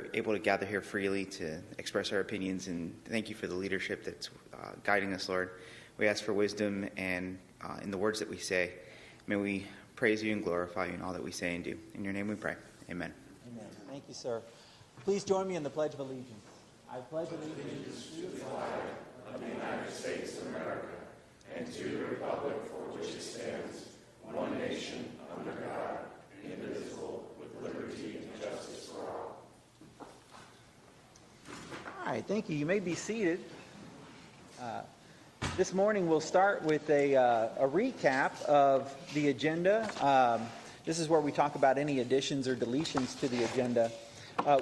are able to gather here freely to express our opinions, and thank you for the leadership that's guiding us, Lord. We ask for wisdom and in the words that we say. May we praise you and glorify you in all that we say and do. In your name we pray. Amen. Amen. Thank you, sir. Please join me in the Pledge of Allegiance. I pledge allegiance to the flag of the United States of America and to the republic for which it stands, one nation, under God, indivisible, with liberty and justice for all. All right, thank you. You may be seated. This morning we'll start with a recap of the agenda. This is where we talk about any additions or deletions to the agenda.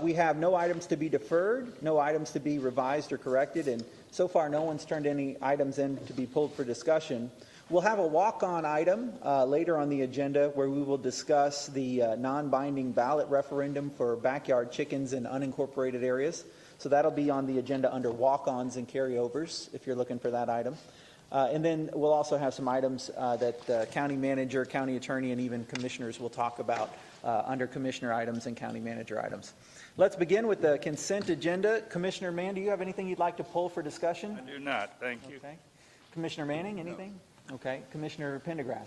We have no items to be deferred, no items to be revised or corrected, and so far no one's turned any items in to be pulled for discussion. We'll have a walk-on item later on the agenda where we will discuss the non-binding ballot referendum for backyard chickens in unincorporated areas. So that'll be on the agenda under walk-ons and carryovers if you're looking for that item. And then we'll also have some items that the county manager, county attorney, and even commissioners will talk about under commissioner items and county manager items. Let's begin with the consent agenda. Commissioner Mann, do you have anything you'd like to pull for discussion? I do not. Thank you. Okay. Commissioner Manning, anything? No. Okay. Commissioner Pendergrass.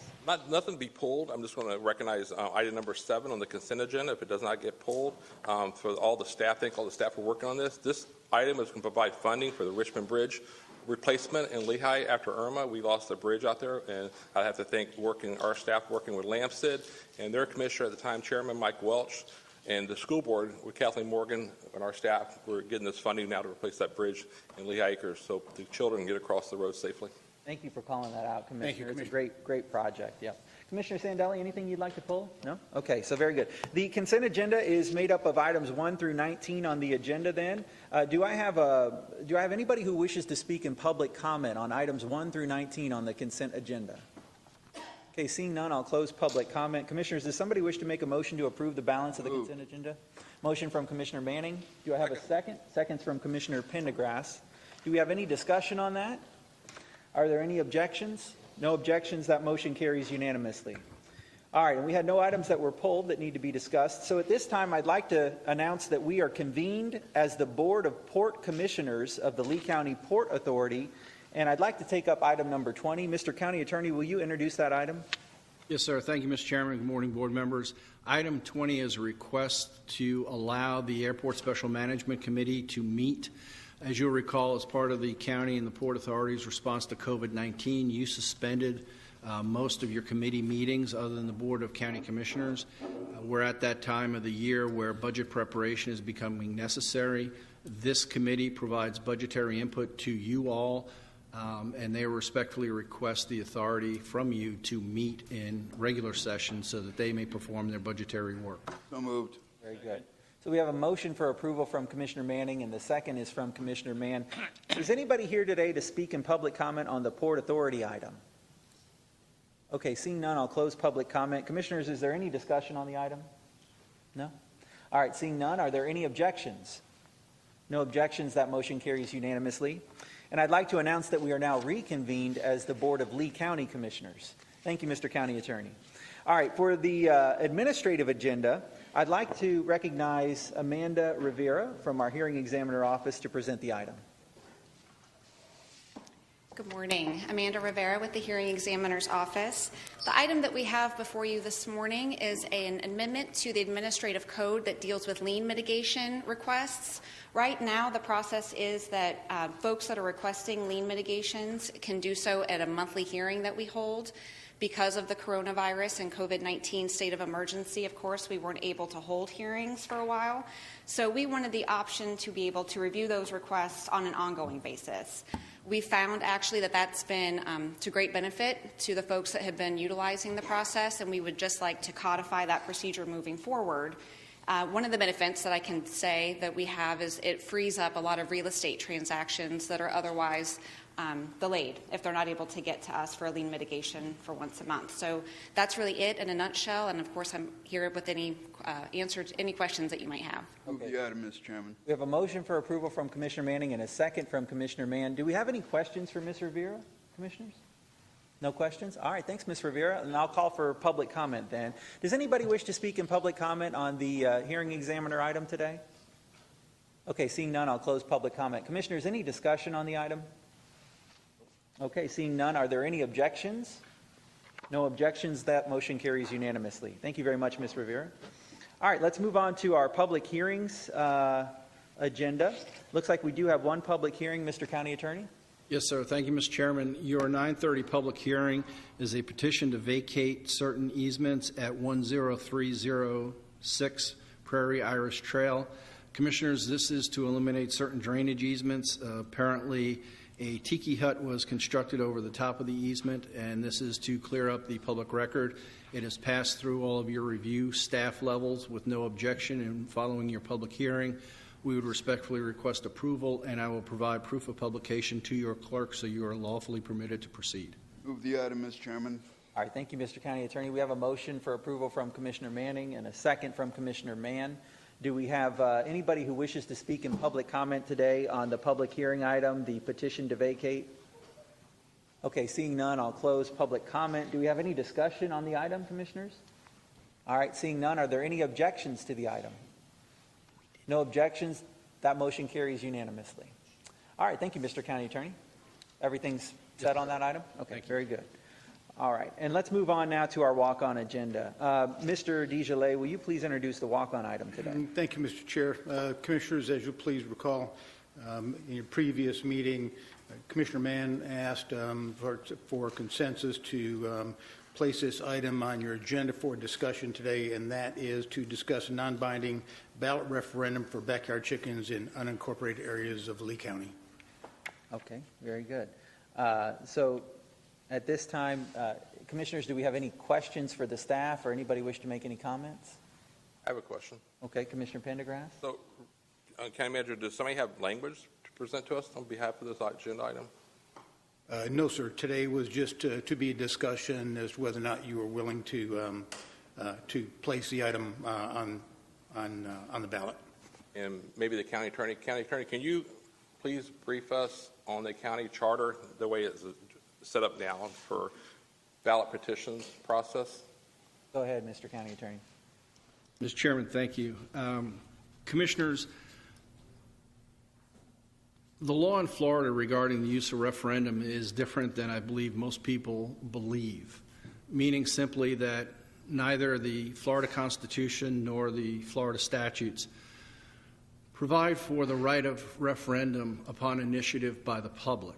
Nothing to be pulled. I'm just going to recognize item number 7 on the consent agenda. If it does not get pulled, for all the staff, thank all the staff for working on this. This item is going to provide funding for the Richmond Bridge replacement in Lehigh after Irma. We lost the bridge out there, and I have to thank our staff working with Lampstead and their commissioner at the time, Chairman Mike Welch, and the school board with Kathleen Morgan and our staff. We're getting this funding now to replace that bridge in Lehigh Acres so the children can get across the road safely. Thank you for calling that out, Commissioner. Thank you, Commissioner. It's a great project. Yep. Commissioner Sandelli, anything you'd like to pull? No? Okay, so very good. The consent agenda is made up of items 1 through 19 on the agenda then. Do I have anybody who wishes to speak in public comment on items 1 through 19 on the consent agenda? Okay, seeing none, I'll close public comment. Commissioners, does somebody wish to make a motion to approve the balance of the consent agenda? Motion from Commissioner Manning. Do I have a second? Second's from Commissioner Pendergrass. Do we have any discussion on that? Are there any objections? No objections. That motion carries unanimously. All right, and we had no items that were pulled that need to be discussed. So at this time, I'd like to announce that we are convened as the Board of Port Commissioners of the Lee County Port Authority, and I'd like to take up item number 20. Mr. County Attorney, will you introduce that item? Yes, sir. Thank you, Mr. Chairman. Good morning, board members. Item 20 is a request to allow the Airport Special Management Committee to meet. As you'll recall, as part of the county and the Port Authority's response to COVID-19, you suspended most of your committee meetings other than the Board of County Commissioners. We're at that time of the year where budget preparation is becoming necessary. This committee provides budgetary input to you all, and they respectfully request the authority from you to meet in regular session so that they may perform their budgetary work. So moved. Very good. So we have a motion for approval from Commissioner Manning, and the second is from Commissioner Mann. Is anybody here today to speak in public comment on the Port Authority item? Okay, seeing none, I'll close public comment. Commissioners, is there any discussion on the item? No? All right, seeing none, are there any objections? No objections. That motion carries unanimously. And I'd like to announce that we are now reconvened as the Board of Lee County Commissioners. Thank you, Mr. County Attorney. All right, for the administrative agenda, I'd like to recognize Amanda Rivera from our hearing examiner office to present the item. Good morning. Amanda Rivera with the Hearing Examiner's Office. The item that we have before you this morning is an amendment to the administrative code that deals with lien mitigation requests. Right now, the process is that folks that are requesting lien mitigations can do so at a monthly hearing that we hold. Because of the coronavirus and COVID-19 state of emergency, of course, we weren't able to hold hearings for a while. So we wanted the option to be able to review those requests on an ongoing basis. We found actually that that's been to great benefit to the folks that have been utilizing the process, and we would just like to codify that procedure moving forward. One of the benefits that I can say that we have is it frees up a lot of real estate transactions that are otherwise delayed if they're not able to get to us for a lien mitigation for once a month. So that's really it in a nutshell, and of course I'm here with any answer to any questions that you might have. Move the item, Mr. Chairman. We have a motion for approval from Commissioner Manning and a second from Commissioner Mann. Do we have any questions for Ms. Rivera, Commissioners? No questions? All right, thanks, Ms. Rivera. And I'll call for public comment then. Does anybody wish to speak in public comment on the hearing examiner item today? Okay, seeing none, I'll close public comment. Commissioners, any discussion on the item? Okay, seeing none, are there any objections? No objections. That motion carries unanimously. Thank you very much, Ms. Rivera. All right, let's move on to our public hearings agenda. Looks like we do have one public hearing. Mr. County Attorney? Yes, sir. Thank you, Mr. Chairman. Your 9:30 public hearing is a petition to vacate certain easements at 10306 Prairie Irish Trail. Commissioners, this is to eliminate certain drainage easements. Apparently, a tiki hut was constructed over the top of the easement, and this is to clear up the public record. It has passed through all of your review staff levels with no objection, and following your public hearing, we would respectfully request approval, and I will provide proof of publication to your clerk so you are lawfully permitted to proceed. Move the item, Mr. Chairman. All right, thank you, Mr. County Attorney. We have a motion for approval from Commissioner Manning and a second from Commissioner Mann. Do we have anybody who wishes to speak in public comment today on the public hearing item, the petition to vacate? Okay, seeing none, I'll close public comment. Do we have any discussion on the item, Commissioners? All right, seeing none, are there any objections to the item? No objections. That motion carries unanimously. All right, thank you, Mr. County Attorney. Everything's set on that item? Okay, very good. All right, and let's move on now to our walk-on agenda. Mr. DeGillet, will you please introduce the walk-on item today? Thank you, Mr. Chair. Commissioners, as you please recall, in your previous meeting, Commissioner Mann asked for consensus to place this item on your agenda for discussion today, and that is to discuss a non-binding ballot referendum for backyard chickens in unincorporated areas of Lee County. Okay, very good. So at this time, Commissioners, do we have any questions for the staff or anybody wish to make any comments? I have a question. Okay, Commissioner Pendergrass? So, County Manager, does somebody have language to present to us on behalf of this agenda item? No, sir. Today was just to be a discussion as to whether or not you were willing to place the item on the ballot. And maybe the County Attorney. County Attorney, can you please brief us on the county charter, the way it's set up now for ballot petitions process? Go ahead, Mr. County Attorney. Mr. Chairman, thank you. Commissioners, the law in Florida regarding the use of referendum is different than I believe most people believe, meaning simply that neither the Florida Constitution nor the Florida statutes provide for the right of referendum upon initiative by the public.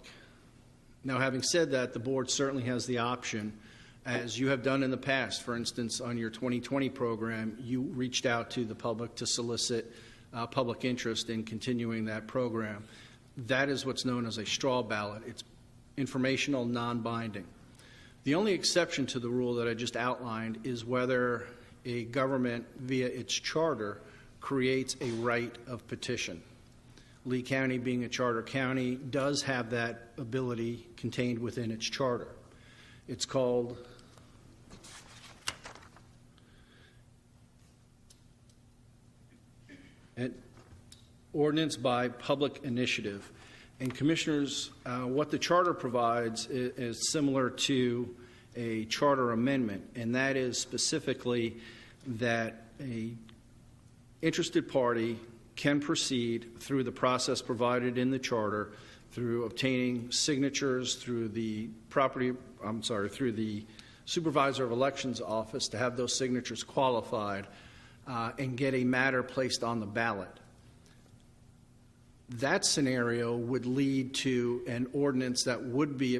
Now, having said that, the board certainly has the option, as you have done in the past. For instance, on your 2020 program, you reached out to the public to solicit public interest in continuing that program. That is what's known as a straw ballot. It's informational, non-binding. The only exception to the rule that I just outlined is whether a government, via its charter, creates a right of petition. Lee County, being a charter county, does have that ability contained within its charter. It's called an ordinance by public initiative. And Commissioners, what the charter provides is similar to a charter amendment, and that is specifically that a interested party can proceed through the process provided in the charter, through obtaining signatures through the through the Supervisor of Elections office to have those signatures qualified and get a matter placed on the ballot. That scenario would lead to an ordinance that would be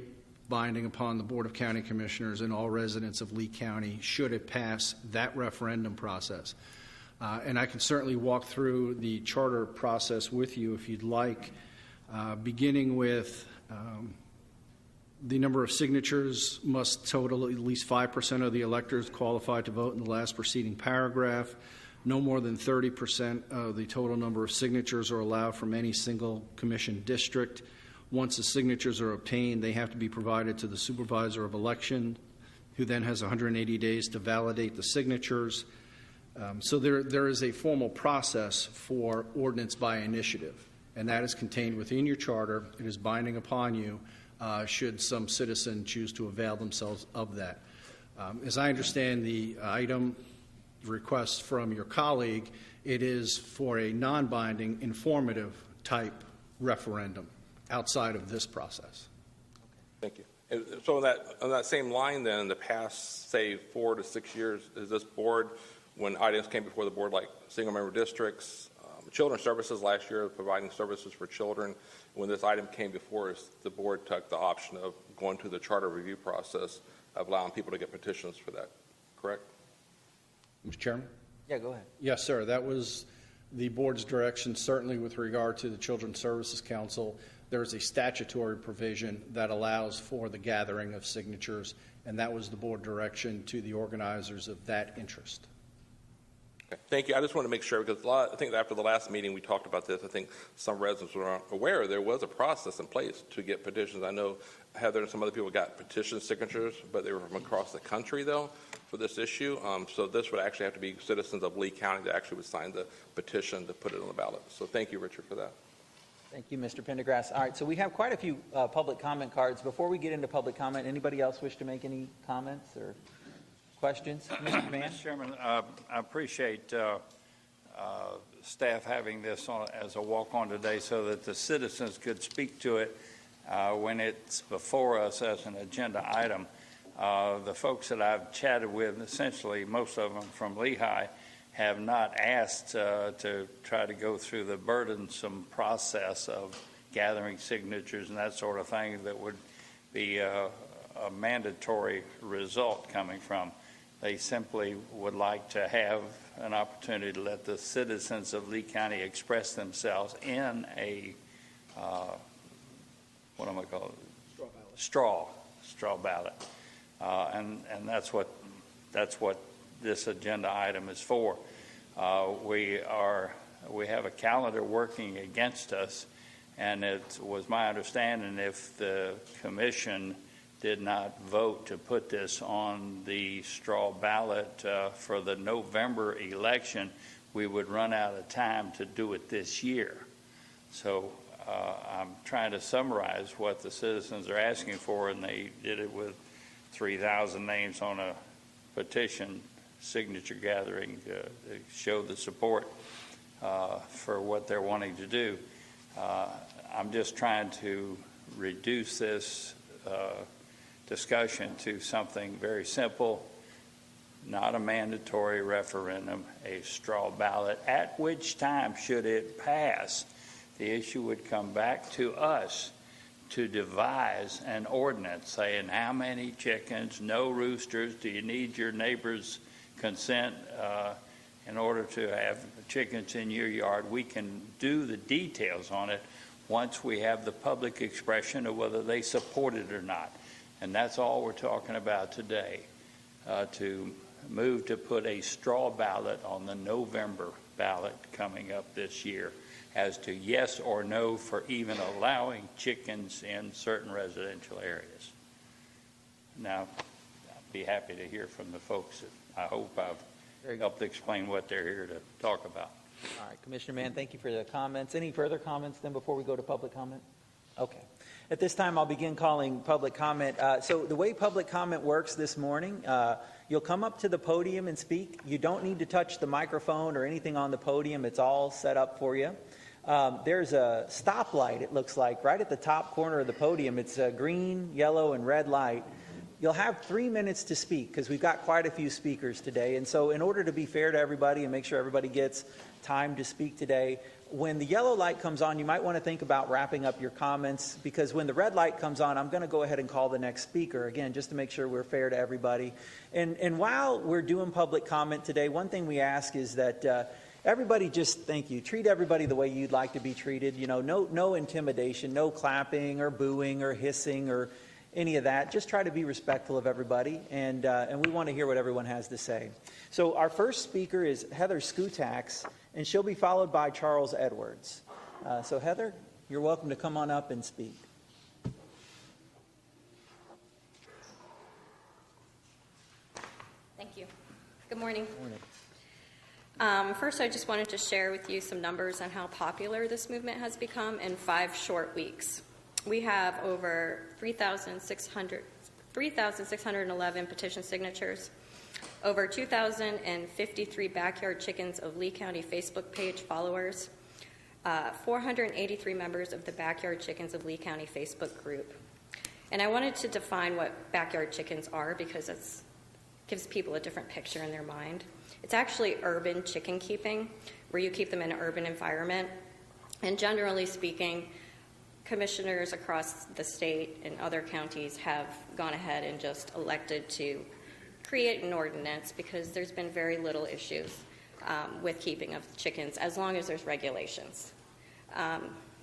binding upon the Board of County Commissioners and all residents of Lee County should it pass that referendum process. And I can certainly walk through the charter process with you if you'd like, beginning with the number of signatures must total at least 5% of the electors qualified to vote in the last preceding paragraph. No more than 30% of the total number of signatures are allowed from any single commission district. Once the signatures are obtained, they have to be provided to the Supervisor of Election, who then has 180 days to validate the signatures. So there is a formal process for ordinance by initiative, and that is contained within your charter. It is binding upon you should some citizen choose to avail themselves of that. As I understand the item request from your colleague It is for a non-binding, informative type referendum outside of this process. Thank you. And so on that same line then, in the past, say, 4 to 6 years, is this board, when items came before the board like single-member districts, children's services last year, providing services for children, when this item came before us, the board took the option of going to the charter review process of allowing people to get petitions for that, correct? Mr. Chairman? Yeah, go ahead. Yes, sir. That was the board's direction, certainly with regard to the Children's Services Council. There is a statutory provision that allows for the gathering of signatures, and that was the board direction to the organizers of that interest. Okay. Thank you. I just want to make sure, because I think after the last meeting we talked about this. I think some residents were aware there was a process in place to get petitions. I know Heather and some other people got petition signatures, but they were from across the country, though, for this issue. So this would actually have to be citizens of Lee County that actually would sign the petition to put it on the ballot. So thank you, Richard, for that. Thank you, Mr. Pendergrass. All right, so we have quite a few public comment cards. Before we get into public comment, anybody else wish to make any comments or questions? Mr. Mann? Mr. Chairman, I appreciate staff having this on as a walk-on today so that the citizens could speak to it when it's before us as an agenda item. The folks that I've chatted with, essentially most of them from Lehigh, have not asked to try to go through the burdensome process of gathering signatures and that sort of thing that would be a mandatory result coming from. They simply would like to have an opportunity to let the citizens of Lee County express themselves in a, what am I calling it? Straw ballot. And that's what this agenda item is for. We have a calendar working against us, and it was my understanding if the commission did not vote to put this on the straw ballot for the November election, we would run out of time to do it this year. So I'm trying to summarize what the citizens are asking for, and they did it with 3,000 names on a petition signature gathering to show the support for what they're wanting to do. I'm just trying to reduce this discussion to something very simple, not a mandatory referendum, a straw ballot, at which time, should it pass, the issue would come back to us to devise an ordinance saying how many chickens, no roosters, do you need your neighbor's consent in order to have chickens in your yard. We can do the details on it once we have the public expression of whether they support it or not. And that's all we're talking about today, to move to put a straw ballot on the November ballot coming up this year as to yes or no for even allowing chickens in certain residential areas. Now, I'd be happy to hear from the folks that I hope I've helped explain what they're here to talk about. All right, Commissioner Mann, thank you for the comments. Any further comments then before we go to public comment? Okay. At this time, I'll begin calling public comment. So the way public comment works this morning, you'll come up to the podium and speak. You don't need to touch the microphone or anything on the podium. It's all set up for you. There's a stoplight, it looks like, right at the top corner of the podium. It's a green, yellow, and red light. You'll have 3 minutes to speak because we've got quite a few speakers today. And so in order to be fair to everybody and make sure everybody gets time to speak today, when the yellow light comes on, you might want to think about wrapping up your comments, because when the red light comes on, I'm going to go ahead and call the next speaker, again, just to make sure we're fair to everybody. And while we're doing public comment today, one thing we ask is that everybody just, thank you, treat everybody the way you'd like to be treated. You know, no intimidation, no clapping or booing or hissing or any of that. Just try to be respectful of everybody, and we want to hear what everyone has to say. So our first speaker is Heather Skutax, and she'll be followed by Charles Edwards. So Heather, you're welcome to come on up and speak. Thank you. Good morning. Good morning. First, I just wanted to share with you some numbers on how popular this movement has become in 5 short weeks. We have over 3,611 petition signatures. over 2,053 backyard chickens of Lee County Facebook page followers, 483 members of the Backyard Chickens of Lee County Facebook group. And I wanted to define what backyard chickens are because it gives people a different picture in their mind. It's actually urban chicken keeping, where you keep them in an urban environment. And generally speaking, commissioners across the state and other counties have gone ahead and just elected to create an ordinance because there's been very little issues with keeping of chickens as long as there's regulations.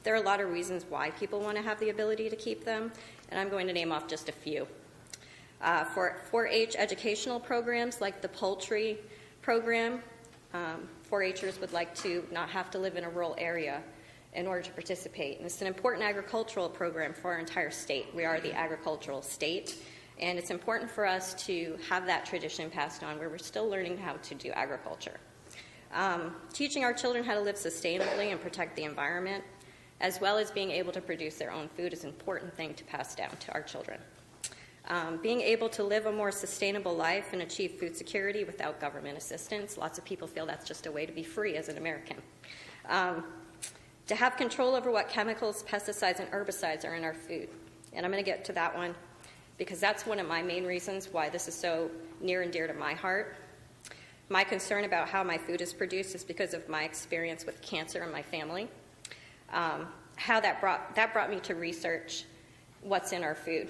There are a lot of reasons why people want to have the ability to keep them, and I'm going to name off just a few. For 4-H educational programs like the poultry program, 4-Hers would like to not have to live in a rural area in order to participate. And it's an important agricultural program for our entire state. We are the agricultural state, and it's important for us to have that tradition passed on where we're still learning how to do agriculture. Teaching our children how to live sustainably and protect the environment, as well as being able to produce their own food, is an important thing to pass down to our children. Being able to live a more sustainable life and achieve food security without government assistance. Lots of people feel that's just a way to be free as an American. To have control over what chemicals, pesticides, and herbicides are in our food. And I'm going to get to that one because that's one of my main reasons why this is so near and dear to my heart. My concern about how my food is produced is because of my experience with cancer in my family. How that brought me to research what's in our food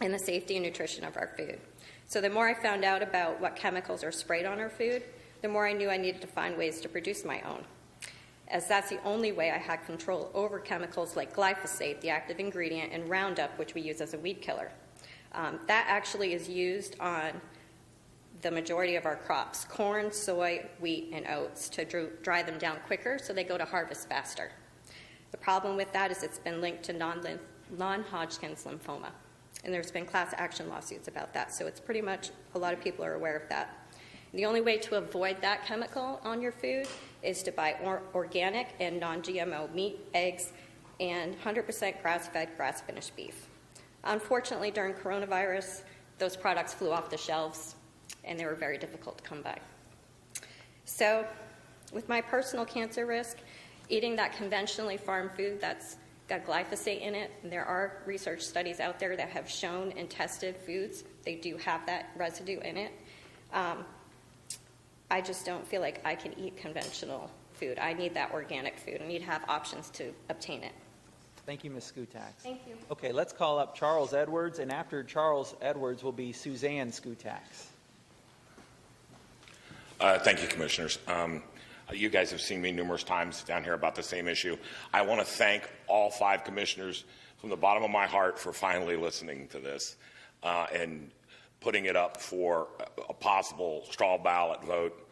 and the safety and nutrition of our food. So the more I found out about what chemicals are sprayed on our food, the more I knew I needed to find ways to produce my own, as that's the only way I had control over chemicals like glyphosate, the active ingredient, and Roundup, which we use as a weed killer. That actually is used on the majority of our crops, corn, soy, wheat, and oats, to dry them down quicker so they go to harvest faster. The problem with that is it's been linked to non-Hodgkin's lymphoma, and there's been class action lawsuits about that, so it's pretty much a lot of people are aware of that. The only way to avoid that chemical on your food is to buy organic and non-GMO meat, eggs, and 100% grass-fed, grass-finished beef. Unfortunately, during coronavirus, those products flew off the shelves, and they were very difficult to come by. So, with my personal cancer risk, eating that conventionally farmed food that's got glyphosate in it, and there are research studies out there that have shown and tested foods, they do have that residue in it. I just don't feel like I can eat conventional food. I need that organic food. I need to have options to obtain it. Thank you, Ms. Skutax. Thank you. Okay, let's call up Charles Edwards, and after Charles Edwards will be Suzanne Skutax. Thank you, Commissioners. You guys have seen me numerous times down here about the same issue. I want to thank all 5 commissioners from the bottom of my heart for finally listening to this and putting it up for a possible straw ballot vote.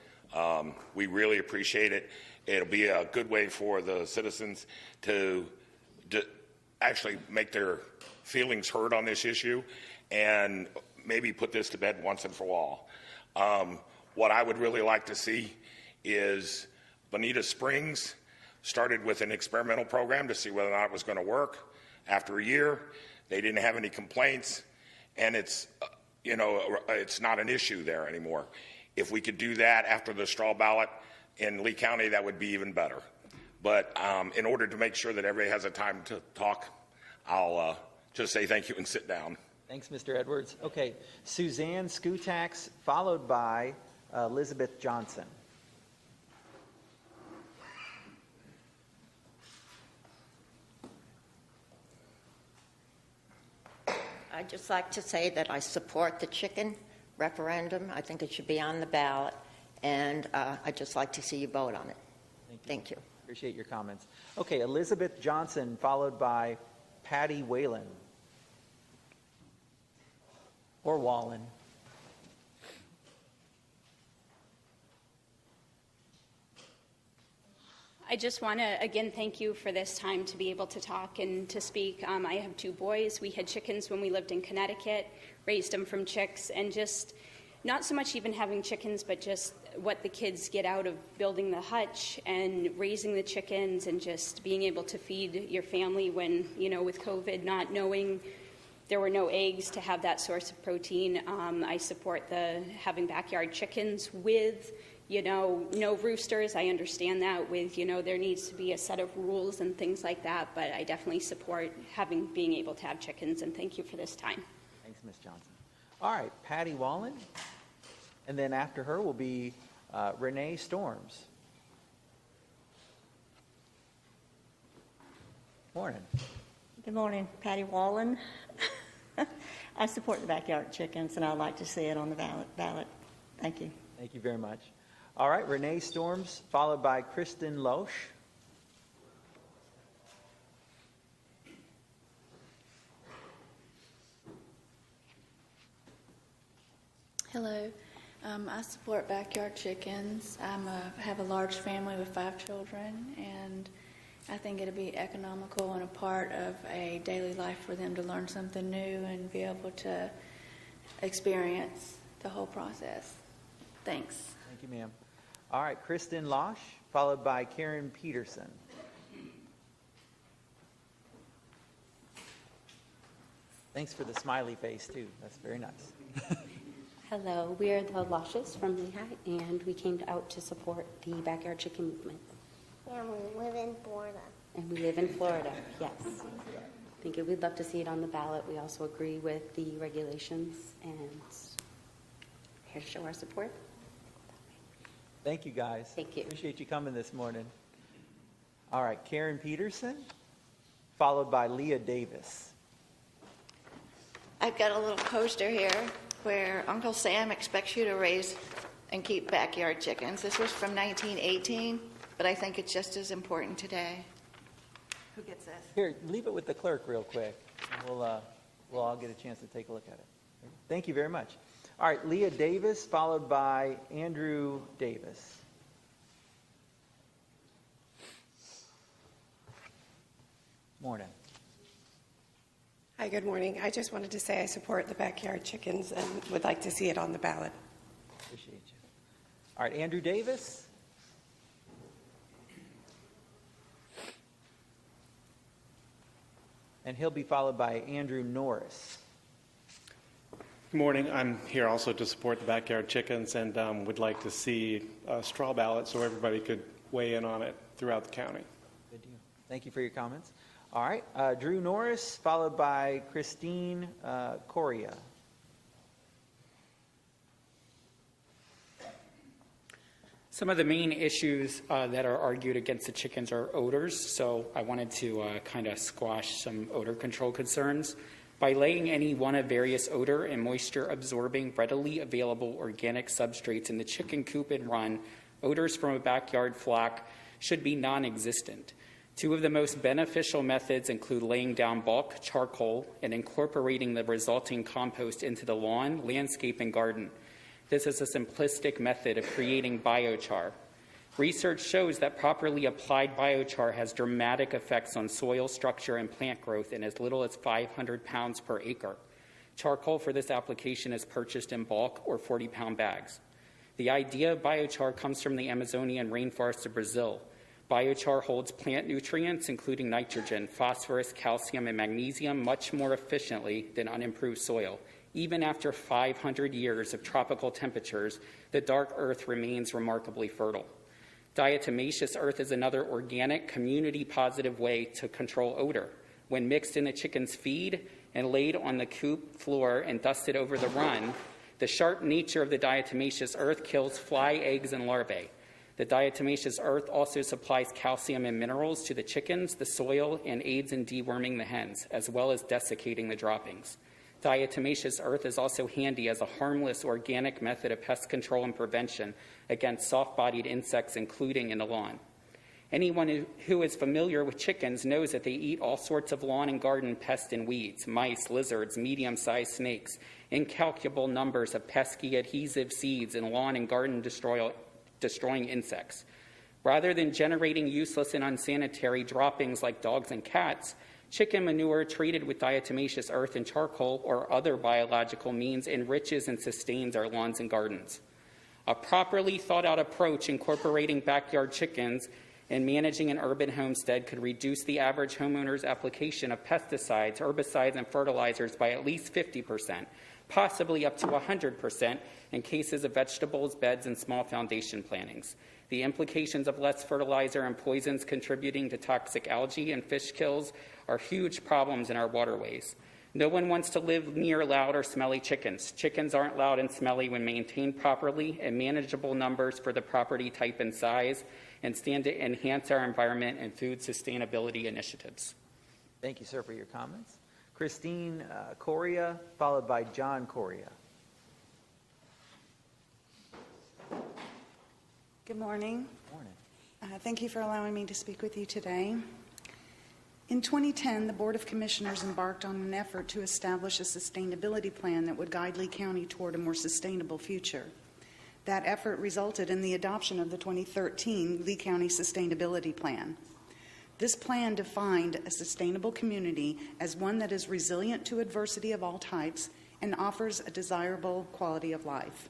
We really appreciate it. It'll be a good way for the citizens to actually make their feelings heard on this issue and maybe put this to bed once and for all. What I would really like to see is Bonita Springs started with an experimental program to see whether or not it was going to work. After a year, they didn't have any complaints, and it's not an issue there anymore. If we could do that after the straw ballot in Lee County, that would be even better. But in order to make sure that everybody has a time to talk, I'll just say thank you and sit down. Thanks, Mr. Edwards. Okay, Suzanne Skutax, followed by Elizabeth Johnson. I'd just like to say that I support the chicken referendum. I think it should be on the ballot, and I'd just like to see you vote on it. Thank you. Appreciate your comments. Okay, Elizabeth Johnson, followed by Patty Whalen. Or Wallen. I just want to, again, thank you for this time to be able to talk and to speak. I have 2 boys. We had chickens when we lived in Connecticut, raised them from chicks, and just not so much even having chickens, but just what the kids get out of building the hutch and raising the chickens and just being able to feed your family when, with COVID, not knowing there were no eggs to have that source of protein. I support the having backyard chickens with, no roosters. I understand that with, there needs to be a set of rules and things like that, but I definitely support being able to have chickens, and thank you for this time. Thanks, Ms. Johnson. All right, Patty Wallen, and then after her will be Renee Storms. Morning. Good morning, Patty Wallen. I support the backyard chickens, and I'd like to see it on the ballot. Thank you. Thank you very much. All right, Renee Storms, followed by Kristen Loesch. Hello. I support backyard chickens. I have a large family with 5 children, and I think it'll be economical and a part of a daily life for them to learn something new and be able to experience the whole process. Thanks. Thank you, ma'am. All right, Kristen Loesch, followed by Karen Peterson. Thanks for the smiley face, too. That's very nice. Hello, we are the Loesches from Lehigh, and we came out to support the backyard chicken movement. And we live in Florida. And we live in Florida, yes. Thank you. We'd love to see it on the ballot. We also agree with the regulations, and here to show our support. Thank you, guys. Thank you. Appreciate you coming this morning. All right, Karen Peterson, followed by Leah Davis. I've got a little poster here where Uncle Sam expects you to raise and keep backyard chickens. This was from 1918, but I think it's just as important today. Who gets this? Here, leave it with the clerk real quick. We'll all get a chance to take a look at it. Thank you very much. All right, Leah Davis, followed by Andrew Davis. Morning. Hi, good morning. I just wanted to say I support the backyard chickens and would like to see it on the ballot. Appreciate you. All right, Andrew Davis. And he'll be followed by Andrew Norris. Good morning. I'm here also to support the backyard chickens and would like to see a straw ballot so everybody could weigh in on it throughout the county. Good deal. Thank you for your comments. All right, Drew Norris, followed by Christine Correa. Some of the main issues that are argued against the chickens are odors, so I wanted to kind of squash some odor control concerns. By laying any one of various odor and moisture-absorbing, readily available organic substrates in the chicken coop and run, odors from a backyard flock should be non-existent. Two of the most beneficial methods include laying down bulk charcoal and incorporating the resulting compost into the lawn, landscape, and garden. This is a simplistic method of creating biochar. Research shows that properly applied biochar has dramatic effects on soil structure and plant growth in as little as 500 pounds per acre. Charcoal for this application is purchased in bulk or 40-pound bags. The idea of biochar comes from the Amazonian rainforests of Brazil. Biochar holds plant nutrients, including nitrogen, phosphorus, calcium, and magnesium, much more efficiently than unimproved soil. Even after 500 years of tropical temperatures, the dark earth remains remarkably fertile. Diatomaceous earth is another organic, community-positive way to control odor. When mixed in the chicken's feed and laid on the coop floor and dusted over the run, the sharp nature of the diatomaceous earth kills fly, eggs, and larvae. The diatomaceous earth also supplies calcium and minerals to the chickens, the soil, and aids in deworming the hens, as well as desiccating the droppings. Diatomaceous earth is also handy as a harmless organic method of pest control and prevention against soft-bodied insects, including in the lawn. Anyone who is familiar with chickens knows that they eat all sorts of lawn and garden pests and weeds, mice, lizards, medium-sized snakes, incalculable numbers of pesky adhesive seeds, and lawn and garden destroying insects. Rather than generating useless and unsanitary droppings like dogs and cats, chicken manure treated with diatomaceous earth and charcoal or other biological means enriches and sustains our lawns and gardens. A properly thought-out approach incorporating backyard chickens and managing an urban homestead could reduce the average homeowner's application of pesticides, herbicides, and fertilizers by at least 50%, possibly up to 100% in cases of vegetables, beds, and small foundation plantings. The implications of less fertilizer and poisons contributing to toxic algae and fish kills are huge problems in our waterways. No one wants to live near loud or smelly chickens. Chickens aren't loud and smelly when maintained properly in manageable numbers for the property type and size, and stand to enhance our environment and food sustainability initiatives. Thank you, sir, for your comments. Christine Correa, followed by John Correa. Good morning. Morning. Thank you for allowing me to speak with you today. In 2010, the Board of Commissioners embarked on an effort to establish a sustainability plan that would guide Lee County toward a more sustainable future. That effort resulted in the adoption of the 2013 Lee County Sustainability Plan. This plan defined a sustainable community as one that is resilient to adversity of all types and offers a desirable quality of life.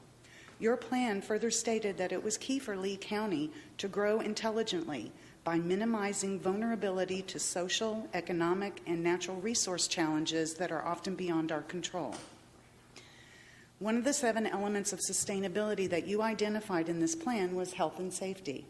Your plan further stated that it was key for Lee County to grow intelligently by minimizing vulnerability to social, economic, and natural resource challenges that are often beyond our control. One of the 7 elements of sustainability that you identified in this plan was health and safety.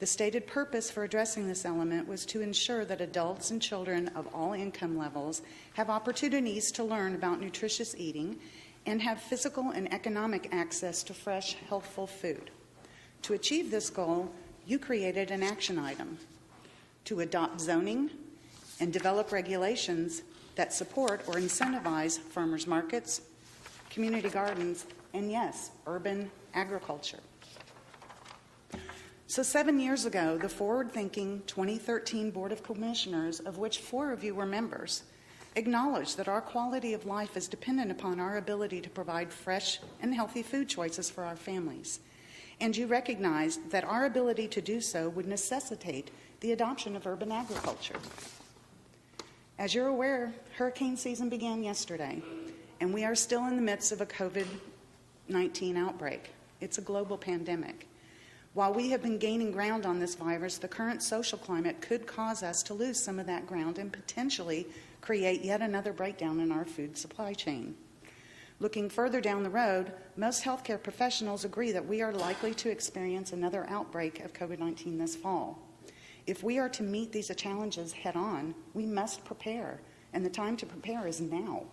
The stated purpose for addressing this element was to ensure that adults and children of all income levels have opportunities to learn about nutritious eating and have physical and economic access to fresh, healthful food. To achieve this goal, you created an action item to adopt zoning and develop regulations that support or incentivize farmers markets, community gardens, and yes, urban agriculture. So 7 years ago, the forward-thinking 2013 Board of Commissioners, of which 4 of you were members, acknowledged that our quality of life is dependent upon our ability to provide fresh and healthy food choices for our families. And you recognized that our ability to do so would necessitate the adoption of urban agriculture. As you're aware, hurricane season began yesterday, and we are still in the midst of a COVID-19 outbreak. It's a global pandemic. While we have been gaining ground on this virus, the current social climate could cause us to lose some of that ground and potentially create yet another breakdown in our food supply chain. Looking further down the road, most healthcare professionals agree that we are likely to experience another outbreak of COVID-19 this fall. If we are to meet these challenges head-on, we must prepare, and the time to prepare is now.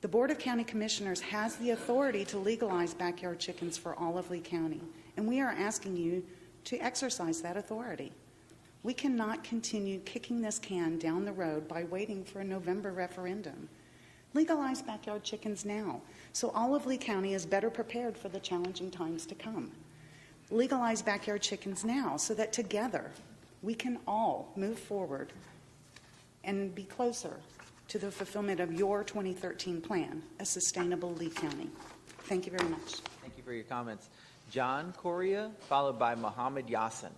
The Board of County Commissioners has the authority to legalize backyard chickens for all of Lee County, and we are asking you to exercise that authority. We cannot continue kicking this can down the road by waiting for a November referendum. Legalize backyard chickens now, so all of Lee County is better prepared for the challenging times to come. Legalize backyard chickens now, so that together we can all move forward and be closer to the fulfillment of your 2013 plan, a sustainable Lee County. Thank you very much. Thank you for your comments. John Correa, followed by Mohammed Yassin.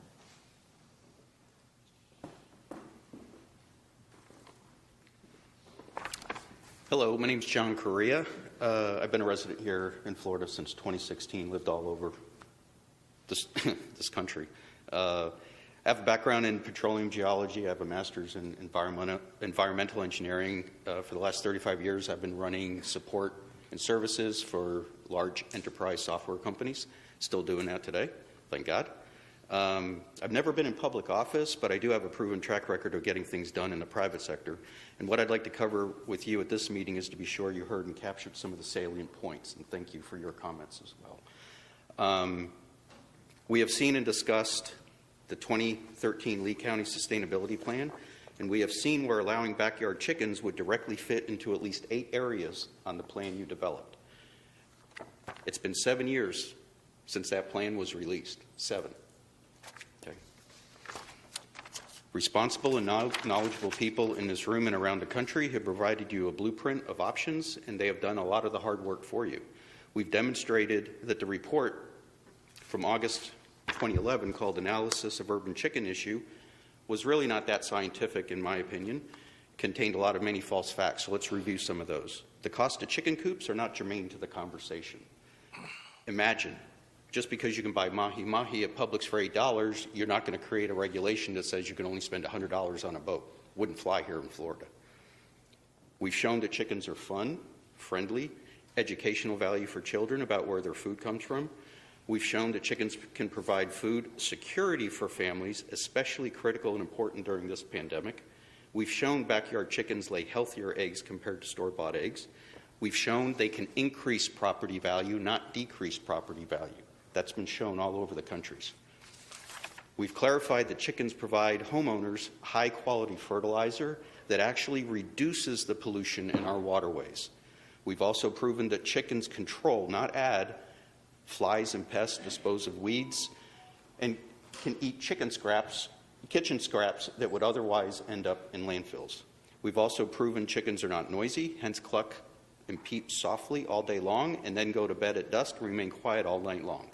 Hello, my name is John Correa. I've been a resident here in Florida since 2016, lived all over this, this country. I have a background in petroleum geology. I have a master's in environmental engineering. For the last 35 years, I've been running support and services for large enterprise software companies. Still doing that today, thank God. I've never been in public office, but I do have a proven track record of getting things done in the private sector. And what I'd like to cover with you at this meeting is to be sure you heard and captured some of the salient points, and thank you for your comments as well. We have seen and discussed the 2013 Lee County Sustainability Plan, and we have seen where allowing backyard chickens would directly fit into at least 8 areas on the plan you developed. It's been 7 years since that plan was released. 7. Okay. Responsible and knowledgeable people in this room and around the country have provided you a blueprint of options, and they have done a lot of the hard work for you. We've demonstrated that the report from August 2011 called Analysis of Urban Chicken Issue was really not that scientific, in my opinion. It contained a lot of many false facts, so let's review some of those. The cost of chicken coops are not germane to the conversation. Imagine Just because you can buy mahi-mahi at Publix for $8, you're not going to create a regulation that says you can only spend $100 on a boat. Wouldn't fly here in Florida. We've shown that chickens are fun, friendly, educational value for children about where their food comes from. We've shown that chickens can provide food security for families, especially critical and important during this pandemic. We've shown backyard chickens lay healthier eggs compared to store-bought eggs. We've shown they can increase property value, not decrease property value. That's been shown all over the countries. We've clarified that chickens provide homeowners high-quality fertilizer that actually reduces the pollution in our waterways. We've also proven that chickens control, not add, flies and pests, dispose of weeds, and can eat kitchen scraps that would otherwise end up in landfills. We've also proven chickens are not noisy, hence cluck and peep softly all day long, and then go to bed at dusk and remain quiet all night long.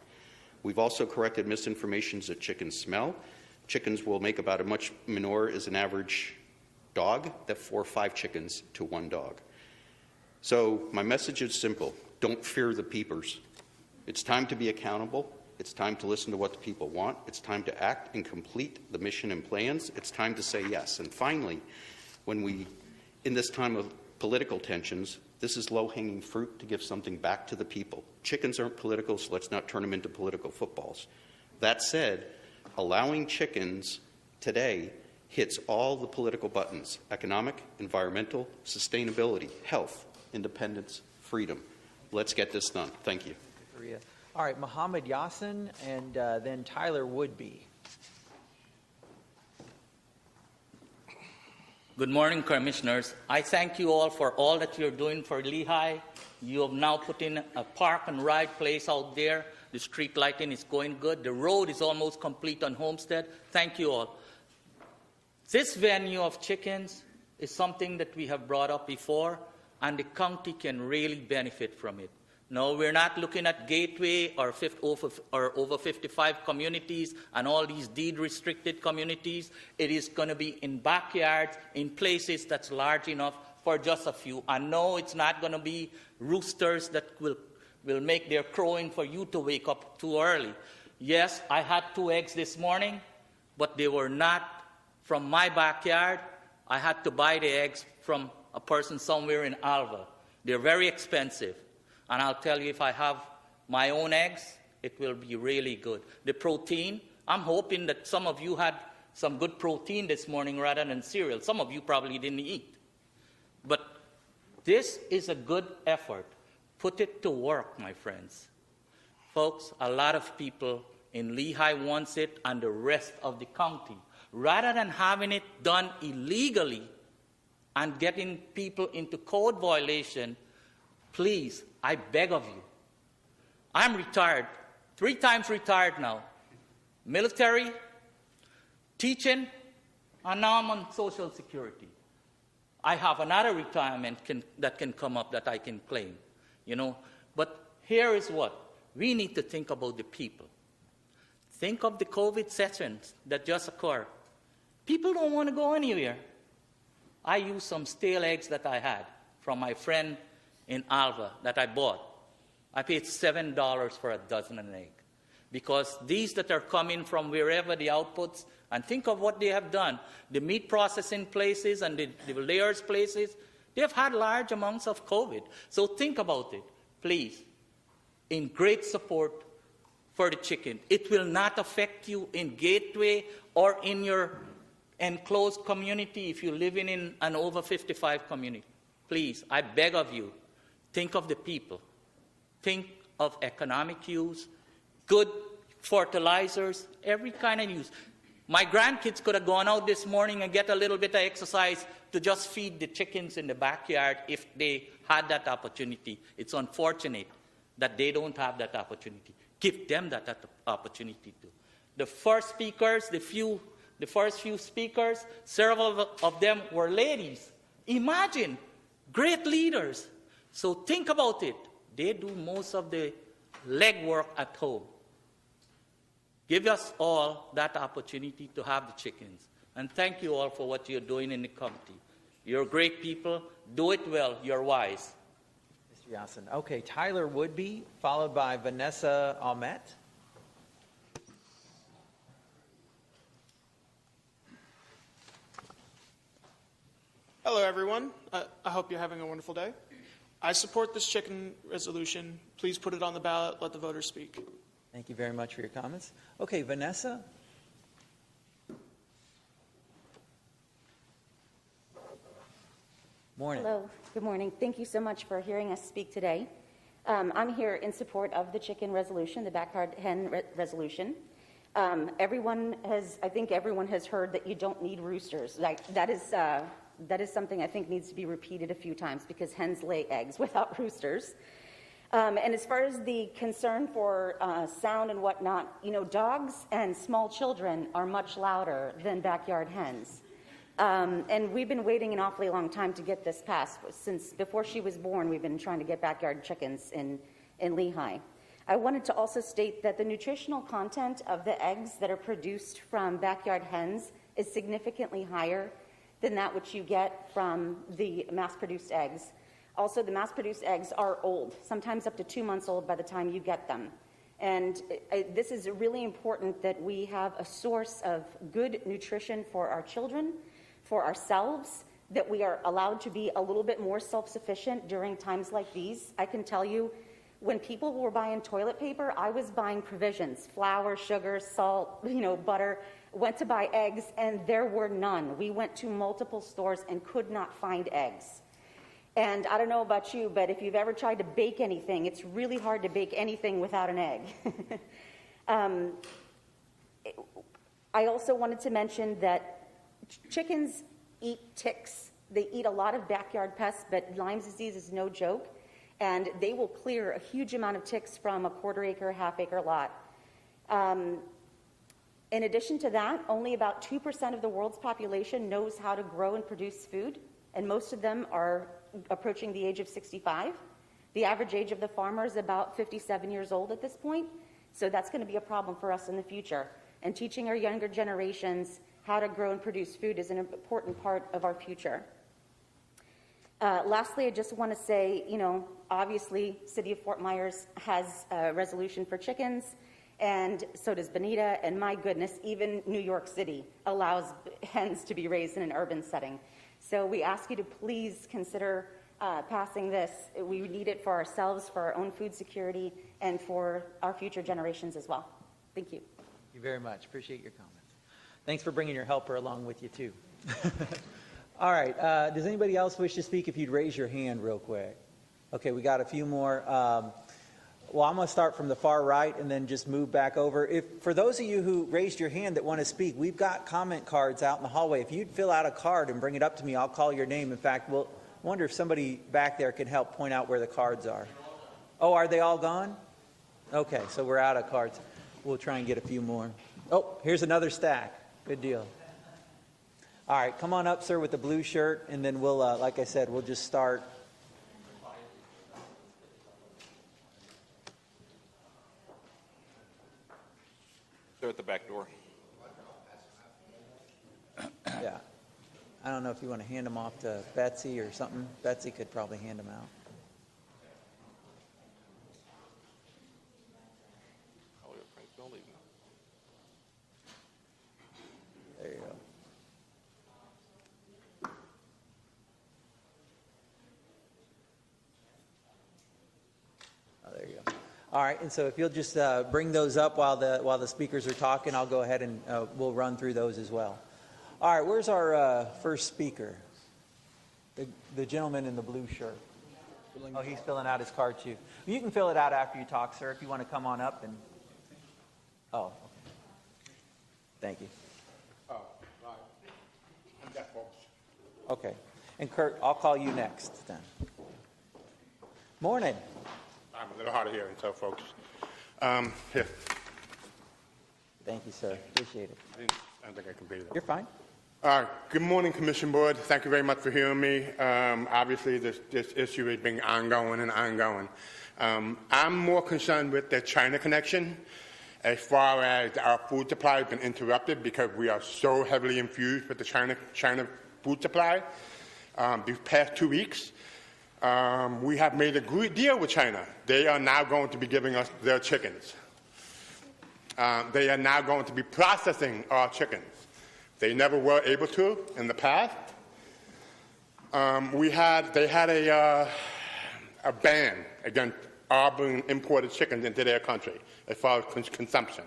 We've also corrected misinformation that chickens smell. Chickens will make about as much manure as an average dog, that 4 or 5 chickens to 1 dog. So my message is simple. Don't fear the peepers. It's time to be accountable. It's time to listen to what the people want. It's time to act and complete the mission and plans. It's time to say yes. And finally, in this time of political tensions, this is low-hanging fruit to give something back to the people. Chickens aren't political, so let's not turn them into political footballs. That said, allowing chickens today hits all the political buttons: economic, environmental, sustainability, health, independence, freedom. Let's get this done. Thank you. All right, Mohammed Yassin and then Tyler Woodby. Good morning, Commissioners. I thank you all for all that you're doing for Lehigh. You have now put in a park and ride place out there. The street lighting is going good. The road is almost complete on Homestead. Thank you all. This venue of chickens is something that we have brought up before, and the county can really benefit from it. No, we're not looking at Gateway or over 55 communities and all these deed-restricted communities. It is going to be in backyards, in places that's large enough for just a few. And no, it's not going to be roosters that will make their crowing for you to wake up too early. Yes, I had 2 eggs this morning, but they were not from my backyard. I had to buy the eggs from a person somewhere in Alva. They're very expensive. And I'll tell you, if I have my own eggs, it will be really good. The protein, I'm hoping that some of you had some good protein this morning rather than cereal. Some of you probably didn't eat. But this is a good effort. Put it to work, my friends. Folks, a lot of people in Lehigh wants it and the rest of the county. Rather than having it done illegally and getting people into code violation, please, I beg of you. I'm retired, 3 times retired now. Military, teaching, and now I'm on Social Security. I have another retirement that can come up that I can claim, But here is what. We need to think about the people. Think of the COVID sessions that just occurred. People don't want to go anywhere. I used some stale eggs that I had from my friend in Alva that I bought. I paid $7 for a dozen an egg. Because these that are coming from wherever the outputs, and think of what they have done. The meat processing places and the layers places, they have had large amounts of COVID. So think about it, please. In great support for the chicken. It will not affect you in Gateway or in your enclosed community if you live in an over 55 community. Please, I beg of you, think of the people. Think of economic use, good fertilizers, every kind of use. My grandkids could have gone out this morning and get a little bit of exercise to just feed the chickens in the backyard if they had that opportunity. It's unfortunate that they don't have that opportunity. Give them that opportunity too. The first speakers, the first few speakers, several of them were ladies. Imagine, great leaders. So think about it. They do most of the legwork at home. Give us all that opportunity to have the chickens. And thank you all for what you're doing in the county. You're great people. Do it well. You're wise. Mr. Yassin. Okay, Tyler Woodby, followed by Vanessa Ahmet. Hello, everyone. I hope you're having a wonderful day. I support this chicken resolution. Please put it on the ballot. Let the voters speak. Thank you very much for your comments. Okay, Vanessa? Morning. Hello. Good morning. Thank you so much for hearing us speak today. I'm here in support of the chicken resolution, the backyard hen resolution. I think everyone has heard that you don't need roosters. That is something I think needs to be repeated a few times because hens lay eggs without roosters. And as far as the concern for sound and whatnot, dogs and small children are much louder than backyard hens. And we've been waiting an awfully long time to get this passed. Since before she was born, we've been trying to get backyard chickens in Lehigh. I wanted to also state that the nutritional content of the eggs that are produced from backyard hens is significantly higher than that which you get from the mass-produced eggs. Also, the mass-produced eggs are old, sometimes up to 2 months old by the time you get them. And this is really important that we have a source of good nutrition for our children, for ourselves, that we are allowed to be a little bit more self-sufficient during times like these. I can tell you, when people were buying toilet paper, I was buying provisions, flour, sugar, salt, butter, went to buy eggs, and there were none. We went to multiple stores and could not find eggs. And I don't know about you, but if you've ever tried to bake anything, it's really hard to bake anything without an egg. I also wanted to mention that chickens eat ticks. They eat a lot of backyard pests, but Lyme's disease is no joke. And they will clear a huge amount of ticks from a quarter-acre, half-acre lot. In addition to that, only about 2% of the world's population knows how to grow and produce food, and most of them are approaching the age of 65. The average age of the farmer is about 57 years old at this point, so that's going to be a problem for us in the future. And teaching our younger generations how to grow and produce food is an important part of our future. Lastly, I just want to say, obviously, City of Fort Myers has a resolution for chickens, and so does Bonita, and my goodness, even New York City allows hens to be raised in an urban setting. So we ask you to please consider passing this. We need it for ourselves, for our own food security, and for our future generations as well. Thank you. Thank you very much. Appreciate your comments. Thanks for bringing your helper along with you, too. All right. Does anybody else wish to speak? If you'd raise your hand real quick. Okay, we got a few more. Well, I'm going to start from the far right and then just move back over. For those of you who raised your hand that want to speak, we've got comment cards out in the hallway. If you'd fill out a card and bring it up to me, I'll call your name. In fact, we'll wonder if somebody back there can help point out where the cards are. Oh, are they all gone? Okay, so we're out of cards. We'll try and get a few more. Oh, here's another stack. Good deal. All right, come on up, sir, with the blue shirt, and then we'll, like I said, we'll just start. They're at the back door. Yeah. I don't know if you want to hand them off to Betsy or something. Betsy could probably hand them out. There you go. Oh, there you go. All right, and so if you'll just bring those up while the speakers are talking, I'll go ahead and we'll run through those as well. All right, where's our first speaker? The gentleman in the blue shirt. Oh, he's filling out his card too. You can fill it out after you talk, sir, if you want to come on up and. Oh, okay. Thank you. Oh, right. I'm deaf, folks. Okay, and Kurt, I'll call you next then. Morning. I'm a little hard of hearing, so folks. Here. Thank you, sir. Appreciate it. I don't think I can beat it. You're fine. Good morning, Commission Board. Thank you very much for hearing me. Obviously, this issue has been ongoing and ongoing. I'm more concerned with the China connection as far as our food supply has been interrupted because we are so heavily infused with the China food supply. These past 2 weeks, we have made a good deal with China. They are now going to be giving us their chickens. They are now going to be processing our chickens. They never were able to in the past. They had a ban against bringing imported chickens into their country as far as consumption.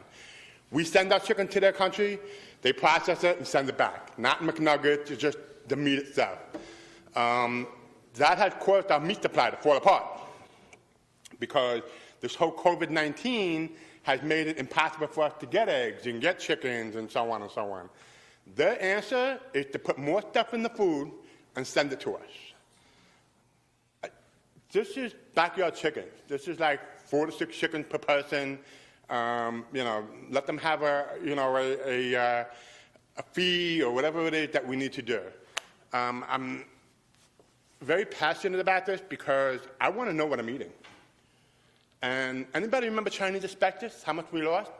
We send our chicken to their country, they process it and send it back. Not McNuggets, it's just the meat itself. That has caused our meat supply to fall apart because this whole COVID-19 has made it impossible for us to get eggs and get chickens and so on and so on. Their answer is to put more stuff in the food and send it to us. This is backyard chickens. This is like 4 to 6 chickens per person. Let them have a fee or whatever it is that we need to do. I'm very passionate about this because I want to know what I'm eating. And anybody remember Chinese asbestos, how much we lost?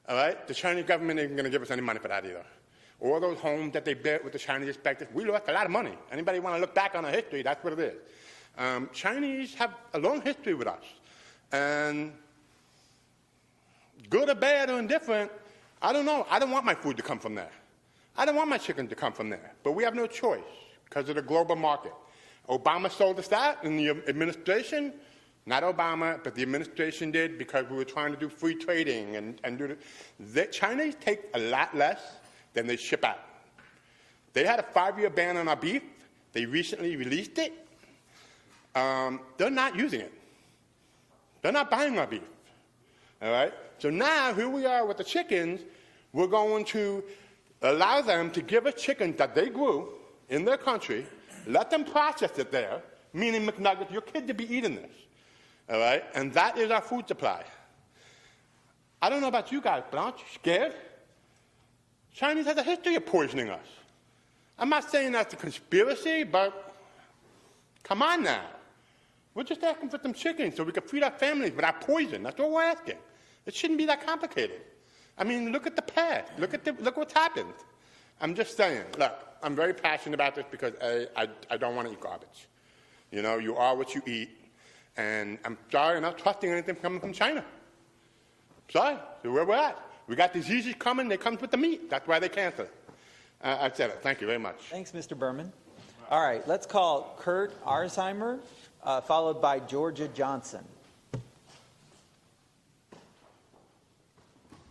All right? The Chinese government isn't going to give us any money for that either. All those homes that they built with the Chinese asbestos, we lost a lot of money. Anybody want to look back on our history, that's what it is. Chinese have a long history with us. And good or bad or indifferent, I don't know. I don't want my food to come from there. I don't want my chicken to come from there. But we have no choice because of the global market. Obama sold us that in the administration. Not Obama, but the administration did because we were trying to do free trading and do the Chinese take a lot less than they ship out. They had a 5-year ban on our beef. They recently released it. They're not using it. They're not buying our beef. All right? So now, here we are with the chickens. We're going to allow them to give us chickens that they grew in their country, let them process it there, meaning McNuggets, your kids will be eating this. All right? And that is our food supply. I don't know about you guys, but aren't you scared? Chinese has a history of poisoning us. I'm not saying that's a conspiracy, but come on now. We're just asking for some chickens so we can feed our families without poison. That's all we're asking. It shouldn't be that complicated. I mean, look at the past. Look what's happened. I'm just saying, look, I'm very passionate about this because I don't want to eat garbage. You know, you are what you eat. And I'm sorry, I'm not trusting anything coming from China. Sorry, so where we're at. We got diseases coming, they come with the meat. That's why they cancel it. I've said it. Thank you very much. Thanks, Mr. Berman. All right, let's call Kurt Arsheimer, followed by Georgia Johnson.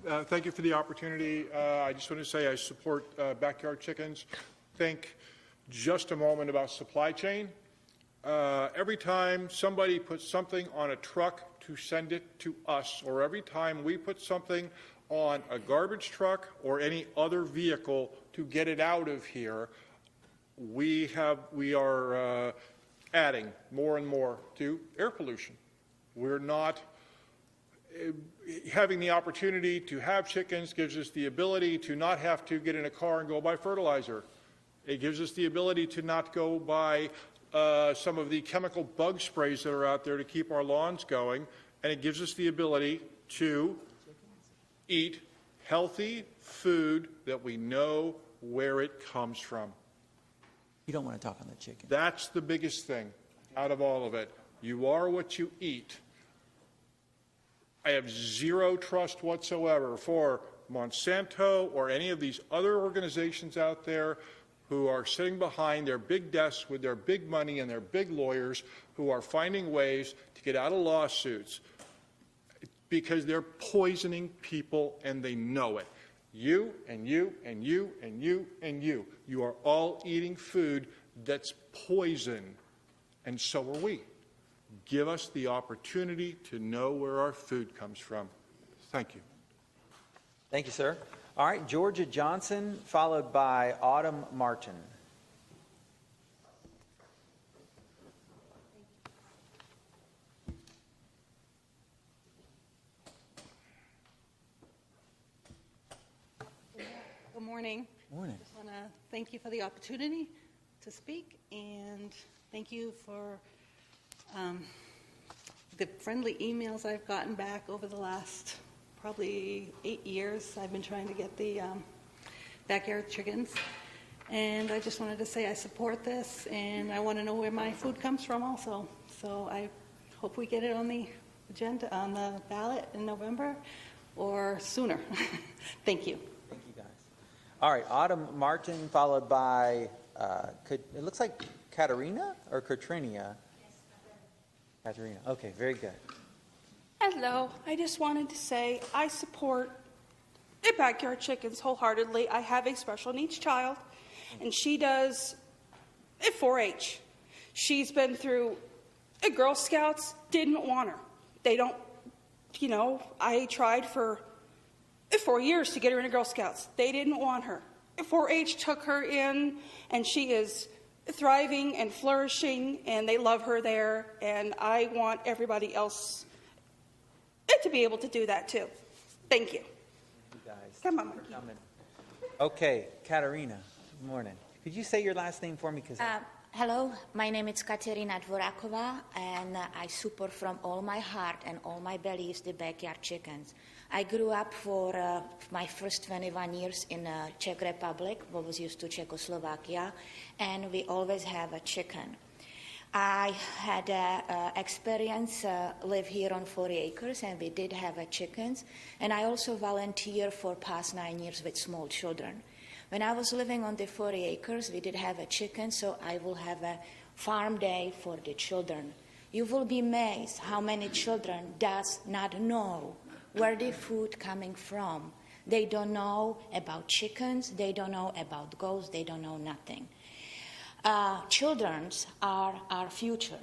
Thank you for the opportunity. I just want to say I support backyard chickens. Think just a moment about supply chain. Every time somebody puts something on a truck to send it to us, or every time we put something on a garbage truck or any other vehicle to get it out of here, we are adding more and more to air pollution. We're not having the opportunity to have chickens gives us the ability to not have to get in a car and go buy fertilizer. It gives us the ability to not go buy some of the chemical bug sprays that are out there to keep our lawns going, and it gives us the ability to eat healthy food that we know where it comes from. You don't want to talk on the chicken. That's the biggest thing out of all of it. You are what you eat. I have zero trust whatsoever for Monsanto or any of these other organizations out there who are sitting behind their big desks with their big money and their big lawyers who are finding ways to get out of lawsuits because they're poisoning people and they know it. You and you and you and you and you. You are all eating food that's poison, and so are we. Give us the opportunity to know where our food comes from. Thank you. Thank you, sir. All right, Georgia Johnson, followed by Autumn Martin. Good morning. Morning. I just want to thank you for the opportunity to speak, and thank you for the friendly emails I've gotten back over the last probably 8 years. I've been trying to get the backyard chickens, and I just wanted to say I support this, and I want to know where my food comes from also. So I hope we get it on the agenda, on the ballot in November or sooner. Thank you. Thank you, guys. All right, Autumn Martin, followed by, it looks like Katerina or Katrina? Katerina. Okay, very good. Hello. I just wanted to say I support the Backyard Chickens wholeheartedly. I have a special needs child, and she does 4-H. She's been through Girl Scouts, didn't want her. They don't, I tried for 4 years to get her into Girl Scouts. They didn't want her. 4-H took her in, and she is thriving and flourishing, and they love her there, and I want everybody else to be able to do that too. Thank you. You guys. Come on. Okay, Katerina, good morning. Could you say your last name for me? Hello, my name is Katerina Dvorakova, and I support from all my heart and all my belly is the Backyard Chickens. I grew up for my first 21 years in Czech Republic, what was used to Czechoslovakia, and we always have a chicken. I had experience live here on 40 acres, and we did have chickens, and I also volunteer for past 9 years with small children. When I was living on the 40 acres, we did have a chicken, so I will have a farm day for the children. You will be amazed how many children does not know where the food coming from. They don't know about chickens, they don't know about goats, they don't know nothing. Children are our future.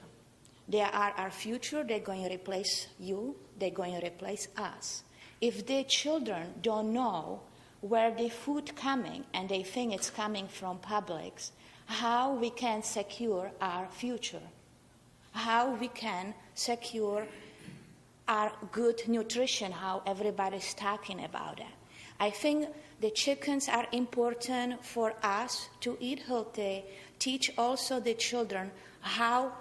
They are our future, they're going to replace you, they're going to replace us. If the children don't know where the food coming and they think it's coming from Publix, how we can secure our future, how we can secure our good nutrition, how everybody's talking about it. I think the chickens are important for us to eat healthy, teach also the children how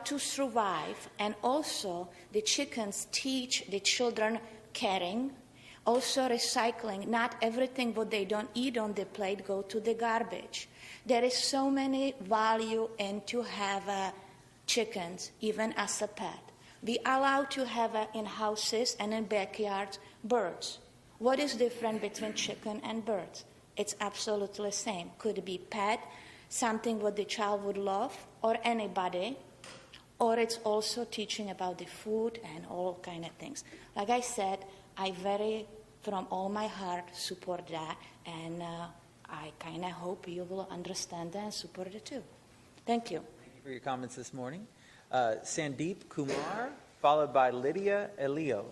to survive, and also the chickens teach the children caring, also recycling. Not everything what they don't eat on the plate go to the garbage. There is so many value in to have chickens, even as a pet. We allow to have in houses and in backyards birds. What is different between chicken and birds? It's absolutely the same. Could be pet, something what the child would love, or anybody, or it's also teaching about the food and all kind of things. Like I said, I very, from all my heart, support that, and I kind of hope you will understand that and support it too. Thank you. Thank you for your comments this morning. Sandeep Kumar, followed by Lydia Elio.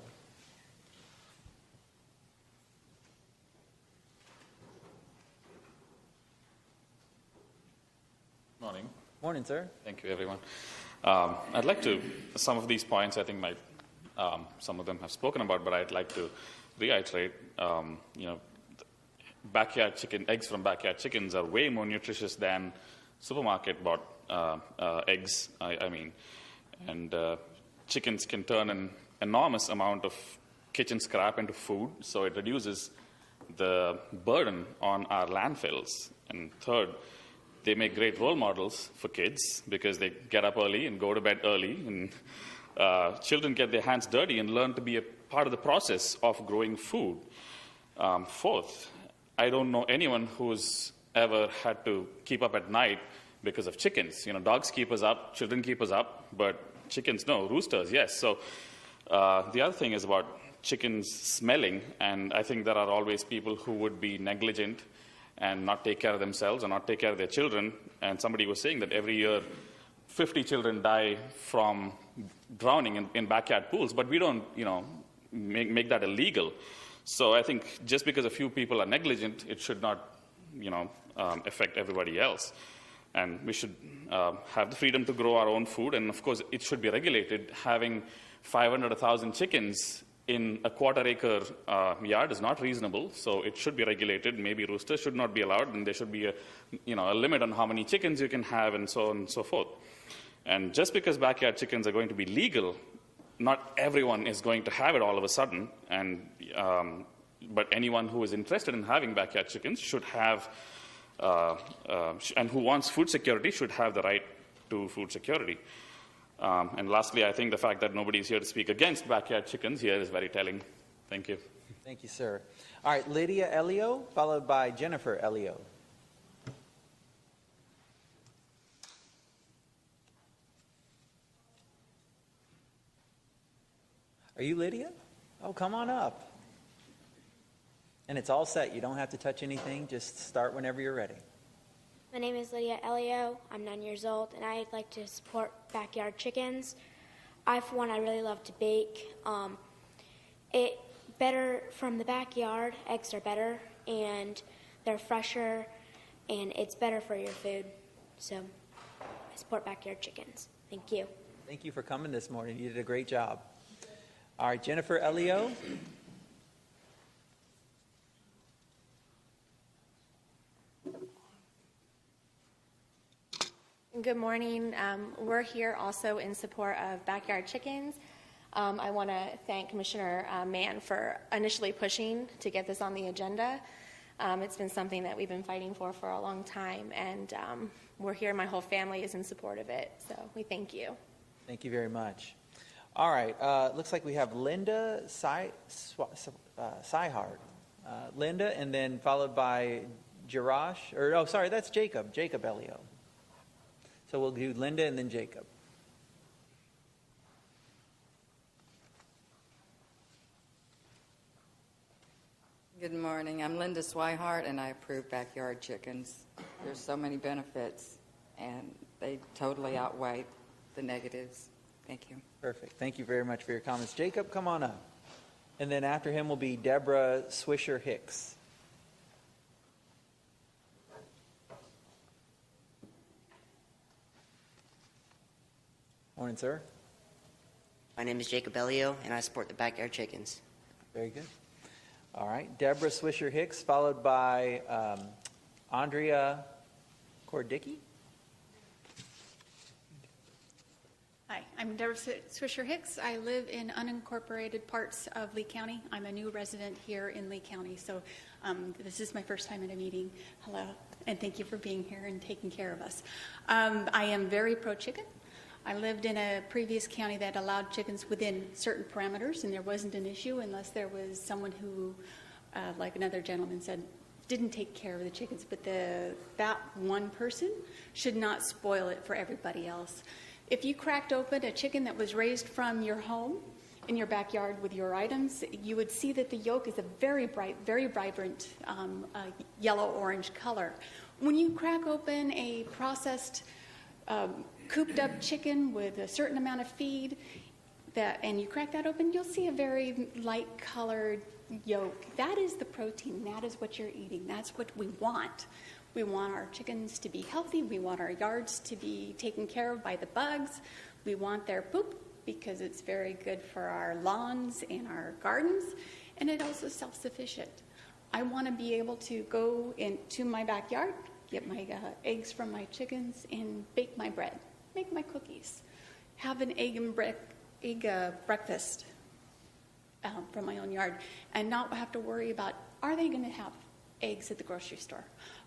Morning. Morning, sir. Thank you, everyone. I'd like to, some of these points I think some of them have spoken about, but I'd like to reiterate, backyard chicken, eggs from backyard chickens are way more nutritious than supermarket bought eggs, and chickens can turn an enormous amount of kitchen scrap into food, so it reduces the burden on our landfills. And third, they make great role models for kids because they get up early and go to bed early, and children get their hands dirty and learn to be a part of the process of growing food. Fourth, I don't know anyone who's ever had to keep up at night because of chickens. Dogs keep us up, children keep us up, but chickens, no. Roosters, yes. So the other thing is about chickens smelling, and I think there are always people who would be negligent and not take care of themselves or not take care of their children. And somebody was saying that every year 50 children die from drowning in backyard pools, but we don't, make that illegal. So I think just because a few people are negligent, it should not, affect everybody else. And we should have the freedom to grow our own food, and of course it should be regulated. Having 500 or 1,000 chickens in a quarter-acre yard is not reasonable, so it should be regulated. Maybe roosters should not be allowed, and there should be a limit on how many chickens you can have, and so on and so forth. And just because backyard chickens are going to be legal, not everyone is going to have it all of a sudden. And but anyone who is interested in having backyard chickens should have, and who wants food security should have the right to food security. And lastly, I think the fact that nobody is here to speak against backyard chickens here is very telling. Thank you. Thank you, sir. All right, Lydia Elio, followed by Jennifer Elio. Are you Lydia? Oh, come on up. And it's all set. You don't have to touch anything. Just start whenever you're ready. My name is Lydia Elio. I'm 9 years old, and I'd like to support backyard chickens. For one, I really love to bake. It better from the backyard. Eggs are better, and they're fresher, and it's better for your food. So I support backyard chickens. Thank you. Thank you for coming this morning. You did a great job. All right, Jennifer Elio. Good morning. We're here also in support of backyard chickens. I want to thank Commissioner Mann for initially pushing to get this on the agenda. It's been something that we've been fighting for a long time, and we're here. My whole family is in support of it, so we thank you. Thank you very much. All right, looks like we have Linda Seihard. Linda, and then followed by that's Jacob Elio. So we'll do Linda and then Jacob. Good morning. I'm Linda Swihart, and I approve backyard chickens. There's so many benefits, and they totally outweigh the negatives. Thank you. Perfect. Thank you very much for your comments. Jacob, come on up. And then after him will be Deborah Swisher-Hicks. Morning, sir. My name is Jacob Elio, and I support the backyard chickens. Very good. All right, Deborah Swisher-Hicks, followed by Andrea Kordicki. Hi, I'm Deborah Swisher-Hicks. I live in unincorporated parts of Lee County. I'm a new resident here in Lee County, so this is my first time at a meeting. Hello, and thank you for being here and taking care of us. I am very pro-chicken. I lived in a previous county that allowed chickens within certain parameters, and there wasn't an issue unless there was someone who, like another gentleman said, didn't take care of the chickens. But that one person should not spoil it for everybody else. If you cracked open a chicken that was raised from your home in your backyard with your items, you would see that the yolk is a very bright, very vibrant yellow-orange color. When you crack open a processed cooped up chicken with a certain amount of feed, and you crack that open, you'll see a very light colored yolk. That is the protein. That is what you're eating. That's what we want. We want our chickens to be healthy. We want our yards to be taken care of by the bugs. We want their poop because it's very good for our lawns and our gardens, and it also self-sufficient. I want to be able to go into my backyard, get my eggs from my chickens, and bake my bread, make my cookies, have an egg breakfast from my own yard, and not have to worry about, are they going to have eggs at the grocery store?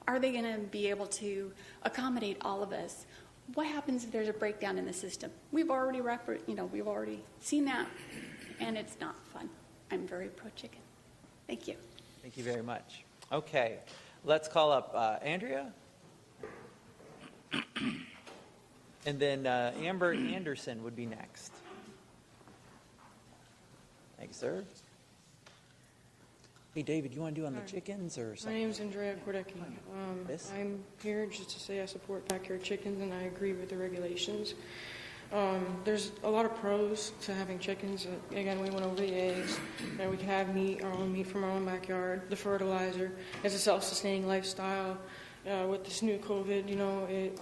Are they going to be able to accommodate all of us? What happens if there's a breakdown in the system? We've already seen that, and it's not fun. I'm very pro-chicken. Thank you. Thank you very much. Okay, let's call up Andrea. And then Amber Anderson would be next. Thanks, sir. Hey, David, you want to do on the chickens or something? My name's Andrea Kordecki. I'm here just to say I support backyard chickens, and I agree with the regulations. There's a lot of pros to having chickens. Again, we went over the eggs. We can have our own meat from our own backyard. The fertilizer. It's a self-sustaining lifestyle. With this new COVID, it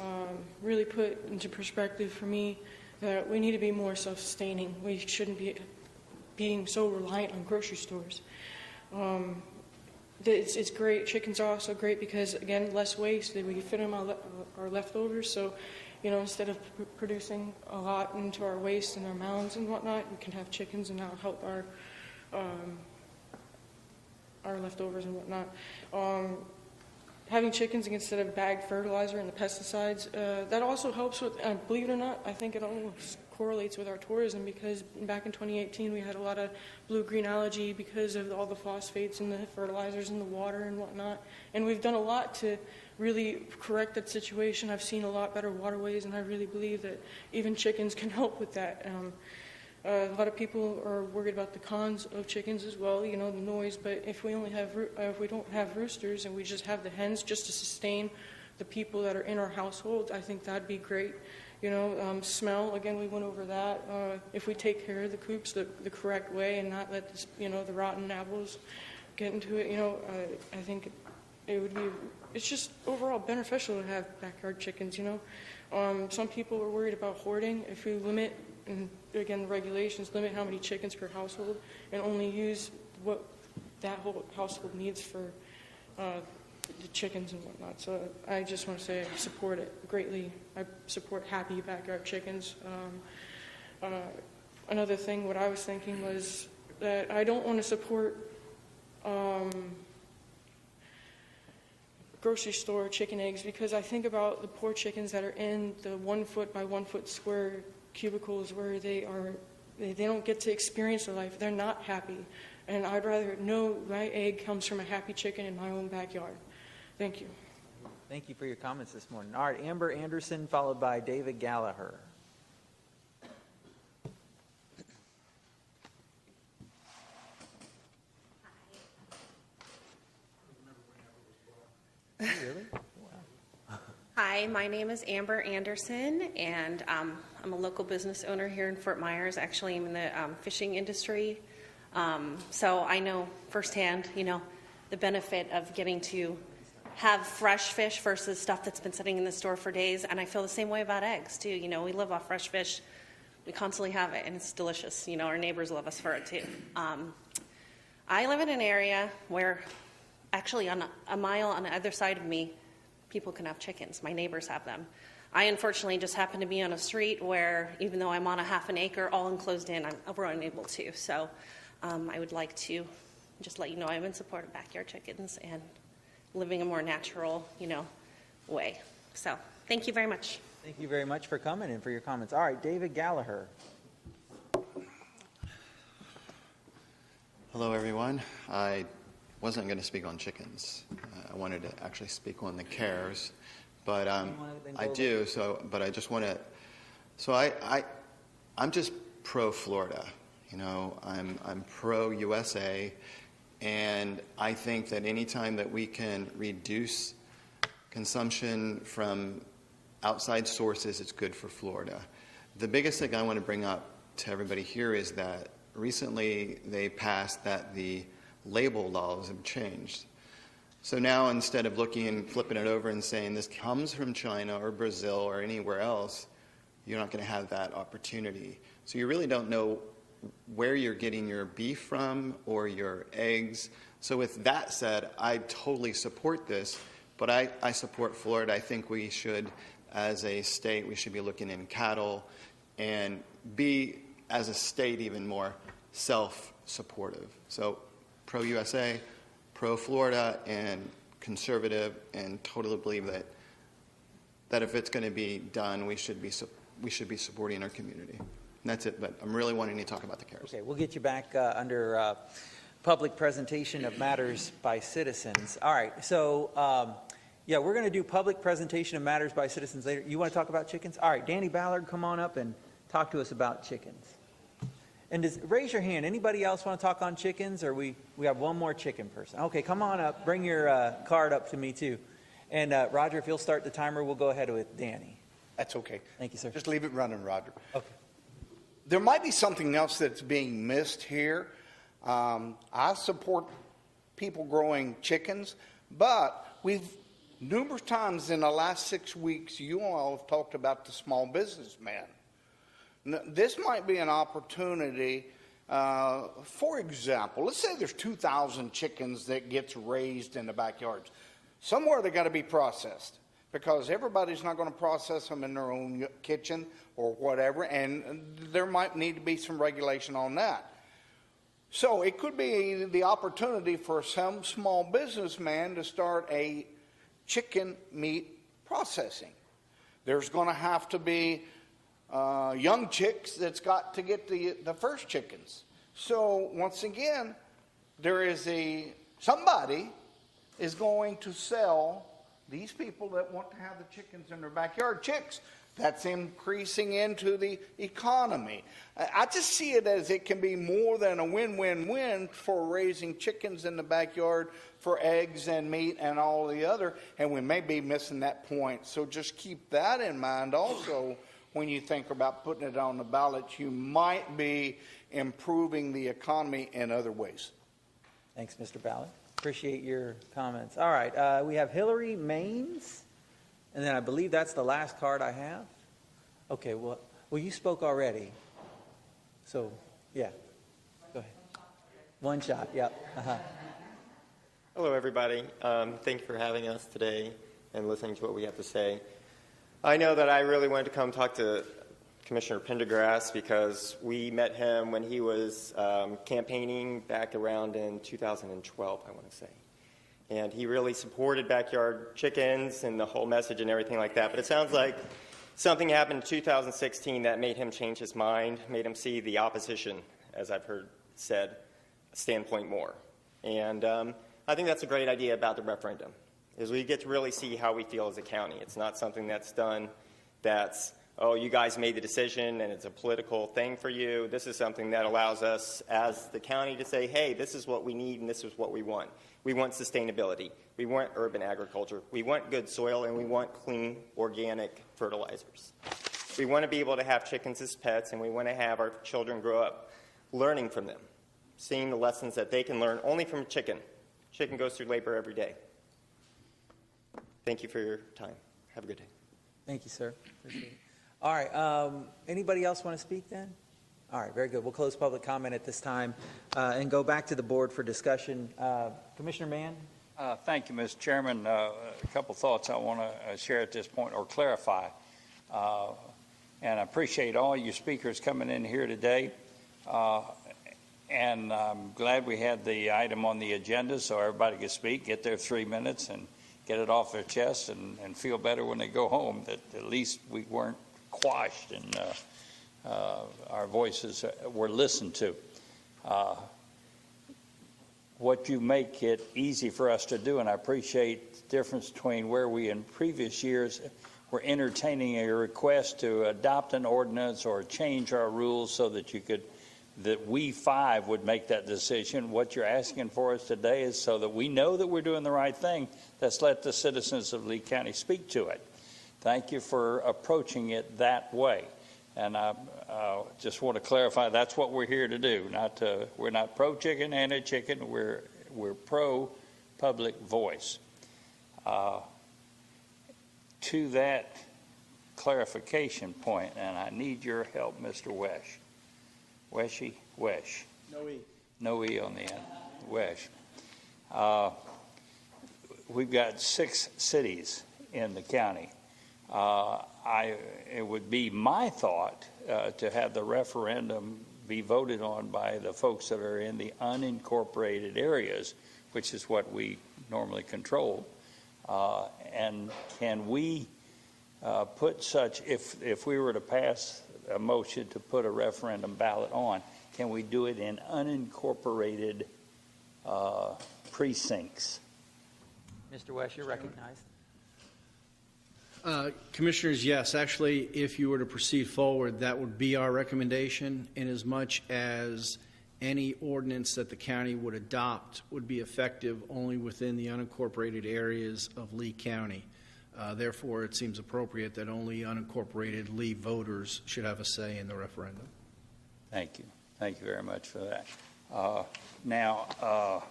really put into perspective for me that we need to be more self-sustaining. We shouldn't be being so reliant on grocery stores. It's great. Chickens are also great because, again, less waste. We can fit them our leftovers. So, instead of producing a lot into our waste and our mounds and whatnot, we can have chickens and that'll help our leftovers and whatnot. Having chickens instead of bagged fertilizer and the pesticides, that also helps with, believe it or not, I think it almost correlates with our tourism, because back in 2018 we had a lot of blue-green algae because of all the phosphates and the fertilizers in the water and whatnot. And we've done a lot to really correct that situation. I've seen a lot better waterways, and I really believe that even chickens can help with that. A lot of people are worried about the cons of chickens as well, you know, the noise. But if we don't have roosters and we just have the hens just to sustain the people that are in our households, I think that'd be great. You know, smell, again, we went over that. If we take care of the coops the correct way and not let this, you know, the rotten apples get into it, you know, I think it would be, it's just overall beneficial to have backyard chickens, you know. Some people are worried about hoarding. If we limit, and again, the regulations limit how many chickens per household and only use what that whole household needs for the chickens and whatnot. So I just want to say I support it greatly. I support happy backyard chickens. Another thing, what I was thinking was that I don't want to support grocery store chicken eggs, because I think about the poor chickens that are in the 1 foot by 1 foot square cubicles where they don't get to experience their life. They're not happy. And I'd rather know my egg comes from a happy chicken in my own backyard. Thank you. Thank you for your comments this morning. All right, Amber Anderson, followed by David Gallagher. Really? Wow. Hi, my name is Amber Anderson, and I'm a local business owner here in Fort Myers. Actually, I'm in the fishing industry. So I know firsthand, you know, the benefit of getting to have fresh fish versus stuff that's been sitting in the store for days. And I feel the same way about eggs, too. You know, we live off fresh fish. We constantly have it, and it's delicious. You know, our neighbors love us for it, too. I live in an area where, actually, on a mile on the other side of me, people can have chickens. My neighbors have them. I, unfortunately, just happen to be on a street where, even though I'm on a half an acre, all enclosed in, we're unable to. So I would like to just let you know I'm in support of backyard chickens and living a more natural, you know, way. So thank you very much. Thank you very much for coming and for your comments. All right, David Gallaher. Hello, everyone. I wasn't going to speak on chickens. I wanted to actually speak on the CARES, but I do. But I just want to. So I'm just pro Florida. You know, I'm pro USA, and I think that any time that we can reduce consumption from outside sources, it's good for Florida. The biggest thing I want to bring up to everybody here is that recently they passed that the label laws have changed. So now instead of looking and flipping it over and saying this comes from China or Brazil or anywhere else, you're not going to have that opportunity. So you really don't know where you're getting your beef from or your eggs. So with that said, I totally support this, but I support Florida. I think we should, as a state, we should be looking in cattle and be, as a state, even more self-supportive. So pro-USA, pro-Florida, and conservative, and totally believe that if it's going to be done, we should be supporting our community. And that's it, but I'm really wanting to talk about the CARES. Okay, we'll get you back under public presentation of matters by citizens. All right, so yeah, we're going to do public presentation of matters by citizens later. You want to talk about chickens? All right, Danny Ballard, come on up and talk to us about chickens. And raise your hand. Anybody else want to talk on chickens, or we have one more chicken person? Okay, come on up. Bring your card up to me too. And Roger, if you'll start the timer, we'll go ahead with Danny. That's okay. Thank you, sir. Just leave it running, Roger. Okay. There might be something else that's being missed here. I support people growing chickens, but we've numerous times in the last 6 weeks, you all have talked about the small businessman. This might be an opportunity. For example, let's say there's 2,000 chickens that gets raised in the backyards. Somewhere they got to be processed, because everybody's not going to process them in their own kitchen or whatever, and there might need to be some regulation on that. So it could be the opportunity for some small businessman to start a chicken meat processing. There's going to have to be young chicks that's got to get the first chickens. So once again, there is somebody is going to sell these people that want to have the chickens in their backyard chicks. That's increasing into the economy. I just see it as it can be more than a win-win-win for raising chickens in the backyard for eggs and meat and all the other, and we may be missing that point. So just keep that in mind also when you think about putting it on the ballot. You might be improving the economy in other ways. Thanks, Mr. Ballot. Appreciate your comments. All right, we have Hillary Maines, and then I believe that's the last card I have. Okay, well, you spoke already. So, yeah, go ahead. One shot, yep. Hello, everybody. Thank you for having us today and listening to what we have to say. I know that I really wanted to come talk to Commissioner Pendergrass because we met him when he was campaigning back around in 2012, I want to say. And he really supported backyard chickens and the whole message and everything like that. But it sounds like something happened in 2016 that made him change his mind, made him see the opposition, as I've heard said, standpoint more. And I think that's a great idea about the referendum, is we get to really see how we feel as a county. It's not something that's done that's, oh, you guys made the decision and it's a political thing for you. This is something that allows us as the county to say, hey, this is what we need and this is what we want. We want sustainability. We want urban agriculture. We want good soil, and we want clean, organic fertilizers. We want to be able to have chickens as pets, and we want to have our children grow up learning from them, seeing the lessons that they can learn only from a chicken. Chicken goes through labor every day. Thank you for your time. Have a good day. Thank you, sir. Appreciate it. All right, anybody else want to speak then? All right, very good. We'll close public comment at this time and go back to the board for discussion. Commissioner Mann? Thank you, Mr. Chairman. A couple thoughts I want to share at this point or clarify. And I appreciate all you speakers coming in here today. And I'm glad we had the item on the agenda so everybody could speak, get their 3 minutes, and get it off their chest and feel better when they go home, that at least we weren't quashed and our voices were listened to. What you make it easy for us to do, and I appreciate the difference between where we in previous years were entertaining a request to adopt an ordinance or change our rules so that that we five would make that decision. What you're asking for us today is so that we know that we're doing the right thing. Let's let the citizens of Lee County speak to it. Thank you for approaching it that way. And I just want to clarify, that's what we're here to do. We're not pro-chicken, anti-chicken. We're pro-public voice. To that clarification point, and I need your help, Mr. Wesh. Wesh. No E. No E on the end. Wesh. We've got 6 cities in the county. It would be my thought to have the referendum be voted on by the folks that are in the unincorporated areas, which is what we normally control. And can we put such, if we were to pass a motion to put a referendum ballot on, can we do it in unincorporated precincts? Mr. West, you're recognized. Commissioners, yes. Actually, if you were to proceed forward, that would be our recommendation, in as much as any ordinance that the county would adopt would be effective only within the unincorporated areas of Lee County. Therefore, it seems appropriate that only unincorporated Lee voters should have a say in the referendum. Thank you. Thank you very much for that. Now,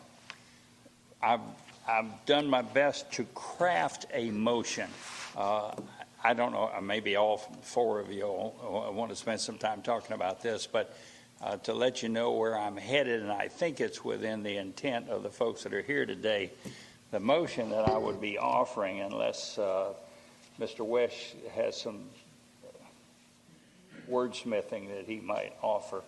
I've done my best to craft a motion. I don't know, maybe all 4 of you want to spend some time talking about this, but to let you know where I'm headed, and I think it's within the intent of the folks that are here today, the motion that I would be offering, unless Mr. Wesh has some wordsmithing that he might offer,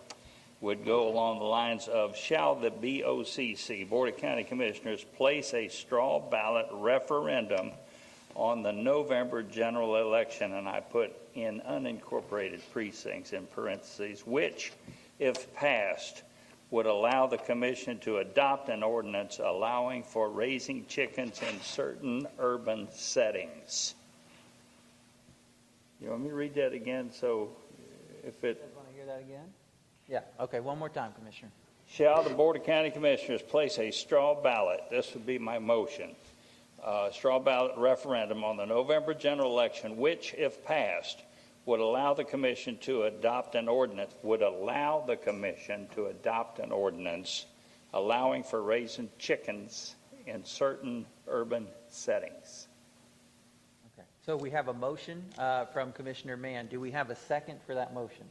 would go along the lines of, shall the BoCC, Board of County Commissioners, place a straw ballot referendum on the November general election, and I put in unincorporated precincts in parentheses, which, if passed, would allow the commission to adopt an ordinance allowing for raising chickens in certain urban settings. You want me to read that again? So if it... You want to hear that again? Yeah, okay, one more time, Commissioner. Shall the Board of County Commissioners place a straw ballot, this would be my motion, straw ballot referendum on the November general election, which, if passed, would allow the commission to adopt an ordinance, allowing for raising chickens in certain urban settings. Okay. So we have a motion from Commissioner Mann. Do we have a second for that motion?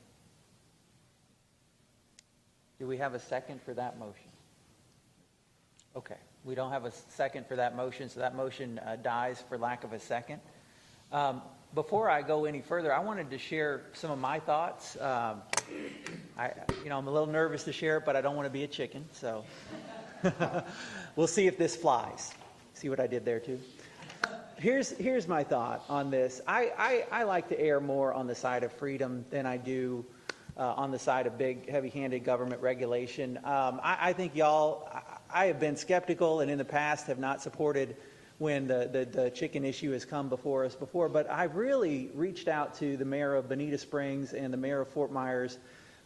Do we have a second for that motion? Okay. We don't have a second for that motion, so that motion dies for lack of a second. Before I go any further, I wanted to share some of my thoughts. I'm a little nervous to share it, but I don't want to be a chicken, so we'll see if this flies. See what I did there, too? Here's my thought on this. I like to err more on the side of freedom than I do on the side of big, heavy-handed government regulation. I think y'all, I have been skeptical and in the past have not supported when the chicken issue has come before us before, but I've really reached out to the mayor of Bonita Springs and the mayor of Fort Myers.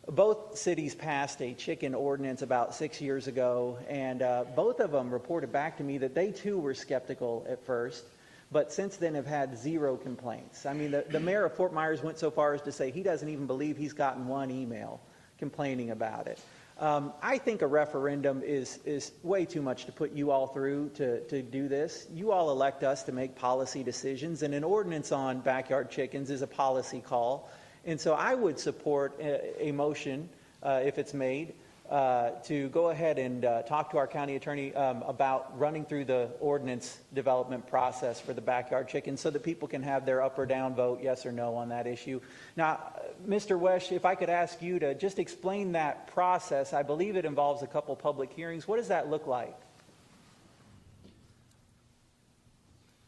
Both cities passed a chicken ordinance about 6 years ago, and both of them reported back to me that they too were skeptical at first, but since then have had zero complaints. I mean, the mayor of Fort Myers went so far as to say he doesn't even believe he's gotten one email complaining about it. I think a referendum is way too much to put you all through to do this. You all elect us to make policy decisions, and an ordinance on backyard chickens is a policy call. And so I would support a motion, if it's made, to go ahead and talk to our county attorney about running through the ordinance development process for the backyard chickens so that people can have their up or down vote, yes or no, on that issue. Now, Mr. Wesch, if I could ask you to just explain that process. I believe it involves a couple public hearings. What does that look like?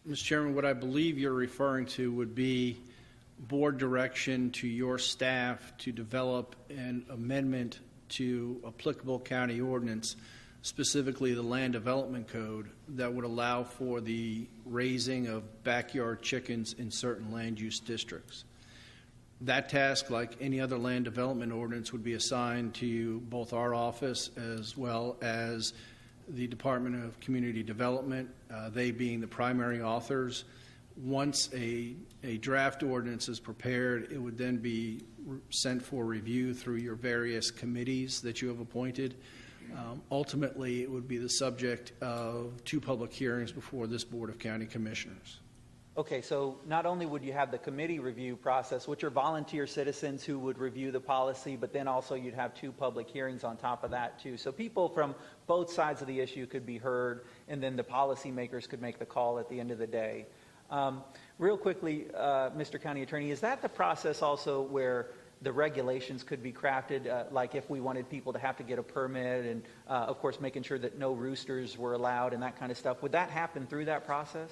Mr. Chairman, what I believe you're referring to would be board direction to your staff to develop an amendment to applicable county ordinance, specifically the Land Development Code, that would allow for the raising of backyard chickens in certain land use districts. That task, like any other land development ordinance, would be assigned to both our office as well as the Department of Community Development, they being the primary authors. Once a draft ordinance is prepared, it would then be sent for review through your various committees that you have appointed. Ultimately, it would be the subject of 2 public hearings before this Board of County Commissioners. Okay, so not only would you have the committee review process, which are volunteer citizens who would review the policy, but then also you'd have 2 public hearings on top of that too. So people from both sides of the issue could be heard, and then the policymakers could make the call at the end of the day. Real quickly, Mr. County Attorney, is that the process also where the regulations could be crafted, like if we wanted people to have to get a permit and, of course, making sure that no roosters were allowed and that kind of stuff? Would that happen through that process?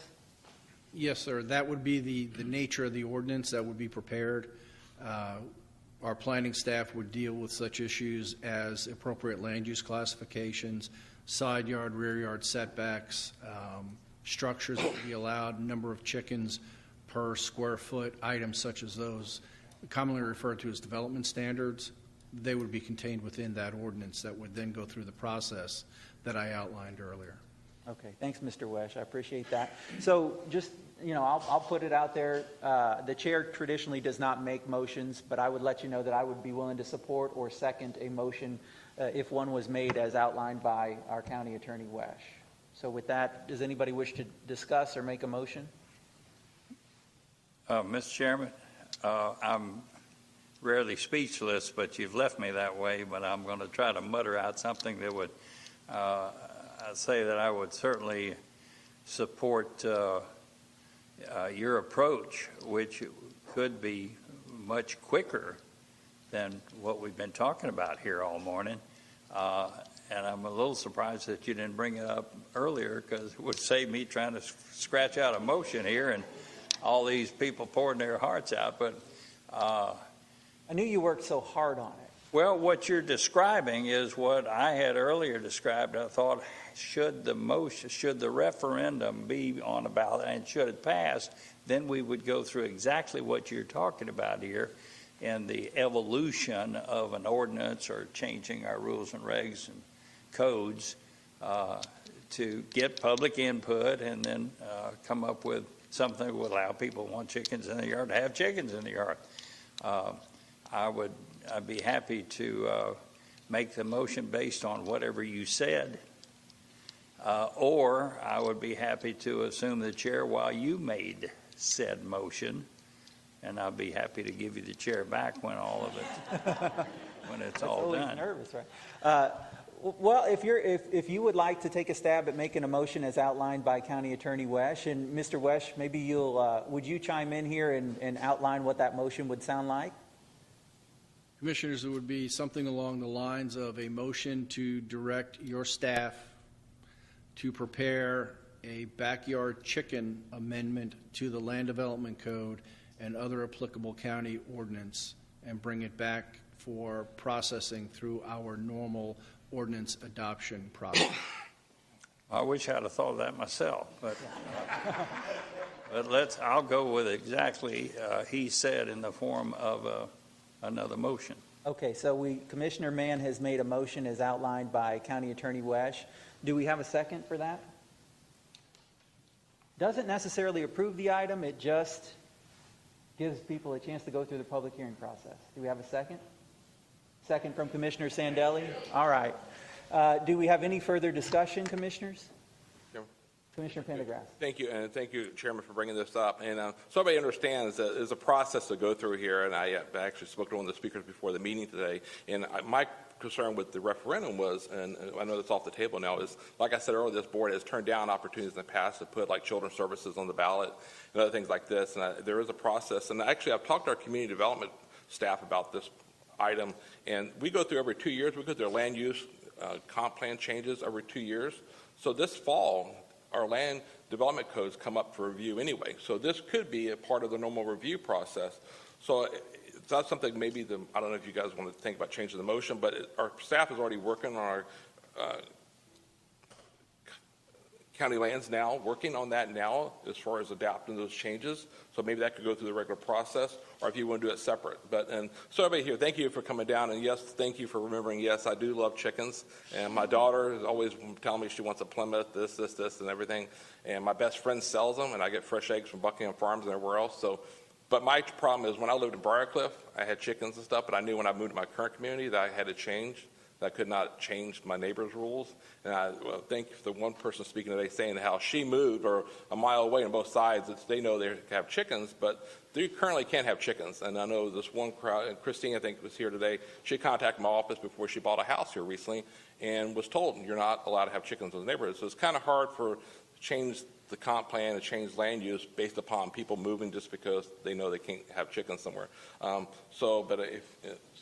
Yes, sir. That would be the nature of the ordinance that would be prepared. Our planning staff would deal with such issues as appropriate land use classifications, side yard, rear yard setbacks, structures that would be allowed, number of chickens per square foot, items such as those, commonly referred to as development standards. They would be contained within that ordinance that would then go through the process that I outlined earlier. Okay, thanks, Mr. Wesch. I appreciate that. So just, I'll put it out there. The chair traditionally does not make motions, but I would let you know that I would be willing to support or second a motion if one was made as outlined by our county attorney, Wesch. So with that, does anybody wish to discuss or make a motion? Mr. Chairman, I'm rarely speechless, but you've left me that way, but I'm going to try to mutter out something that would say that I would certainly support your approach, which could be much quicker than what we've been talking about here all morning. And I'm a little surprised that you didn't bring it up earlier, because it would save me trying to scratch out a motion here and all these people pouring their hearts out. But I knew you worked so hard on it. well, what you're describing is what I had earlier described. I thought, should the referendum be on a ballot and should it pass, then we would go through exactly what you're talking about here in the evolution of an ordinance or changing our rules and regs and codes to get public input and then come up with something that would allow people who want chickens in the yard to have chickens in the yard. I'd be happy to make the motion based on whatever you said, or I would be happy to assume the chair while you made said motion, and I'll be happy to give you the chair back when all of it, when it's all done. Nervous, right? Well, if you would like to take a stab at making a motion as outlined by County Attorney Wesch, and Mr. Wesch, maybe would you chime in here and outline what that motion would sound like? Commissioners, it would be something along the lines of a motion to direct your staff to prepare a backyard chicken amendment to the Land Development Code and other applicable county ordinance and bring it back for processing through our normal ordinance adoption process. I wish I'd have thought of that myself, but I'll go with exactly he said in the form of another motion. Okay, so Commissioner Mann has made a motion as outlined by County Attorney Wesch. Do we have a second for that? Doesn't necessarily approve the item, it just gives people a chance to go through the public hearing process. Do we have a second? Second from Commissioner Sandelli? All right. Do we have any further discussion, Commissioners? Commissioner Pendergrass. Thank you, and thank you, Chairman, for bringing this up. And so everybody understands that there's a process to go through here, and I actually spoke to one of the speakers before the meeting today, and my concern with the referendum was, and I know that's off the table now, is, like I said earlier, this board has turned down opportunities in the past to put like children's services on the ballot and other things like this, and there is a process. And actually, I've talked to our community development staff about this item, and we go through every 2 years. We go through land use comp plan changes every 2 years. So this fall, our land development codes come up for review anyway. So this could be a part of the normal review process. So it's not something maybe I don't know if you guys want to think about changing the motion, but our staff is already working on our county lands now, working on that now as far as adapting those changes. So maybe that could go through the regular process, or if you want to do it separate. And so everybody here, thank you for coming down, and yes, thank you for remembering, yes, I do love chickens, and my daughter is always telling me she wants a Plymouth, this, and everything, and my best friend sells them, and I get fresh eggs from Buckingham Farms and everywhere else. So, but my problem is when I lived in Briarcliff, I had chickens and stuff, but I knew when I moved to my current community that I had to change. I could not change my neighbor's rules. And I thank you for the one person speaking today saying how she moved or a mile away on both sides. They know they have chickens, but they currently can't have chickens. And I know this one crowd, and Christine, I think, was here today. She contacted my office before she bought a house here recently and was told you're not allowed to have chickens in the neighborhood. So it's kind of hard to change the comp plan and change land use based upon people moving just because they know they can't have chickens somewhere.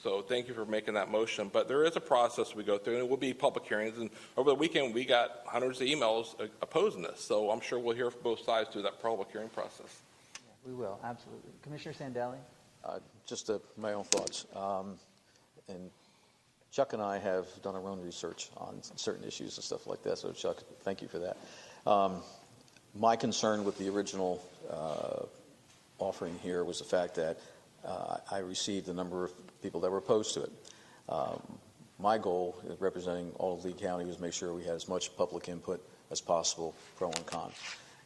So thank you for making that motion. But there is a process we go through, and it will be public hearings. And over the weekend, we got hundreds of emails opposing this. So I'm sure we'll hear from both sides through that public hearing process. Yeah, we will, absolutely. Commissioner Sandelli? Just my own thoughts. And Chuck and I have done our own research on certain issues and stuff like that. So, Chuck, thank you for that. My concern with the original offering here was the fact that I received a number of people that were opposed to it. My goal, representing all of Lee County, was make sure we had as much public input as possible, pro and con.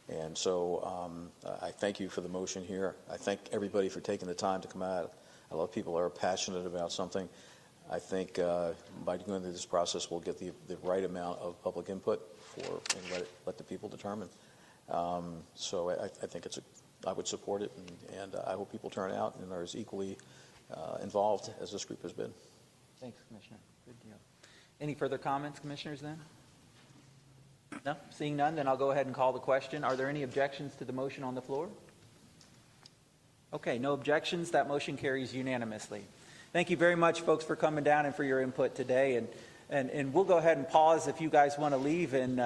And so I thank you for the motion here. I thank everybody for taking the time to come out. A lot of people are passionate about something. I think by going through this process, we'll get the right amount of public input and let the people determine. So I think I would support it, and I hope people turn out and are as equally involved as this group has been. Thanks, Commissioner. Good deal. Any further comments, Commissioners, then? No? Seeing none, then I'll go ahead and call the question. Are there any objections to the motion on the floor? Okay, no objections. That motion carries unanimously. Thank you very much, folks, for coming down and for your input today. And And we'll go ahead and pause if you guys want to leave and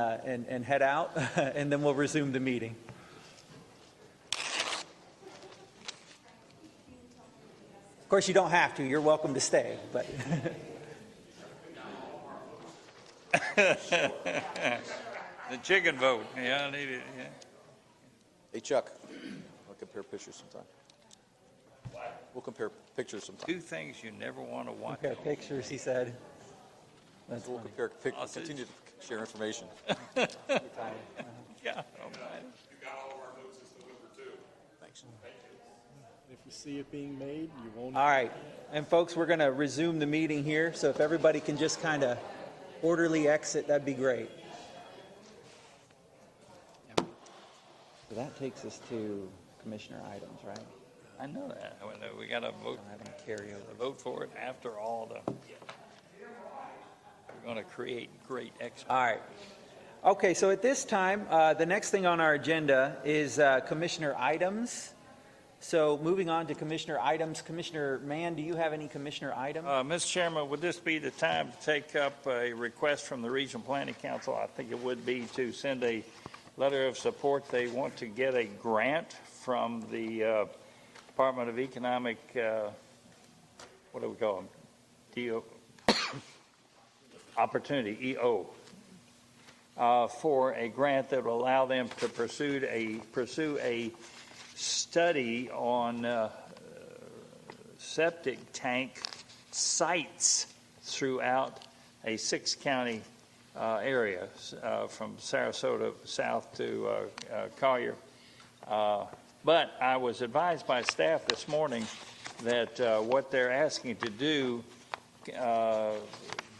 head out, and then we'll resume the meeting. Of course, you don't have to. You're welcome to stay. But the chicken vote. Yeah, I need it. Yeah. Hey, Chuck, we'll compare pictures sometime. We'll compare pictures sometime. Two things you never want to watch. compare pictures, he said. That's We'll funny. compare pictures, continue to share information. Yeah. Oh, man. Thanks. If you see it being made, you won't. All right. And folks, we're going to resume the meeting here. So if everybody can just kind of orderly exit, that'd be great. So that takes us to commissioner items, right? I know that. We got to vote. Carry over. Vote for it after all the. We're going to create great experts. All right. Okay, so at this time, the next thing on our agenda is commissioner items. So moving on to commissioner items, Commissioner Mann, do you have any commissioner items? Mr. Chairman, would this be the time to take up a request from the Regional Planning Council? I think it would be to send a letter of support. They want to get a grant from the Department of Economic, what do we call them? DO, Opportunity, EO, for a grant that will allow them to pursue a study on septic tank sites throughout a 6-county area, from Sarasota south to Collier. But I was advised by staff this morning that what they're asking to do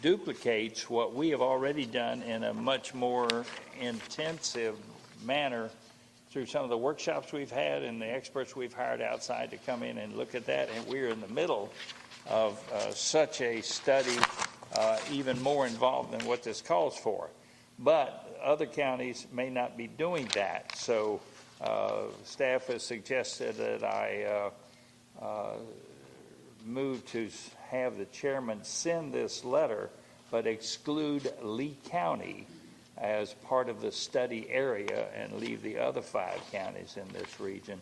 duplicates what we have already done in a much more intensive manner through some of the workshops we've had and the experts we've hired outside to come in and look at that. And we're in the middle of such a study, even more involved than what this calls for. But other counties may not be doing that. So staff has suggested that I move to have the chairman send this letter, but exclude Lee County as part of the study area and leave the other 5 counties in this region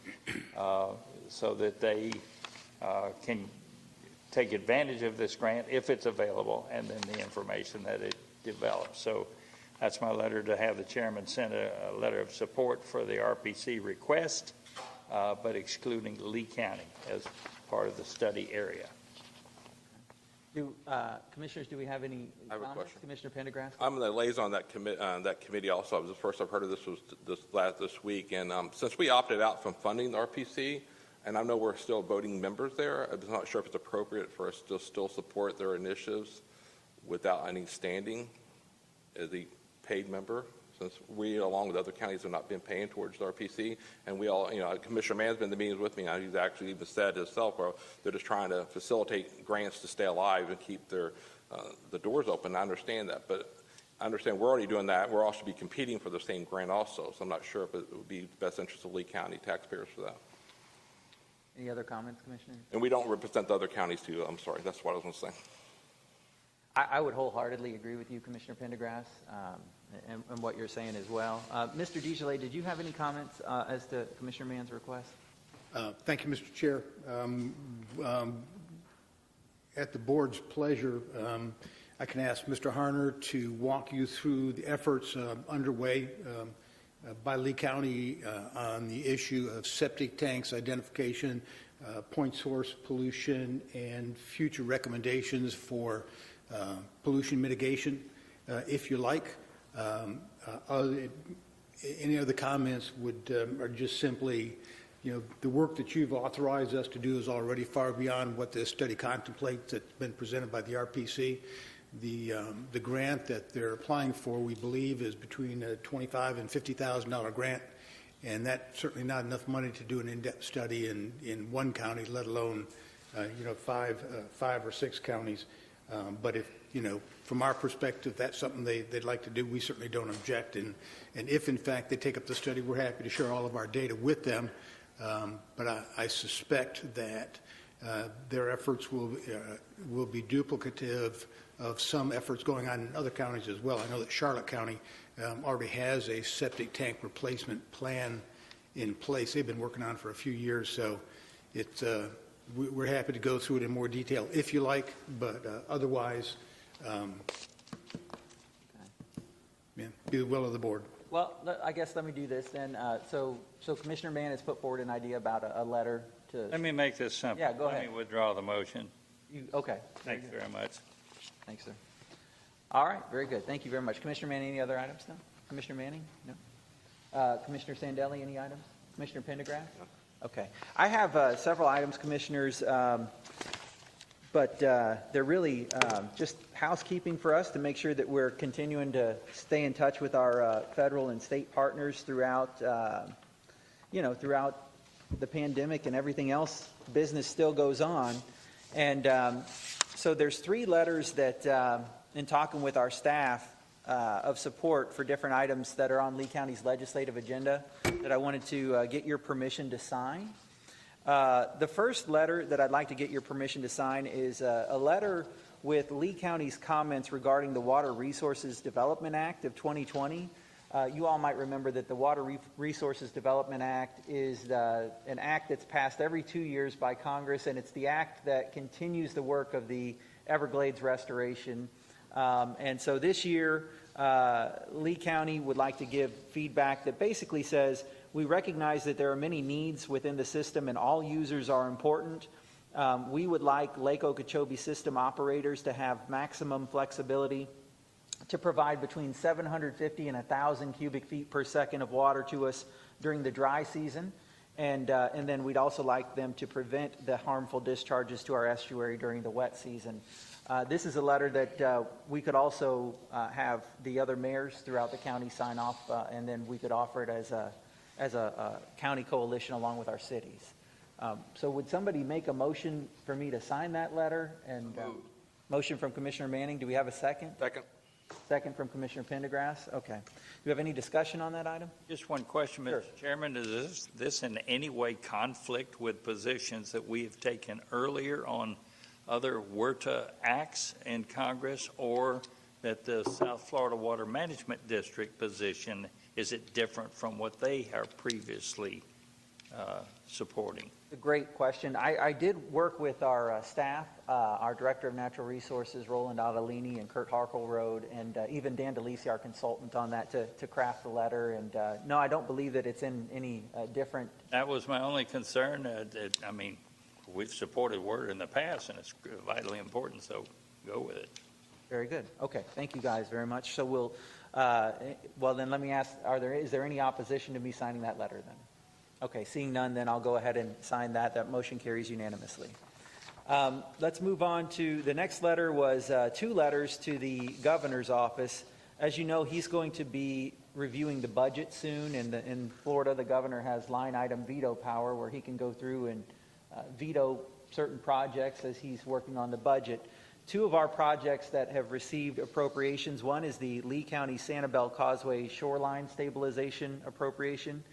so that they can take advantage of this grant if it's available, and then the information that it develops. So that's my letter, to have the chairman send a letter of support for the RPC request, but excluding Lee County as part of the study area. Commissioners, do we have any I have a comments? question. Commissioner Pendergrass? I'm the liaison on that committee also. The first I've heard of this was this week. And since we opted out from funding the RPC, and I know we're still voting members there, I'm not sure if it's appropriate for us to still support their initiatives without any standing as a paid member, since we, along with other counties, have not been paying towards the RPC. And we all, Commissioner Mann's been in the meetings with me now. He's actually even said himself, they're just trying to facilitate grants to stay alive and keep their the doors open. I understand that, but I understand we're already doing that. We're also be competing for the same grant also. So I'm not sure if it would be the best interest of Lee County taxpayers for that. Any other comments, Commissioner? And we don't represent the other counties too. I'm sorry. That's what I was going to say. I would wholeheartedly agree with you, Commissioner Pendergrass, and what you're saying as well. Mr. DeGilet, did you have any comments as to Commissioner Mann's request? Thank you, Mr. Chair. At the board's pleasure, I can ask Mr. Harner to walk you through the efforts underway by Lee County on the issue of septic tanks identification, point source pollution, and future recommendations for pollution mitigation, if you like. Any other comments are just simply, the work that you've authorized us to do is already far beyond what this study contemplates that's been presented by the RPC. The grant that they're applying for, we believe, is between a $25,000 and $50,000 grant, and that's certainly not enough money to do an in-depth study in one county, let alone 5 or 6 counties. But if, from our perspective, that's something they'd like to do, we certainly don't object. And if, in fact, they take up the study, we're happy to share all of our data with them. But I suspect that their efforts will be duplicative of some efforts going on in other counties as well. I know that Charlotte County already has a septic tank replacement plan in place. They've been working on it for a few years, so it's, we're happy to go through it in more detail if you like, but otherwise, yeah, be the will of the board. Well, I guess let me do this then. So Commissioner Mann has put forward an idea about a letter to... Let me make this simple. Yeah, go ahead. Let me withdraw the motion. Okay. Thank you very much. Thanks, sir. All right, very good. Thank you very much. Commissioner Manning, any other items? No? Commissioner Manning? No? Commissioner Sandelli, any items? Commissioner Pendergrass? No. Okay. I have several items, Commissioners, but they're really just housekeeping for us to make sure that we're continuing to stay in touch with our federal and state partners throughout, throughout the pandemic and everything else. Business still goes on. And so there's 3 letters that, in talking with our staff, of support for different items that are on Lee County's legislative agenda that I wanted to get your permission to sign. The first letter that I'd like to get your permission to sign is a letter with Lee County's comments regarding the Water Resources Development Act of 2020. You all might remember that the Water Resources Development Act is an act that's passed every 2 years by Congress, and it's the act that continues the work of the Everglades restoration. And so this year, Lee County would like to give feedback that basically says, we recognize that there are many needs within the system and all users are important. We would like Lake Okeechobee system operators to have maximum flexibility to provide between 750 and 1,000 cubic feet per second of water to us during the dry season. And then we'd also like them to prevent the harmful discharges to our estuary during the wet season. This is a letter that we could also have the other mayors throughout the county sign off, and then we could offer it as a county coalition along with our cities. So would somebody make a motion for me to sign that letter? And motion from Commissioner Manning. Do we have a second? Second. Second from Commissioner Pendergrass. Okay. Do you have any discussion on that item? Just one question, Mr. Chairman. Is this in any way conflict with positions that we have taken earlier on other WRTA acts in Congress, or that the South Florida Water Management District position, is it different from what they are previously supporting? A great question. I did work with our staff, our Director of Natural Resources, Roland Adelini, and Kurt Harkleroad, and even Dan DeLisi, our consultant on that, to craft the letter. And no, I don't believe that it's in any different. That was my only concern. I mean, we've supported WRTA in the past, and it's vitally important, so go with it. Very good. Okay, thank you guys very much. So we'll, well then let me ask, is there any opposition to me signing that letter then? Okay, seeing none, then I'll go ahead and sign that. That motion carries unanimously. Let's move on to the next letter. Was 2 letters to the governor's office. As you know, he's going to be reviewing the budget soon. In Florida, the governor has line item veto power where he can go through and veto certain projects as he's working on the budget. 2 of our projects that have received appropriations, one is the Lee County Sanibel Causeway Shoreline Stabilization appropriation.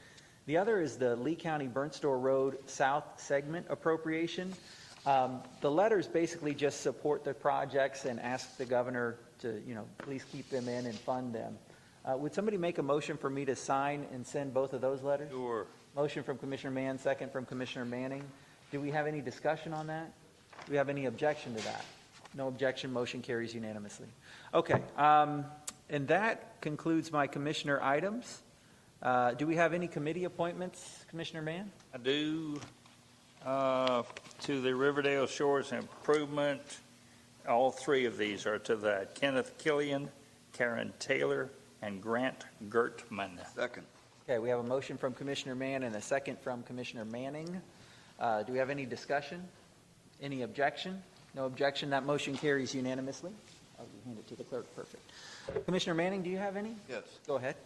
The other is the Lee County Burnt Store Road South Segment appropriation. The letters basically just support the projects and ask the governor to, please keep them in and fund them. Would somebody make a motion for me to sign and send both of those letters? Sure. Motion from Commissioner Mann, second from Commissioner Manning. Do we have any discussion on that? Do we have any objection to that? No objection. Motion carries unanimously. Okay. And that concludes my commissioner items. Do we have any committee appointments, Commissioner Mann? I do. To the Riverdale Shores Improvement, all 3 of these are to that. Kenneth Killian, Karen Taylor, and Grant Gertman. Second. Okay, we have a motion from Commissioner Mann and a second from Commissioner Manning. Do we have any discussion? Any objection? No objection. That motion carries unanimously. I'll hand it to the clerk. Perfect. Commissioner Manning, do you have any? Yes. Go ahead.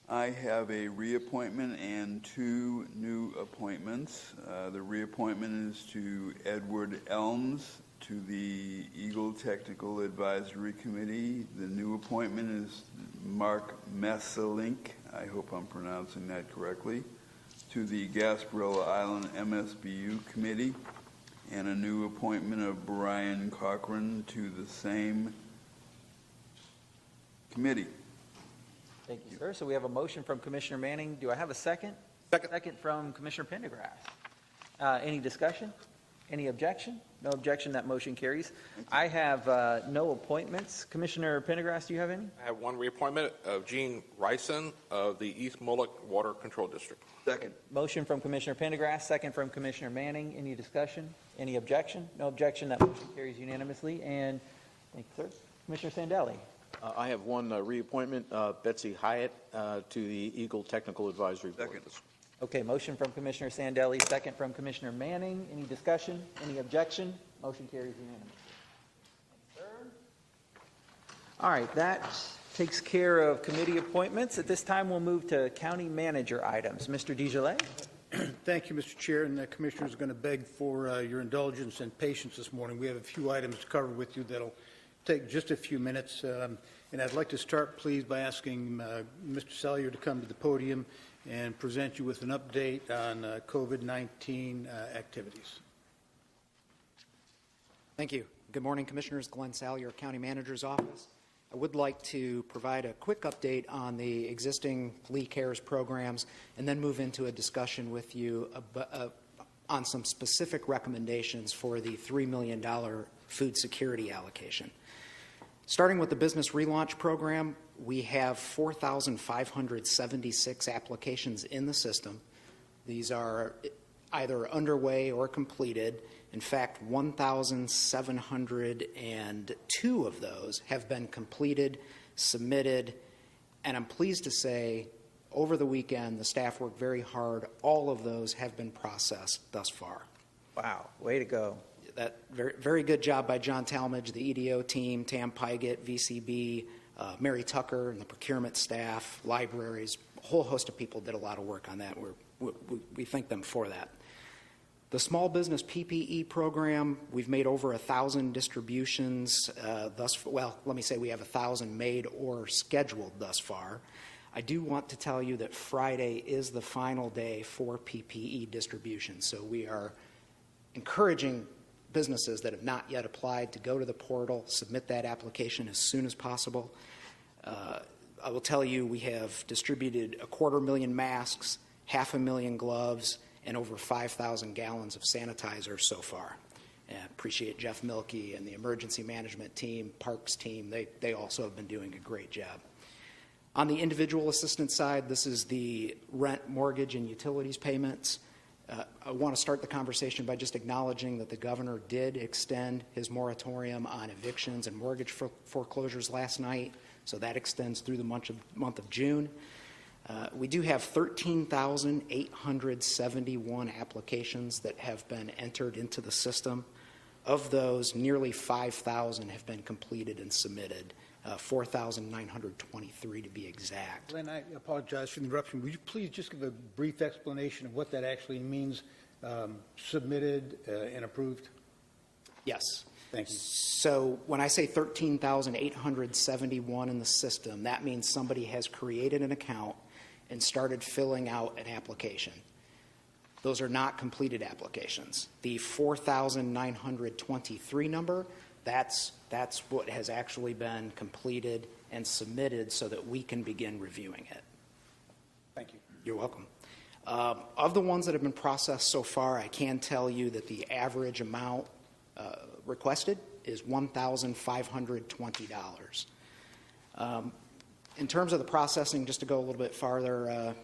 I have a reappointment and 2 new appointments. The reappointment is to Edward Elms to the Eagle Technical Advisory Committee. The new appointment is Mark Messelink, I hope I'm pronouncing that correctly, to the Gasparilla Island MSBU Committee. and a new appointment of Brian Cochran to the same committee. Thank you, sir. So we have a motion from Commissioner Manning. Do I have a second? Second from Commissioner Pendergrass. Any discussion? Any objection? No objection. That motion carries. I have no appointments. Commissioner Pendergrass, do you have any? I have one reappointment of Gene Ryson of the East Moloch Water Control District. Second. Motion from Commissioner Pendergrass, second from Commissioner Manning. Any discussion? Any objection? No objection. That motion carries unanimously. And thank you, sir. Commissioner Sandelli. I have one reappointment, Betsy Hyatt, to the Eagle Technical Advisory Board. Second. Okay, motion from Commissioner Sandelli, second from Commissioner Manning. Any discussion? Any objection? Motion carries unanimously. Thank you, sir. All right, that takes care of committee appointments. At this time, we'll move to county manager items. Mr. DeGillet. Thank you, Mr. Chair, and the Commissioner is going to beg for your indulgence and patience this morning. We have a few items to cover with you that'll take just a few minutes, and I'd like to start, please, by asking Mr. Salyer to come to the podium and present you with an update on COVID-19 activities. Thank you. Good morning, Commissioners. Glenn Salyer, County Manager's Office. I would like to provide a quick update on the existing Lee Cares programs and then move into a discussion with you on some specific recommendations for the $3 million food security allocation. Starting with the Business Relaunch program, we have 4,576 applications in the system. These are either underway or completed. In fact, 1,702 of those have been completed, submitted, and I'm pleased to say over the weekend the staff worked very hard. All of those have been processed thus far. Wow, way to go. That very good job by John Talmadge, the EDO team, Tam Pygott, VCB, Mary Tucker, and the procurement staff, libraries, a whole host of people did a lot of work on that. We thank them for that. The small business PPE program, we've made over 1,000 distributions well, let me say we have 1,000 made or scheduled thus far. I do want to tell you that Friday is the final day for PPE distribution, so we are encouraging businesses that have not yet applied to go to the portal, submit that application as soon as possible. I will tell you we have distributed 250,000 masks, 500,000 gloves, and over 5,000 gallons of sanitizer so far. And I appreciate Jeff Milkey and the emergency management team, Parks team. They also have been doing a great job. On the individual assistance side, this is the rent, mortgage, and utilities payments. I want to start the conversation by just acknowledging that the governor did extend his moratorium on evictions and mortgage foreclosures last night, so that extends through the month of June. We do have 13,871 applications that have been entered into the system. Of those, nearly 5,000 have been completed and submitted, 4,923 to be exact. Glenn, I apologize for the interruption. Would you please just give a brief explanation of what that actually means, submitted and approved? Yes. Thank you. So when I say 13,871 in the system, that means somebody has created an account and started filling out an application. Those are not completed applications. The 4,923 number, that's what has actually been completed and submitted so that we can begin reviewing it. Thank you. You're welcome. Of the ones that have been processed so far, I can tell you that the average amount requested is $1,520. In terms of the processing, just to go a little bit farther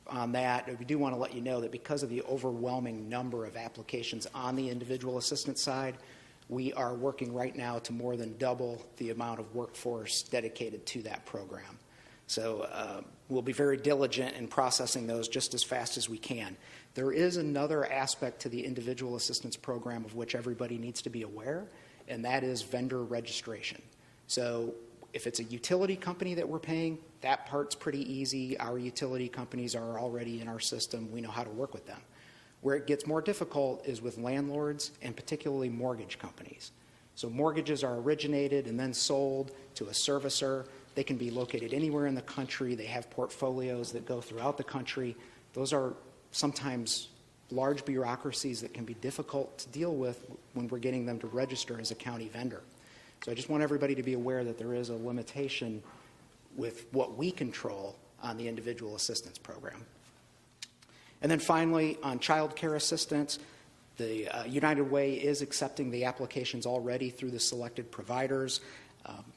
on that, we do want to let you know that because of the overwhelming number of applications on the individual assistance side, we are working right now to more than double the amount of workforce dedicated to that program. So we'll be very diligent in processing those just as fast as we can. There is another aspect to the individual assistance program of which everybody needs to be aware, and that is vendor registration. So if it's a utility company that we're paying, that part's pretty easy. Our utility companies are already in our system. We know how to work with them. Where it gets more difficult is with landlords and particularly mortgage companies. So mortgages are originated and then sold to a servicer. They can be located anywhere in the country. They have portfolios that go throughout the country. Those are sometimes large bureaucracies that can be difficult to deal with when we're getting them to register as a county vendor. So I just want everybody to be aware that there is a limitation with what we control on the individual assistance program. And then finally, on Childcare Assistance, the United Way is accepting the applications already through the selected providers.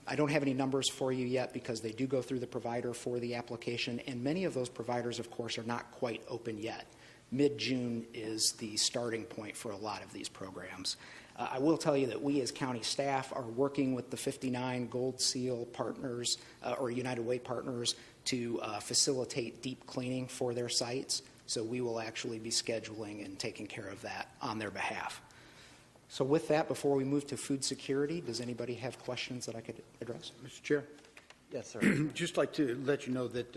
I don't have any numbers for you yet because they do go through the provider for the application, and many of those providers, of course, are not quite open yet. Mid-June is the starting point for a lot of these programs. I will tell you that we as county staff are working with the 59 Gold Seal partners or United Way partners to facilitate deep cleaning for their sites. So we will actually be scheduling and taking care of that on their behalf. So with that, before we move to food security, does anybody have questions that I could address? Mr. Chair? Yes, sir. Just like to let you know that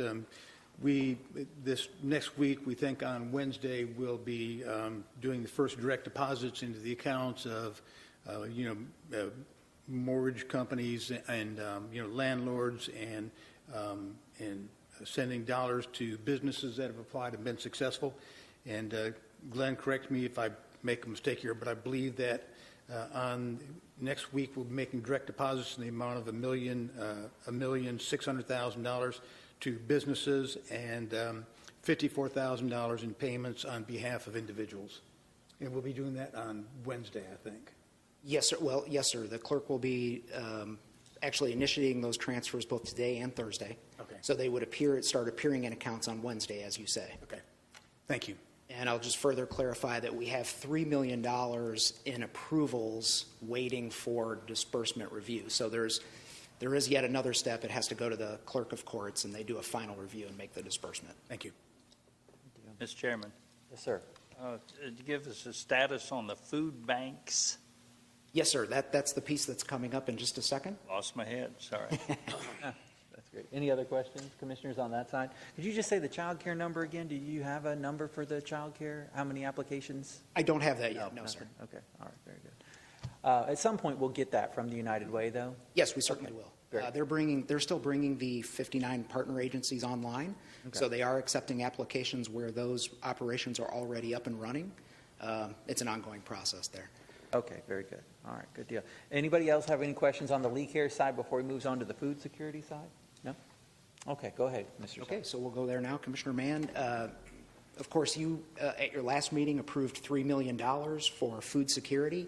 this next week, we think on Wednesday, we'll be doing the first direct deposits into the accounts of, mortgage companies and, landlords and sending dollars to businesses that have applied and been successful. And Glenn, correct me if I make a mistake here, but I believe that on next week we'll be making direct deposits in the amount of $1,600,000 to businesses and $54,000 in payments on behalf of individuals. And we'll be doing that on Wednesday, I think. Yes, sir. Well, yes, sir. The clerk will be actually initiating those transfers both today and Thursday. Okay. So they would start appearing in accounts on Wednesday, as you say. Okay. Thank you. And I'll just further clarify that we have $3 million in approvals waiting for disbursement review. So there is yet another step. It has to go to the clerk of courts, and they do a final review and make the disbursement. Thank you. Mr. Chairman. Yes, sir. Give us a status on the food banks. Yes, sir. That's the piece that's coming up in just a second. Lost my head. Sorry. That's great. Any other questions, commissioners, on that side? Could you just say the child care number again? Do you have a number for the child care? How many applications? I don't have that yet. No, nothing. sir. Okay. All right. Very good. At some point, we'll get that from the United Way, though? Yes, we certainly will. They're still bringing the 59 partner agencies online. Okay. So they are accepting applications where those operations are already up and running. It's an ongoing process there. Okay, very good. All right, good deal. Anybody else have any questions on the Lee Care side before we move on to the food security side? No? Okay, go ahead, Mr. Okay, so we'll go there now. Commissioner Mann, of course, you at your last meeting approved $3 million for food security.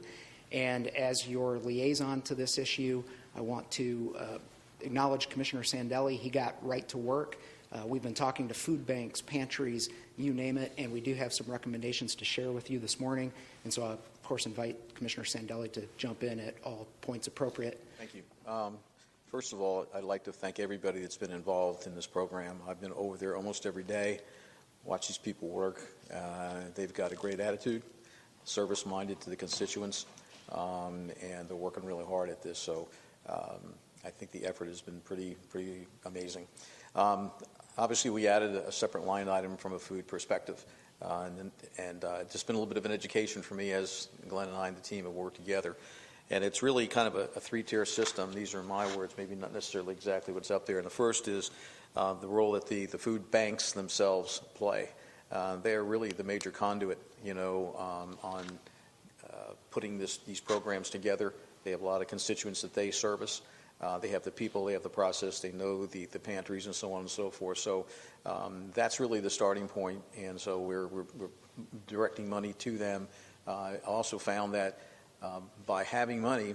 And as your liaison to this issue, I want to acknowledge Commissioner Sandelli. He got right to work. We've been talking to food banks, pantries, you name it, and we do have some recommendations to share with you this morning. And so I, of course, invite Commissioner Sandelli to jump in at all points appropriate. Thank you. First of all, I'd like to thank everybody that's been involved in this program. I've been over there almost every day, watch these people work. They've got a great attitude, service-minded to the constituents, and they're working really hard at this. So I think the effort has been pretty amazing. Obviously, we added a separate line item from a food perspective, and it's just been a little bit of an education for me as Glenn and I and the team have worked together. And it's really kind of a three-tier system. These are my words, maybe not necessarily exactly what's up there. And the first is the role that the food banks themselves play. They are really the major conduit, on putting these programs together. They have a lot of constituents that they service. They have the people, they have the process, they know the pantries and so on and so forth. So that's really the starting point, and so we're directing money to them. I also found that by having money,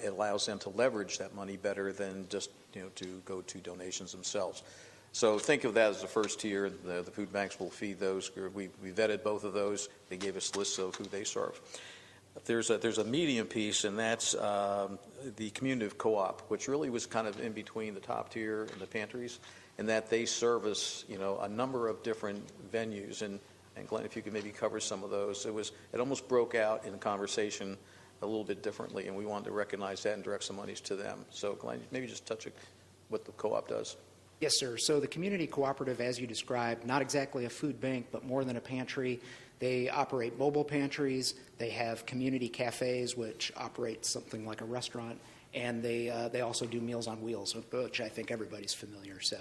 it allows them to leverage that money better than just to go to donations themselves. So think of that as the first tier. The food banks will feed those. We vetted both of those. They gave us lists of who they serve. There's a medium piece, and that's the community co-op, which really was kind of in between the top tier and the pantries, in that they service a number of different venues. And Glenn, if you could maybe cover some of those. It almost broke out in the conversation a little bit differently, and we wanted to recognize that and direct some monies to them. So Glenn, maybe just touch what the co-op does. Yes, sir. So the community cooperative, as you described, not exactly a food bank, but more than a pantry. They operate mobile pantries. They have community cafes, which operate something like a restaurant, and they also do Meals on Wheels, which I think everybody's familiar. So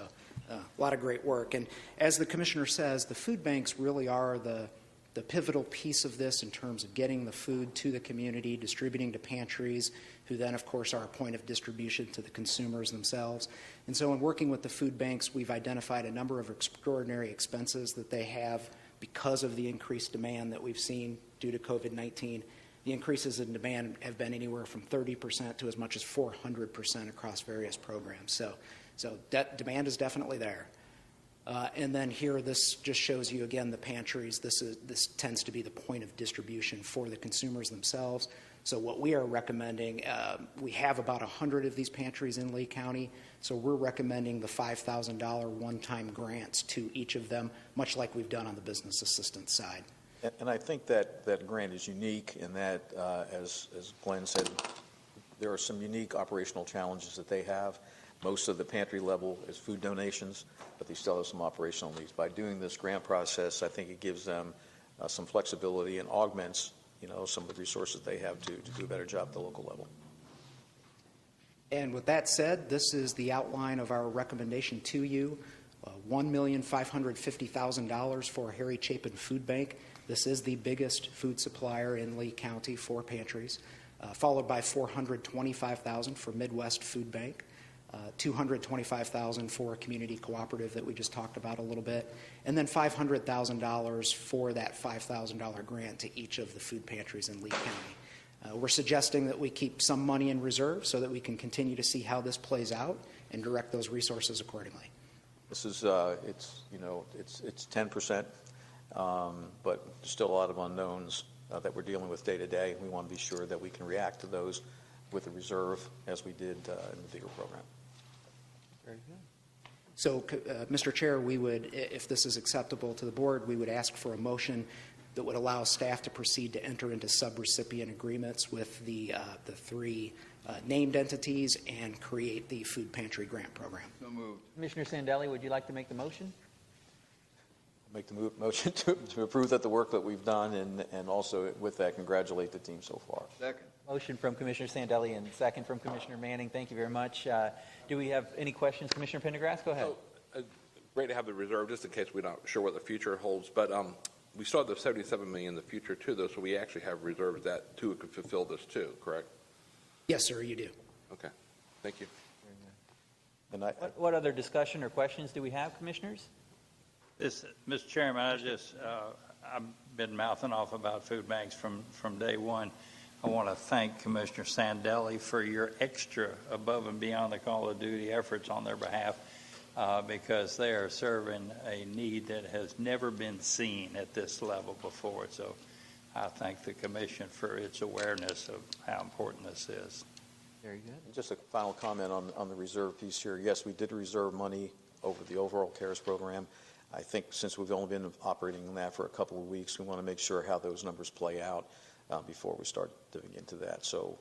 a lot of great work. And as the commissioner says, the food banks really are the the pivotal piece of this in terms of getting the food to the community, distributing to pantries, who then, of course, are a point of distribution to the consumers themselves. And so in working with the food banks, we've identified a number of extraordinary expenses that they have because of the increased demand that we've seen due to COVID-19. The increases in demand have been anywhere from 30% to as much as 400% across various programs. So that demand is definitely there. And then here, this just shows you again the pantries. This tends to be the point of distribution for the consumers themselves. So what we are recommending, we have about 100 of these pantries in Lee County. So we're recommending the $5,000 one-time grants to each of them, much like we've done on the business assistance side. And I think that grant is unique in that, as Glenn said, there are some unique operational challenges that they have. Most of the pantry level is food donations, but they still have some operational needs. By doing this grant process, I think it gives them some flexibility and augments, some of the resources they have to do a better job at the local level. And with that said, this is the outline of our recommendation to you. $1,550,000 for Harry Chapin Food Bank. This is the biggest food supplier in Lee County for pantries, followed by $425,000 for Midwest Food Bank, $225,000 for a community cooperative that we just talked about a little bit, and then $500,000 for that $5,000 grant to each of the food pantries in Lee County. We're suggesting that we keep some money in reserve so that we can continue to see how this plays out and direct those resources accordingly. This is it's 10%, but there's still a lot of unknowns that we're dealing with day to day. We want to be sure that we can react to those with a reserve, as we did in the bigger program. Very good. So, Mr. Chair, we would, if this is acceptable to the board, we would ask for a motion that would allow staff to proceed to enter into subrecipient agreements with the three named entities and create the food pantry grant program. So moved. Commissioner Sandelli, would you like to make the motion? Make the motion to approve that the work that we've done, and also with that congratulate the team so far. Second. Motion from Commissioner Sandelli and second from Commissioner Manning. Thank you very much. Do we have any questions? Commissioner Pendergrass, go ahead. Great to have the reserve just in case we're not sure what the future holds, but we still have the $77 million in the future too, though, so we actually have reserves that too could fulfill this too, correct? Yes, sir, you do. Okay, thank you. And what other discussion or questions do we have, commissioners? Mr. Chairman, I've been mouthing off about food banks from day one. I want to thank Commissioner Sandelli for your extra above and beyond the call of duty efforts on their behalf, because they are serving a need that has never been seen at this level before. So I thank the Commission for its awareness of how important this is. Very good. And just a final comment on the reserve piece here. Yes, we did reserve money over the overall CARES program. I think since we've only been operating in that for a couple of weeks, we want to make sure how those numbers play out before we start digging into that. So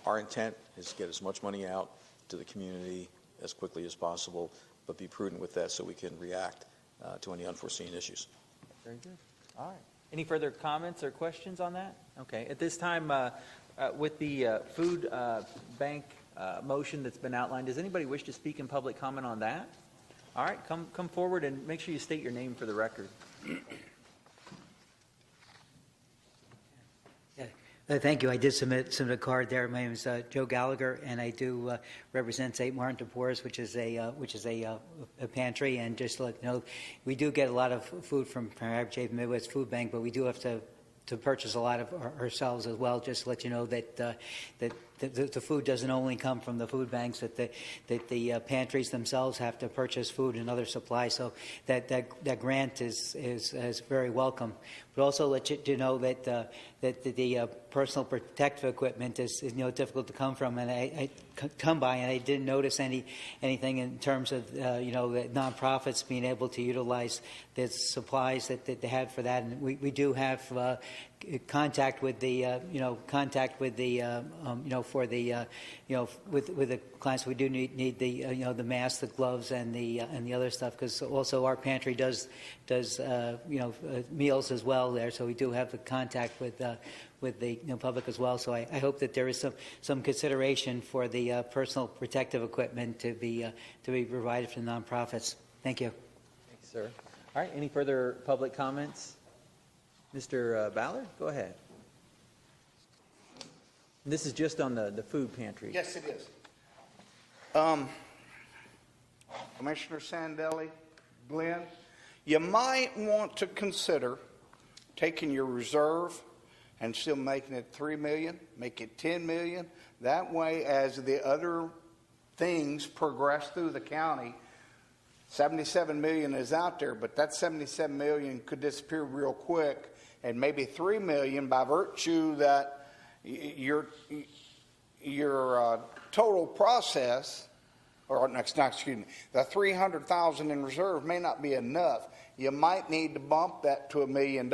our intent is to get as much money out to the community as quickly as possible, but be prudent with that so we can react to any unforeseen issues. Very good. All right. Any further comments or questions on that? Okay. At this time, with the food bank motion that's been outlined, does anybody wish to speak in public comment on that? All right. Come forward and make sure you state your name for the record. Thank you. I did submit a card there. My name is Joe Gallagher, and I do represent St. Martin de Porres, which is a pantry. And just to let you know, we do get a lot of food from Harry Chapin Midwest Food Bank, but we do have to purchase a lot of ourselves as well. Just to let you know that the food doesn't only come from the food banks; that the pantries themselves have to purchase food and other supplies. So that grant is very welcome. But also let you know that the personal protective equipment is difficult to come from, and I come by, and I didn't notice anything in terms of the nonprofits being able to utilize the supplies that they had for that, and we do have contact with the for the with the clients. We do need the masks, the gloves, and the other stuff, because also our pantry does meals as well there, so we do have the contact with the public as well. So I hope that there is some consideration for the personal protective equipment to be provided for the nonprofits. Thank you. Thanks, sir. All right. Any further public comments? Mr. Ballard, go ahead. This is just on the food pantry. Yes, it is. Commissioner Sandelli, Glenn, you might want to consider taking your reserve and still making it $3 million, make it $10 million. That way, as the other things progress through the county, $77 million is out there, but that $77 million could disappear real quick, and maybe $3 million by virtue that your total process, or excuse me, the $300,000 in reserve may not be enough. You might need to bump that to $1 million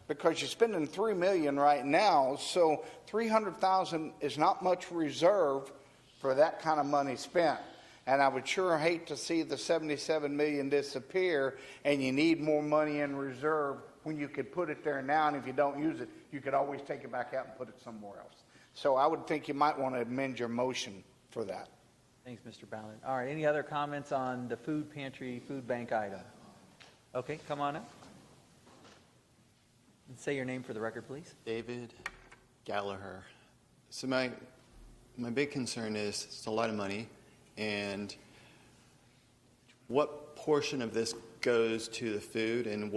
because you're spending $3 million right now. So $300,000 is not much reserve for that kind of money spent. And I would sure hate to see the $77 million disappear, and you need more money in reserve when you could put it there now. And if you don't use it, you could always take it back out and put it somewhere else. So I would think you might want to amend your motion for that. Thanks, Mr. Ballard. All right, any other comments on the food pantry, food bank item? Okay, come on up. And say your name for the record, please. David Gallaher. So my big concern is it's a lot of money, and what portion of this goes to the food, and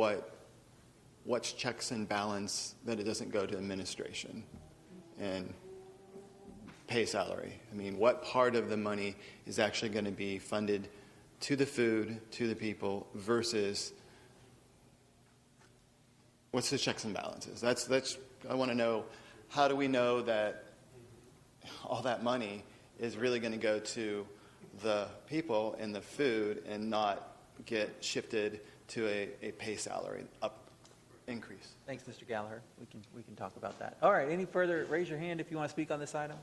what's checks and balance that it doesn't go to administration and pay salary? I mean, what part of the money is actually going to be funded to the food, to the people, versus what's the checks and balances? That's I want to know, how do we know that all that money is really going to go to the people and the food and not get shifted to a pay salary increase? Thanks, Mr. Gallaher. We can talk about that. All right, any further, raise your hand if you want to speak on this item.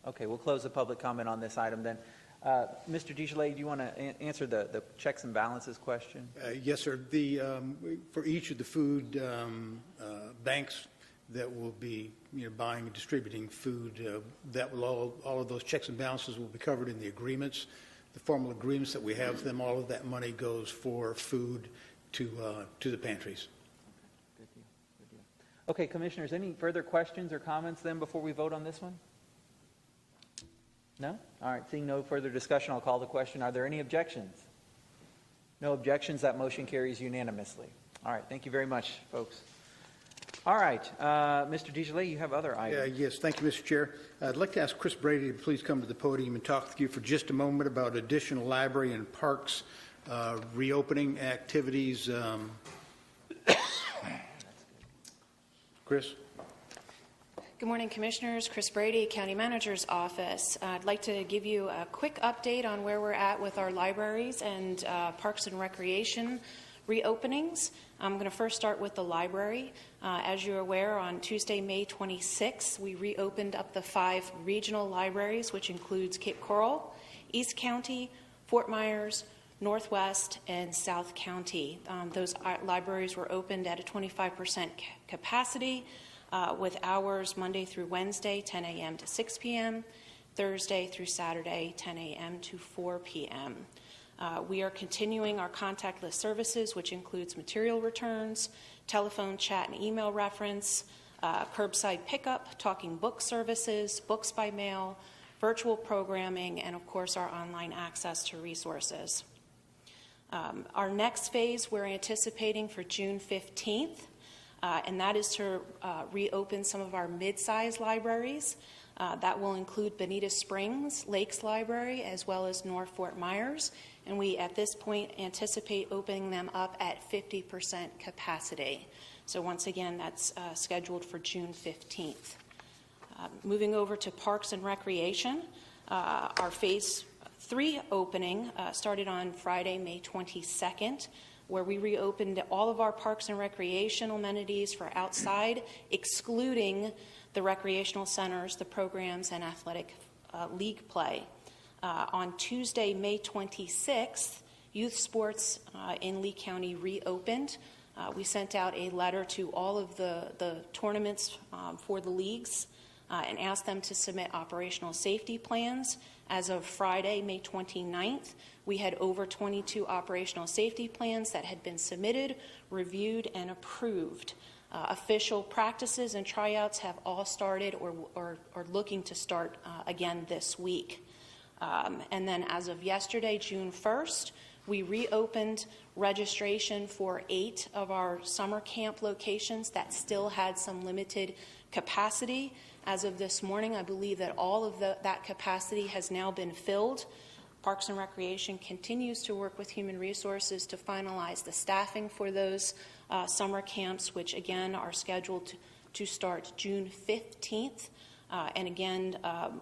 Okay, we'll close the public comment on this item then. Mr. DeGillet, do you want to answer the checks and balances question? Yes, sir. For each of the food banks that will be buying and distributing food, that will all of those checks and balances will be covered in the agreements, the formal agreements that we have with them. All of that money goes for food to the pantries. Good deal. Good deal. Okay, commissioners, any further questions or comments then before we vote on this one? No? All right, seeing no further discussion, I'll call the question. Are there any objections? No objections. That motion carries unanimously. All right, thank you very much, folks. All right, Mr. DeGillet, you have other items. Yes, thank you, Mr. Chair. I'd like to ask Chris Brady to please come to the podium and talk with you for just a moment about additional library and parks reopening activities. Chris? Good morning, Commissioners. Chris Brady, County Manager's Office. I'd like to give you a quick update on where we're at with our libraries and Parks and Recreation reopenings. I'm going to first start with the library. As you're aware, on Tuesday, May 26th, we reopened up the 5 regional libraries, which includes Cape Coral, East County, Fort Myers, Northwest, and South County. Those libraries were opened at a 25% capacity. With hours Monday through Wednesday, 10 a.m. to 6 p.m., Thursday through Saturday, 10 a.m. to 4 p.m. We are continuing our contactless services, which includes material returns, telephone, chat, and email reference, curbside pickup, talking book services, books by mail, virtual programming, and, of course, our online access to resources. Our next phase we're anticipating for June 15th. And that is to reopen some of our mid-size libraries. That will include Bonita Springs, Lakes Library, as well as North Fort Myers. And we, at this point, anticipate opening them up at 50% capacity. So once again, that's scheduled for June 15th. Moving over to Parks and Recreation, our Phase 3 opening started on Friday, May 22nd. Where we reopened all of our parks and recreational amenities for outside, excluding the recreational centers, the programs, and athletic league play. On Tuesday, May 26th, youth sports in Lee County reopened. We sent out a letter to all of the tournaments for the leagues and asked them to submit operational safety plans. As of Friday, May 29th, we had over 22 operational safety plans that had been submitted, reviewed, and approved. Official practices and tryouts have all started or are looking to start again this week. And then as of yesterday, June 1st, we reopened registration for 8 of our summer camp locations that still had some limited capacity. As of this morning, I believe that all of that capacity has now been filled. Parks and Recreation continues to work with Human Resources to finalize the staffing for those summer camps, which again are scheduled to start June 15th. And again,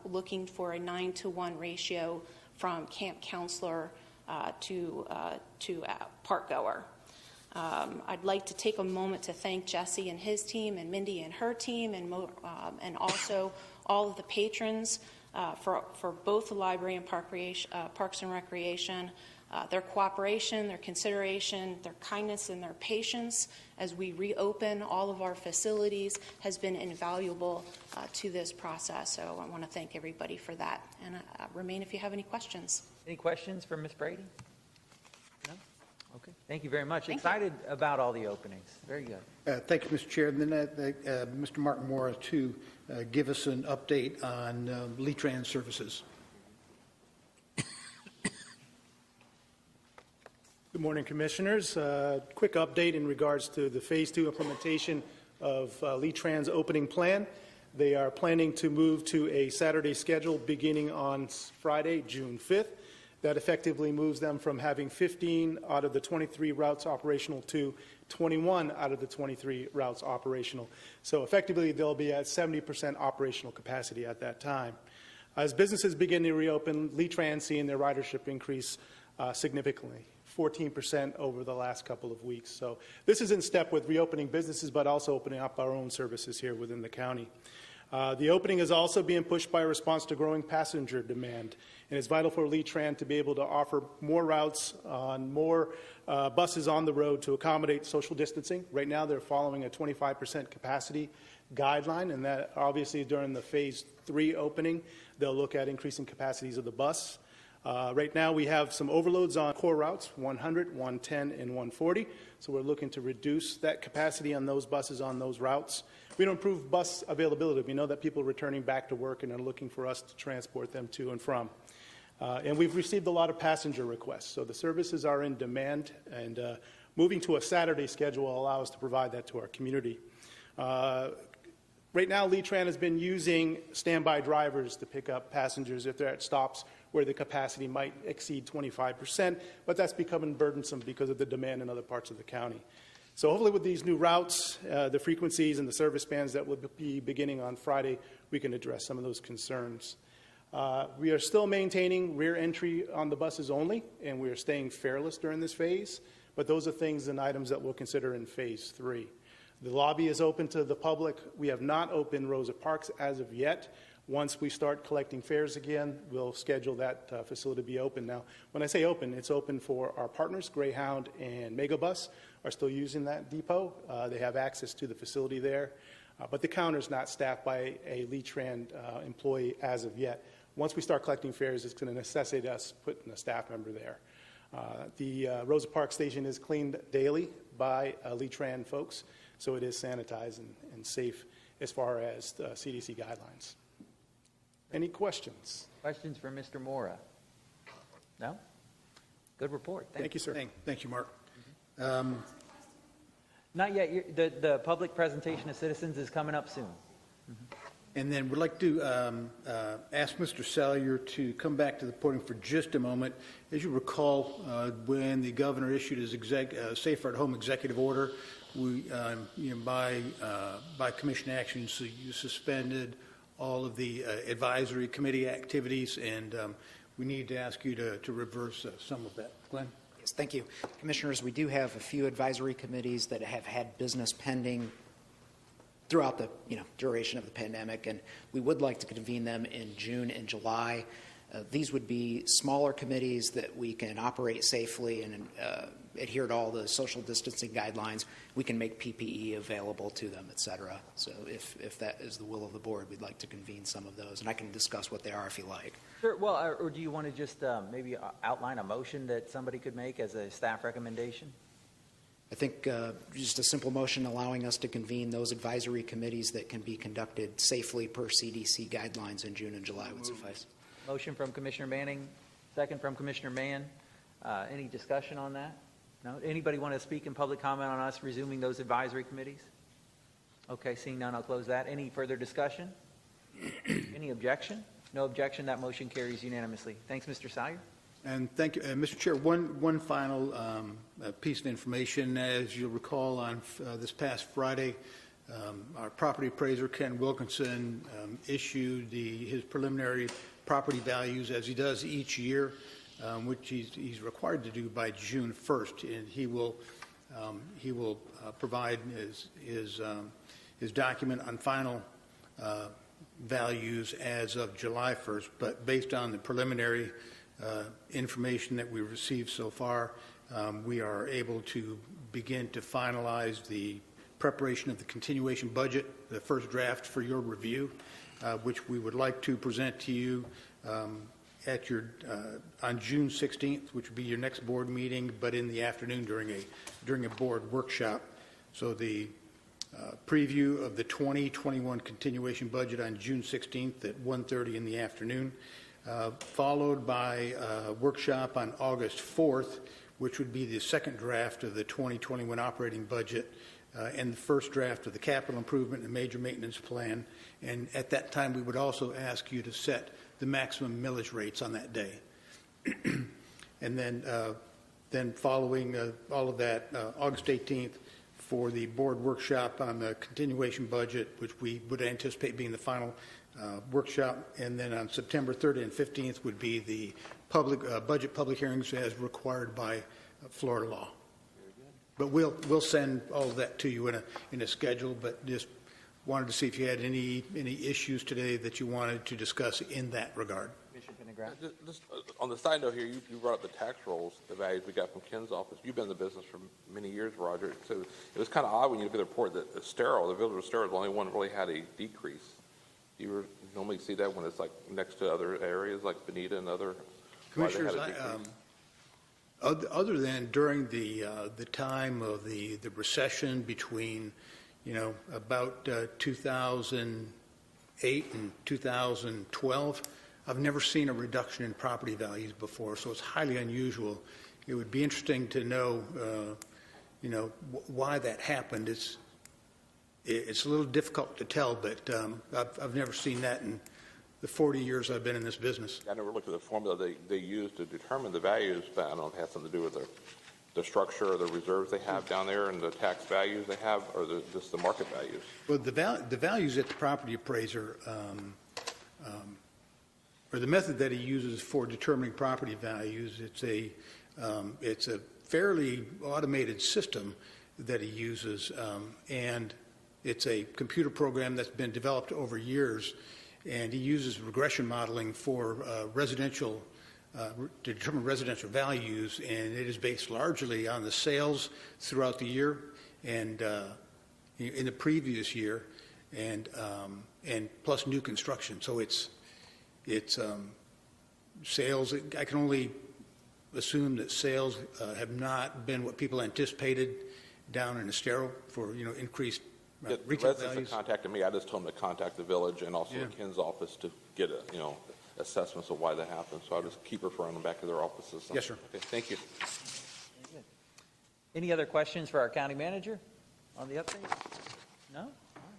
looking for a 9-to-1 ratio from camp counselor to park goer. I'd like to take a moment to thank Jesse and his team and Mindy and her team and also all of the patrons for both the library and Parks and Recreation. Their cooperation, their consideration, their kindness, and their patience as we reopen all of our facilities has been invaluable to this process. So I want to thank everybody for that. And remain if you have any questions. Any questions for Ms. Brady? No? Okay. Thank you very much. Thank Excited about all the openings. Very good. Thank you, Mr. Chair. And then Mr. Martin Mora to give us an update on Lee-Trans services. Good morning, Commissioners. Quick update in regards to the Phase 2 implementation of Lee-Trans opening plan. They are planning to move to a Saturday schedule beginning on Friday, June 5th. That effectively moves them from having 15 out of the 23 routes operational to 21 out of the 23 routes operational. So effectively, they'll be at 70% operational capacity at that time. As businesses begin to reopen, Lee-Trans seeing their ridership increase significantly. 14% over the last couple of weeks. So this is in step with reopening businesses, but also opening up our own services here within the county. The opening is also being pushed by a response to growing passenger demand, and it's vital for Lee-Trans to be able to offer more routes on more buses on the road to accommodate social distancing. Right now, they're following a 25% capacity guideline, and that obviously during the Phase 3 opening, they'll look at increasing capacities of the bus. Right now, we have some overloads on core routes, 100, 110, and 140. So we're looking to reduce that capacity on those buses on those routes. We don't improve bus availability. We know that people are returning back to work and are looking for us to transport them to and from. And we've received a lot of passenger requests. So the services are in demand, and moving to a Saturday schedule will allow us to provide that to our community. Right now, Lee-Trans has been using standby drivers to pick up passengers if they're at stops where the capacity might exceed 25%, but that's becoming burdensome because of the demand in other parts of the county. So hopefully with these new routes, the frequencies and the service bands that will be beginning on Friday, we can address some of those concerns. We are still maintaining rear entry on the buses only, and we are staying fareless during this phase, but those are things and items that we'll consider in Phase 3. The lobby is open to the public. We have not opened Rosa Parks as of yet. Once we start collecting fares again, we'll schedule that facility to be open. Now, when I say open, it's open for our partners. Greyhound and Megabus are still using that depot. They have access to the facility there. But the counter is not staffed by a Lee-Trans employee as of yet. Once we start collecting fares, it's going to necessitate us putting a staff member there. The Rosa Parks station is cleaned daily by Lee-Trans folks, so it is sanitized and safe as far as CDC guidelines. Any questions? Questions for Mr. Mora? No? Good report. Thank you, sir. Thank you, Mark. Not yet. The public presentation of citizens is coming up soon. And then we'd like to ask Mr. Salyer to come back to the podium for just a moment. As you recall, when the governor issued his Safer at Home executive order, we, by commission action, so you suspended all of the advisory committee activities, and we need to ask you to reverse some of that. Glenn? Yes, thank you. Commissioners, we do have a few advisory committees that have had business pending throughout the duration of the pandemic, and we would like to convene them in June and July. These would be smaller committees that we can operate safely and adhere to all the social distancing guidelines. We can make PPE available to them, et cetera. So if that is the will of the board, we'd like to convene some of those, and I can discuss what they are if you like. Sure. Well, or do you want to just maybe outline a motion that somebody could make as a staff recommendation? I think just a simple motion allowing us to convene those advisory committees that can be conducted safely per CDC guidelines in June and July would suffice. Motion from Commissioner Manning, second from Commissioner Mann. Any discussion on that? No? Anybody want to speak in public comment on us resuming those advisory committees? Okay, seeing none, I'll close that. Any further discussion? Any objection? No objection. That motion carries unanimously. Thanks, Mr. Salyer. And thank you, Mr. Chair. One final piece of information. As you'll recall, on this past Friday, our property appraiser, Ken Wilkinson, issued his preliminary property values, as he does each year, which he's required to do by June 1st. And he will provide his document on final values as of July 1st. But based on the preliminary information that we've received so far, we are able to begin to finalize the preparation of the continuation budget, the first draft for your review, which we would like to present to you at on June 16th, which would be your next board meeting, but in the afternoon during a board workshop. So the preview of the 2021 continuation budget on June 16th at 1:30 in the afternoon, followed by a workshop on August 4th, which would be the second draft of the 2021 operating budget and the first draft of the capital improvement and major maintenance plan. And at that time, we would also ask you to set the maximum millage rates on that day. And then following all of that, August 18th, for the board workshop on the continuation budget, which we would anticipate being the final workshop. And then on September 3rd and 15th would be the budget public hearings as required by Florida law. But we'll send all of that to you in a schedule, but just wanted to see if you had any issues today that you wanted to discuss in that regard. Just on the side note here, you brought up the tax rolls, the values we got from Ken's office. You've been in the business for many years, Roger. So it was kind of odd when you look at the report that the village of Estero is the only one that really had a decrease. You normally see that when it's like next to other areas like Bonita and other. Commissioners, other than during the time of the recession between, about 2008 and 2012, I've never seen a reduction in property values before, so it's highly unusual. It would be interesting to know, why that happened. It's a little difficult to tell, but I've never seen that in the 40 years I've been in this business. I never looked at the formula they use to determine the values, but I don't know if it has something to do with the structure or the reserves they have down there and the tax values they have, or just the market values. Well, the values that the property appraiser, or the method that he uses for determining property values, it's a fairly automated system that he uses, and it's a computer program that's been developed over years, and he uses regression modeling for to determine residential values, and it is based largely on the sales throughout the year and in the previous year, and plus new construction. So it's sales. I can only assume that sales have not been what people anticipated down in Estero for increased retail residents values. that contacted me, I just told them to contact the village and also Ken's office to get assessments of why that happened. So I'll just keep referring them back to their offices. Yes, sir. Okay, thank you. Any other questions for our county manager on the update? No?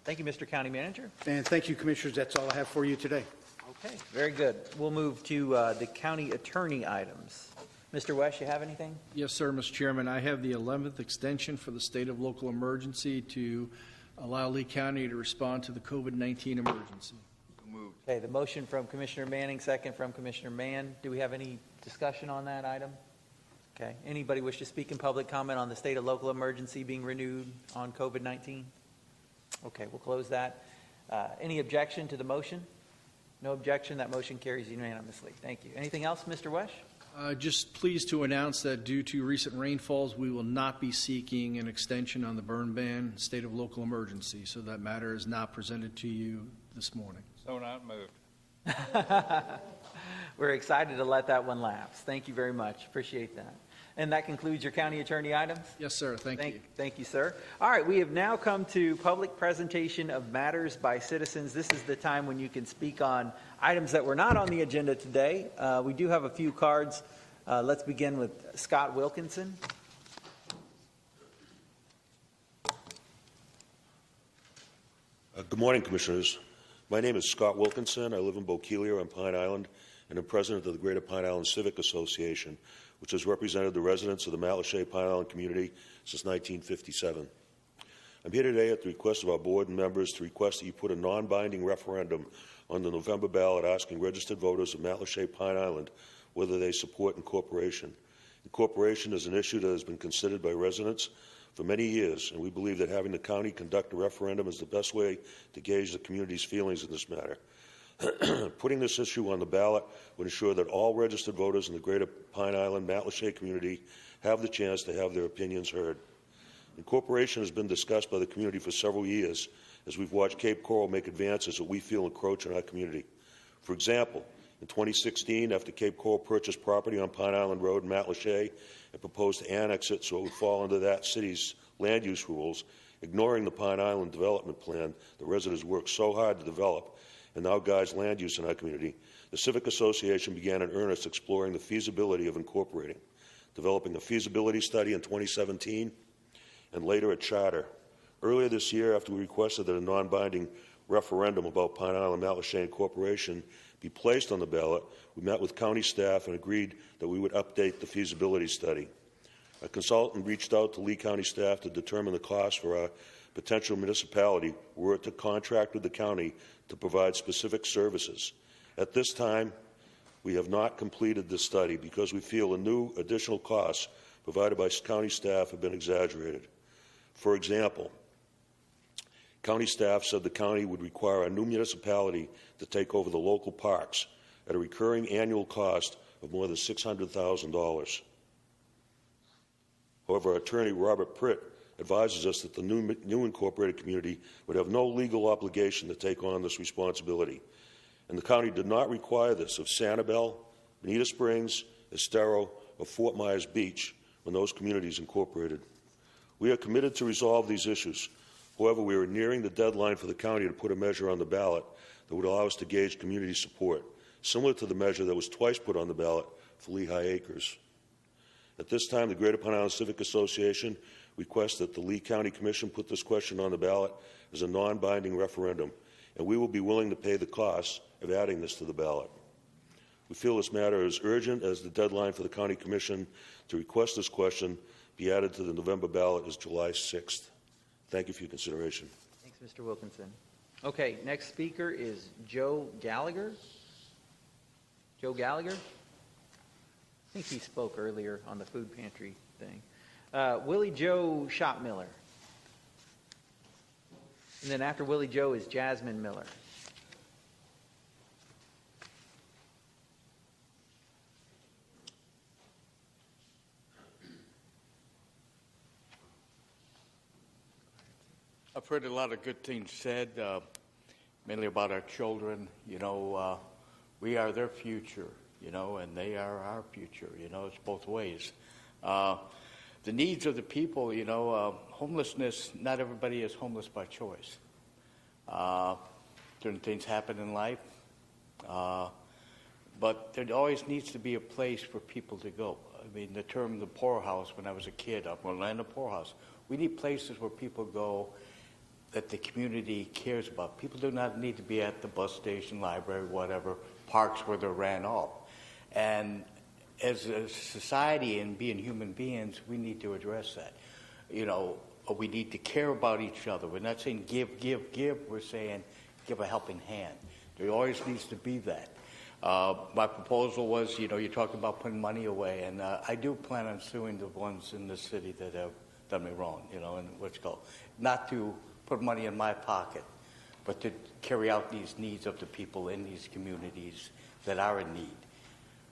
Thank you, Mr. County Manager. And thank you, Commissioners. That's all I have for you today. Okay, very good. We'll move to the county attorney items. Mr. West, you have anything? Yes, sir, Mr. Chairman. I have the 11th extension for the state of local emergency to allow Lee County to respond to the COVID-19 emergency. Okay, the motion from Commissioner Manning, second from Commissioner Mann. Do we have any discussion on that item? Okay, anybody wish to speak in public comment on the state of local emergency being renewed on COVID-19? Okay, we'll close that. Any objection to the motion? No objection. That motion carries unanimously. Thank you. Anything else, Mr. Wesh? Just pleased to announce that due to recent rainfalls, we will not be seeking an extension on the burn ban state of local emergency. So that matter is not presented to you this morning. So not moved. We're excited to let that one lapse. Thank you very much. Appreciate that. And that concludes your county attorney items? Yes, sir. Thank you. Thank you, sir. All right, we have now come to public presentation of matters by citizens. This is the time when you can speak on items that were not on the agenda today. We do have a few cards. Let's begin with Scott Wilkinson. Good morning, Commissioners. My name is Scott Wilkinson. I live in Bokeelia on Pine Island, and I'm president of the Greater Pine Island Civic Association, which has represented the residents of the Matlacha Pine Island community since 1957. I'm here today at the request of our board and members to request that you put a non-binding referendum on the November ballot asking registered voters of Matlacha Pine Island whether they support incorporation. Incorporation is an issue that has been considered by residents for many years, and we believe that having the county conduct a referendum is the best way to gauge the community's feelings in this matter. Putting this issue on the ballot would ensure that all registered voters in the Greater Pine Island Matlacha community have the chance to have their opinions heard. Incorporation has been discussed by the community for several years as we've watched Cape Coral make advances that we feel encroach on our community. For example, in 2016, after Cape Coral purchased property on Pine Island Road in Matlacha and proposed to annex it so it would fall under that city's land use rules, ignoring the Pine Island development plan the residents worked so hard to develop and now guides land use in our community, the Civic Association began in earnest exploring the feasibility of incorporating, developing a feasibility study in 2017 and later a charter. Earlier this year, after we requested that a non-binding referendum about Pine Island Matlacha Incorporation be placed on the ballot, we met with county staff and agreed that we would update the feasibility study. A consultant reached out to Lee County staff to determine the cost for our potential municipality were it to contract with the county to provide specific services. At this time, we have not completed this study because we feel the new additional costs provided by county staff have been exaggerated. For example, county staff said the county would require a new municipality to take over the local parks at a recurring annual cost of more than $600,000. However, attorney Robert Pritt advises us that the new incorporated community would have no legal obligation to take on this responsibility, and the county did not require this of Sanibel, Bonita Springs, Estero, or Fort Myers Beach when those communities incorporated. We are committed to resolve these issues. However, we are nearing the deadline for the county to put a measure on the ballot that would allow us to gauge community support, similar to the measure that was twice put on the ballot for Lehigh Acres. At this time, the Greater Pine Island Civic Association requests that the Lee County Commission put this question on the ballot as a non-binding referendum, and we will be willing to pay the costs of adding this to the ballot. We feel this matter is urgent as the deadline for the County Commission to request this question be added to the November ballot is July 6th. Thank you for your consideration. Thanks, Mr. Wilkinson. Okay, next speaker is Joe Gallagher. Joe Gallagher? I think he spoke earlier on the food pantry thing. Willie Joe Shopmiller. And then after Willie Joe is Jasmine Miller. I've heard a lot of good things said, mainly about our children. You know, we are their future, you know, and they are our future. You know, it's both ways. The needs of the people, you know, homelessness, not everybody is homeless by choice. Certain things happen in life, but there always needs to be a place for people to go. I mean, the term the poorhouse, when I was a kid, I'm going to land a poorhouse. We need places where people go that the community cares about. People do not need to be at the bus station, library, whatever, parks where they're ran off. And as a society and being human beings, we need to address that. You know, we need to care about each other. We're not saying give, give, give. We're saying give a helping hand. There always needs to be that. My proposal was, you know, you talked about putting money away, and I do plan on suing the ones in the city that have done me wrong, you know, and what's called. Not to put money in my pocket, but to carry out these needs of the people in these communities that are in need.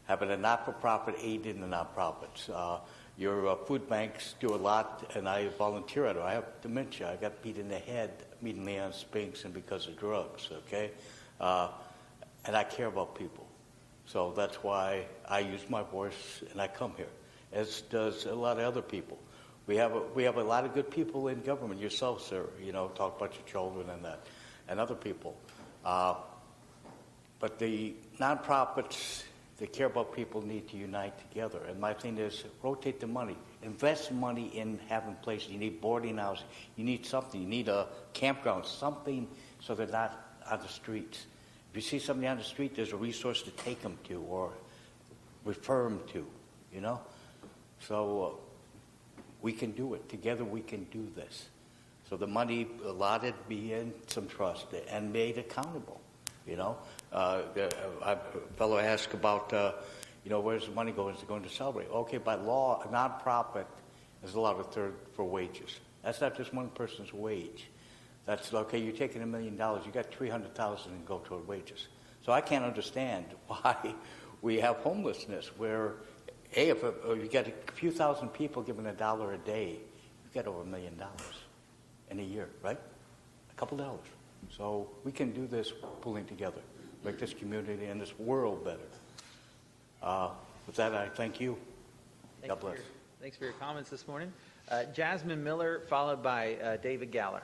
Having a not-for-profit aid in the nonprofits. Your food banks do a lot, and I volunteer at it. I have dementia. I got beat in the head meeting Leon Spinks and because of drugs, okay? And I care about people. So that's why I use my voice and I come here. as does a lot of other people. We have a lot of good people in government, yourself, sir, talk about your children and that, and other people. But the nonprofits that care about people need to unite together. And my thing is, rotate the money. Invest money in having places. You need boarding houses. You need something. You need a campground, something so they're not on the streets. If you see somebody on the street, there's a resource to take them to or refer them to, So we can do it. Together we can do this. So the money allotted be in some trust and made accountable, A fellow asked about, where's the money going? Is it going to Celebrate? Okay, by law, a nonprofit is allowed a third for wages. That's not just one person's wage. That's, okay, you're taking $1 million, you got $300,000 and go toward wages. So I can't understand why we have homelessness where, hey, if you get a few thousand people giving $1 a day, you get over $1 million in a year, right? A couple dollars. So we can do this pulling together, make this community and this world better. With that, I thank you. God bless. Thanks for your comments this morning. Jasmine Miller, followed by David Gallaher.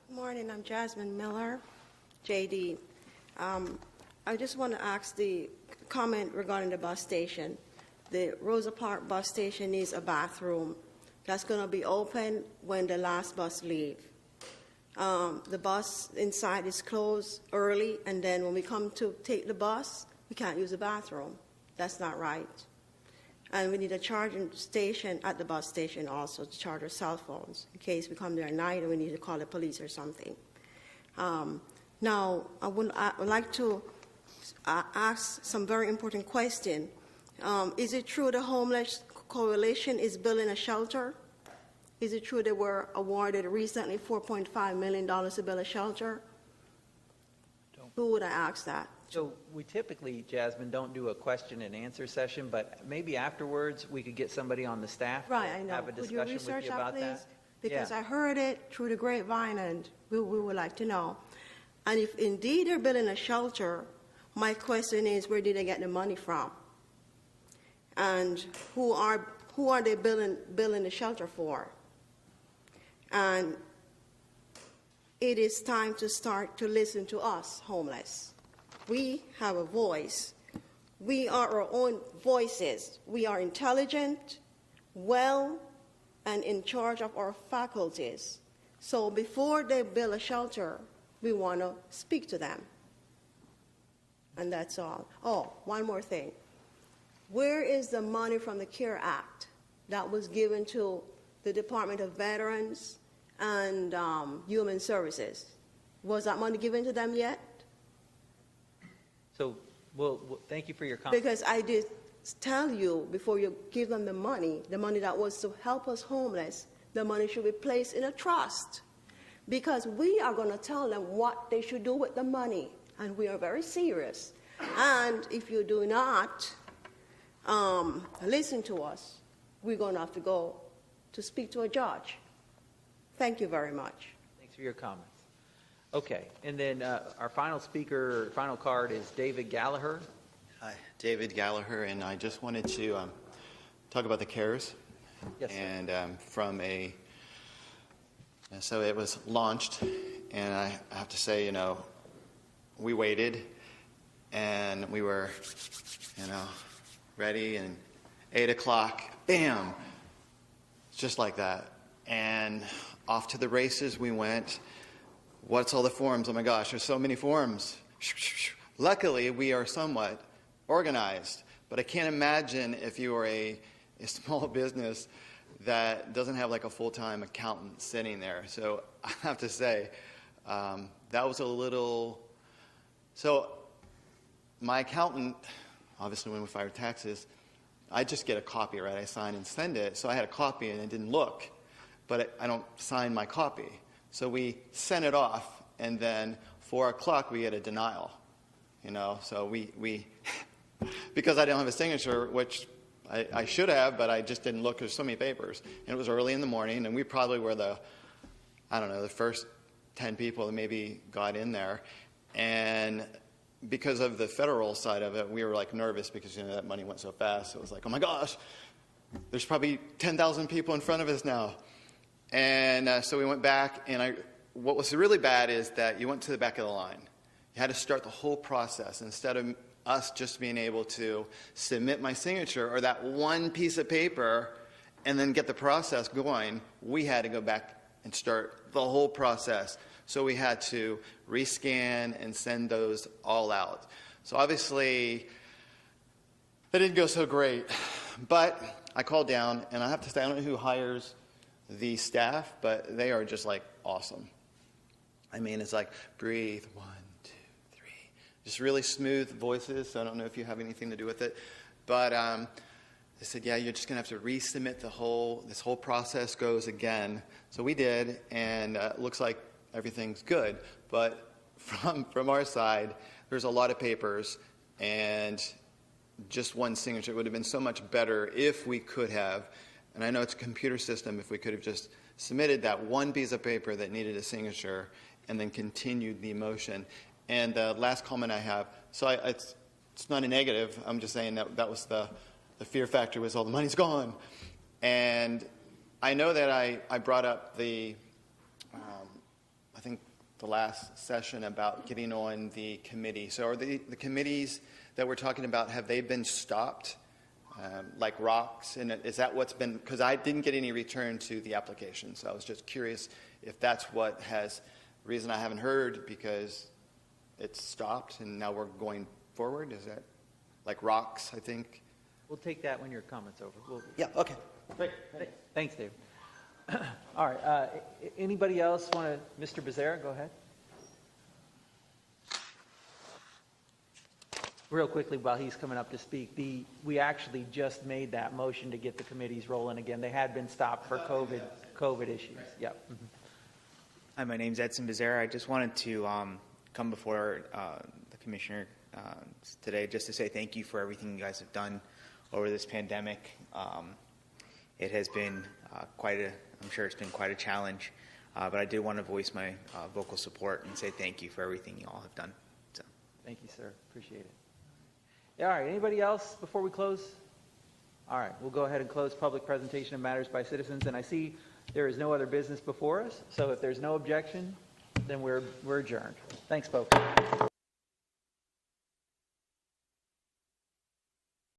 Good morning, I'm Jasmine Miller, JD. I just want to ask the comment regarding the bus station. The Rosa Park bus station needs a bathroom. That's going to be open when the last bus leaves. The bus inside is closed early, and then when we come to take the bus, we can't use the bathroom. That's not right. And we need a charging station at the bus station also to charge our cell phones in case we come there at night and we need to call the police or something. Now, I would like to ask some very important question. Is it true the Homeless Coalition is building a shelter? Is it true they were awarded recently $4.5 million to build a shelter? Who would I ask that? So we typically, Jasmine, don't do a question and answer session, but maybe afterwards we could get somebody on the staff to right, I know. have a discussion with you about that. Because I heard it through the grapevine, and we would like to know. And if indeed they're building a shelter, my question is, where did they get the money from? And who are they building the shelter for? And it is time to start to listen to us, homeless. We have a voice. We are our own voices. We are intelligent, well, and in charge of our faculties. So before they build a shelter, we want to speak to them. And that's all. Oh, one more thing. Where is the money from the CARE Act that was given to the Department of Veterans and Human Services? Was that money given to them yet? So, well, thank you for your comment. Because I did tell you before you give them the money that was to help us homeless, the money should be placed in a trust. Because we are going to tell them what they should do with the money. And we are very serious. And if you do not listen to us, we're going to have to go to speak to a judge. Thank you very much. Thanks for your comments. Okay, and then our final speaker, final card is David Gallaher. Hi, David Gallaher, and I just wanted to talk about the CARES. Yes, and so it was launched, and I have to say, we waited, and we were, ready, and 8 o'clock, bam, just like that. And off to the races we went. What's all the forms? Oh my gosh, there's so many forms. Luckily, we are somewhat organized, but I can't imagine if you are a small business that doesn't have like a full-time accountant sitting there. So I have to say, that was a little, so my accountant, obviously when we filed taxes, I just get a copy, right? I sign and send it. So I had a copy and it didn't look, but I don't sign my copy. So we sent it off, and then 4 o'clock we get a denial, So we because I didn't have a signature, which I should have, but I just didn't look. There's so many papers, and it was early in the morning, and we probably were the I don't know, the first 10 people that maybe got in there. And because of the federal side of it, we were like nervous because, you know, that money went so fast. It was like, oh my gosh, there's probably 10,000 people in front of us now. And so we went back, and what was really bad is that you went to the back of the line. You had to start the whole process. Instead of us just being able to submit my signature or that one piece of paper and then get the process going, we had to go back and start the whole process. So we had to rescan and send those all out. So obviously, that didn't go so great. But I called down, and I have to say, I don't know who hires the staff, but they are just like awesome. I mean, it's like, breathe, 1, 2, 3. Just really smooth voices, so I don't know if you have anything to do with it. But they said, yeah, you're just going to have to resubmit this whole process goes again. So we did, and it looks like everything's good. But from our side, there's a lot of papers, and just one signature. It would have been so much better if we could have, and I know it's a computer system, if we could have just submitted that one piece of paper that needed a signature and then continued the motion. And the last comment I have, so it's not a negative, I'm just saying that was the fear factor was all the money's gone. And I know that I brought up I think the last session about getting on the committee. So are the committees that we're talking about, have they been stopped, like rocks? And is that what's been, because I didn't get any return to the application, so I was just curious if that's what has, reason I haven't heard, because it's stopped and now we're going forward. Is that like rocks, I think? We'll take that when your comment's over. Yeah, okay. Great. Thanks, Dave. All right. Anybody else want to? Mr. Becerra, go ahead. Real quickly, while he's coming up to speak, we actually just made that motion to get the committees rolling again. They had been stopped for COVID issues. Yep. Mm-hmm. Hi, my name's Edson Becerra. I just wanted to come before the commissioner today just to say thank you for everything you guys have done over this pandemic. It has been I'm sure it's been quite a challenge, but I did want to voice my vocal support and say thank you for everything you all have done. So. Thank you, sir. Appreciate it. Yeah, all right. Anybody else before we close? All right. We'll go ahead and close public presentation of matters by citizens. And I see there is no other business before us. So if there's no objection, then we're adjourned. Thanks, folks.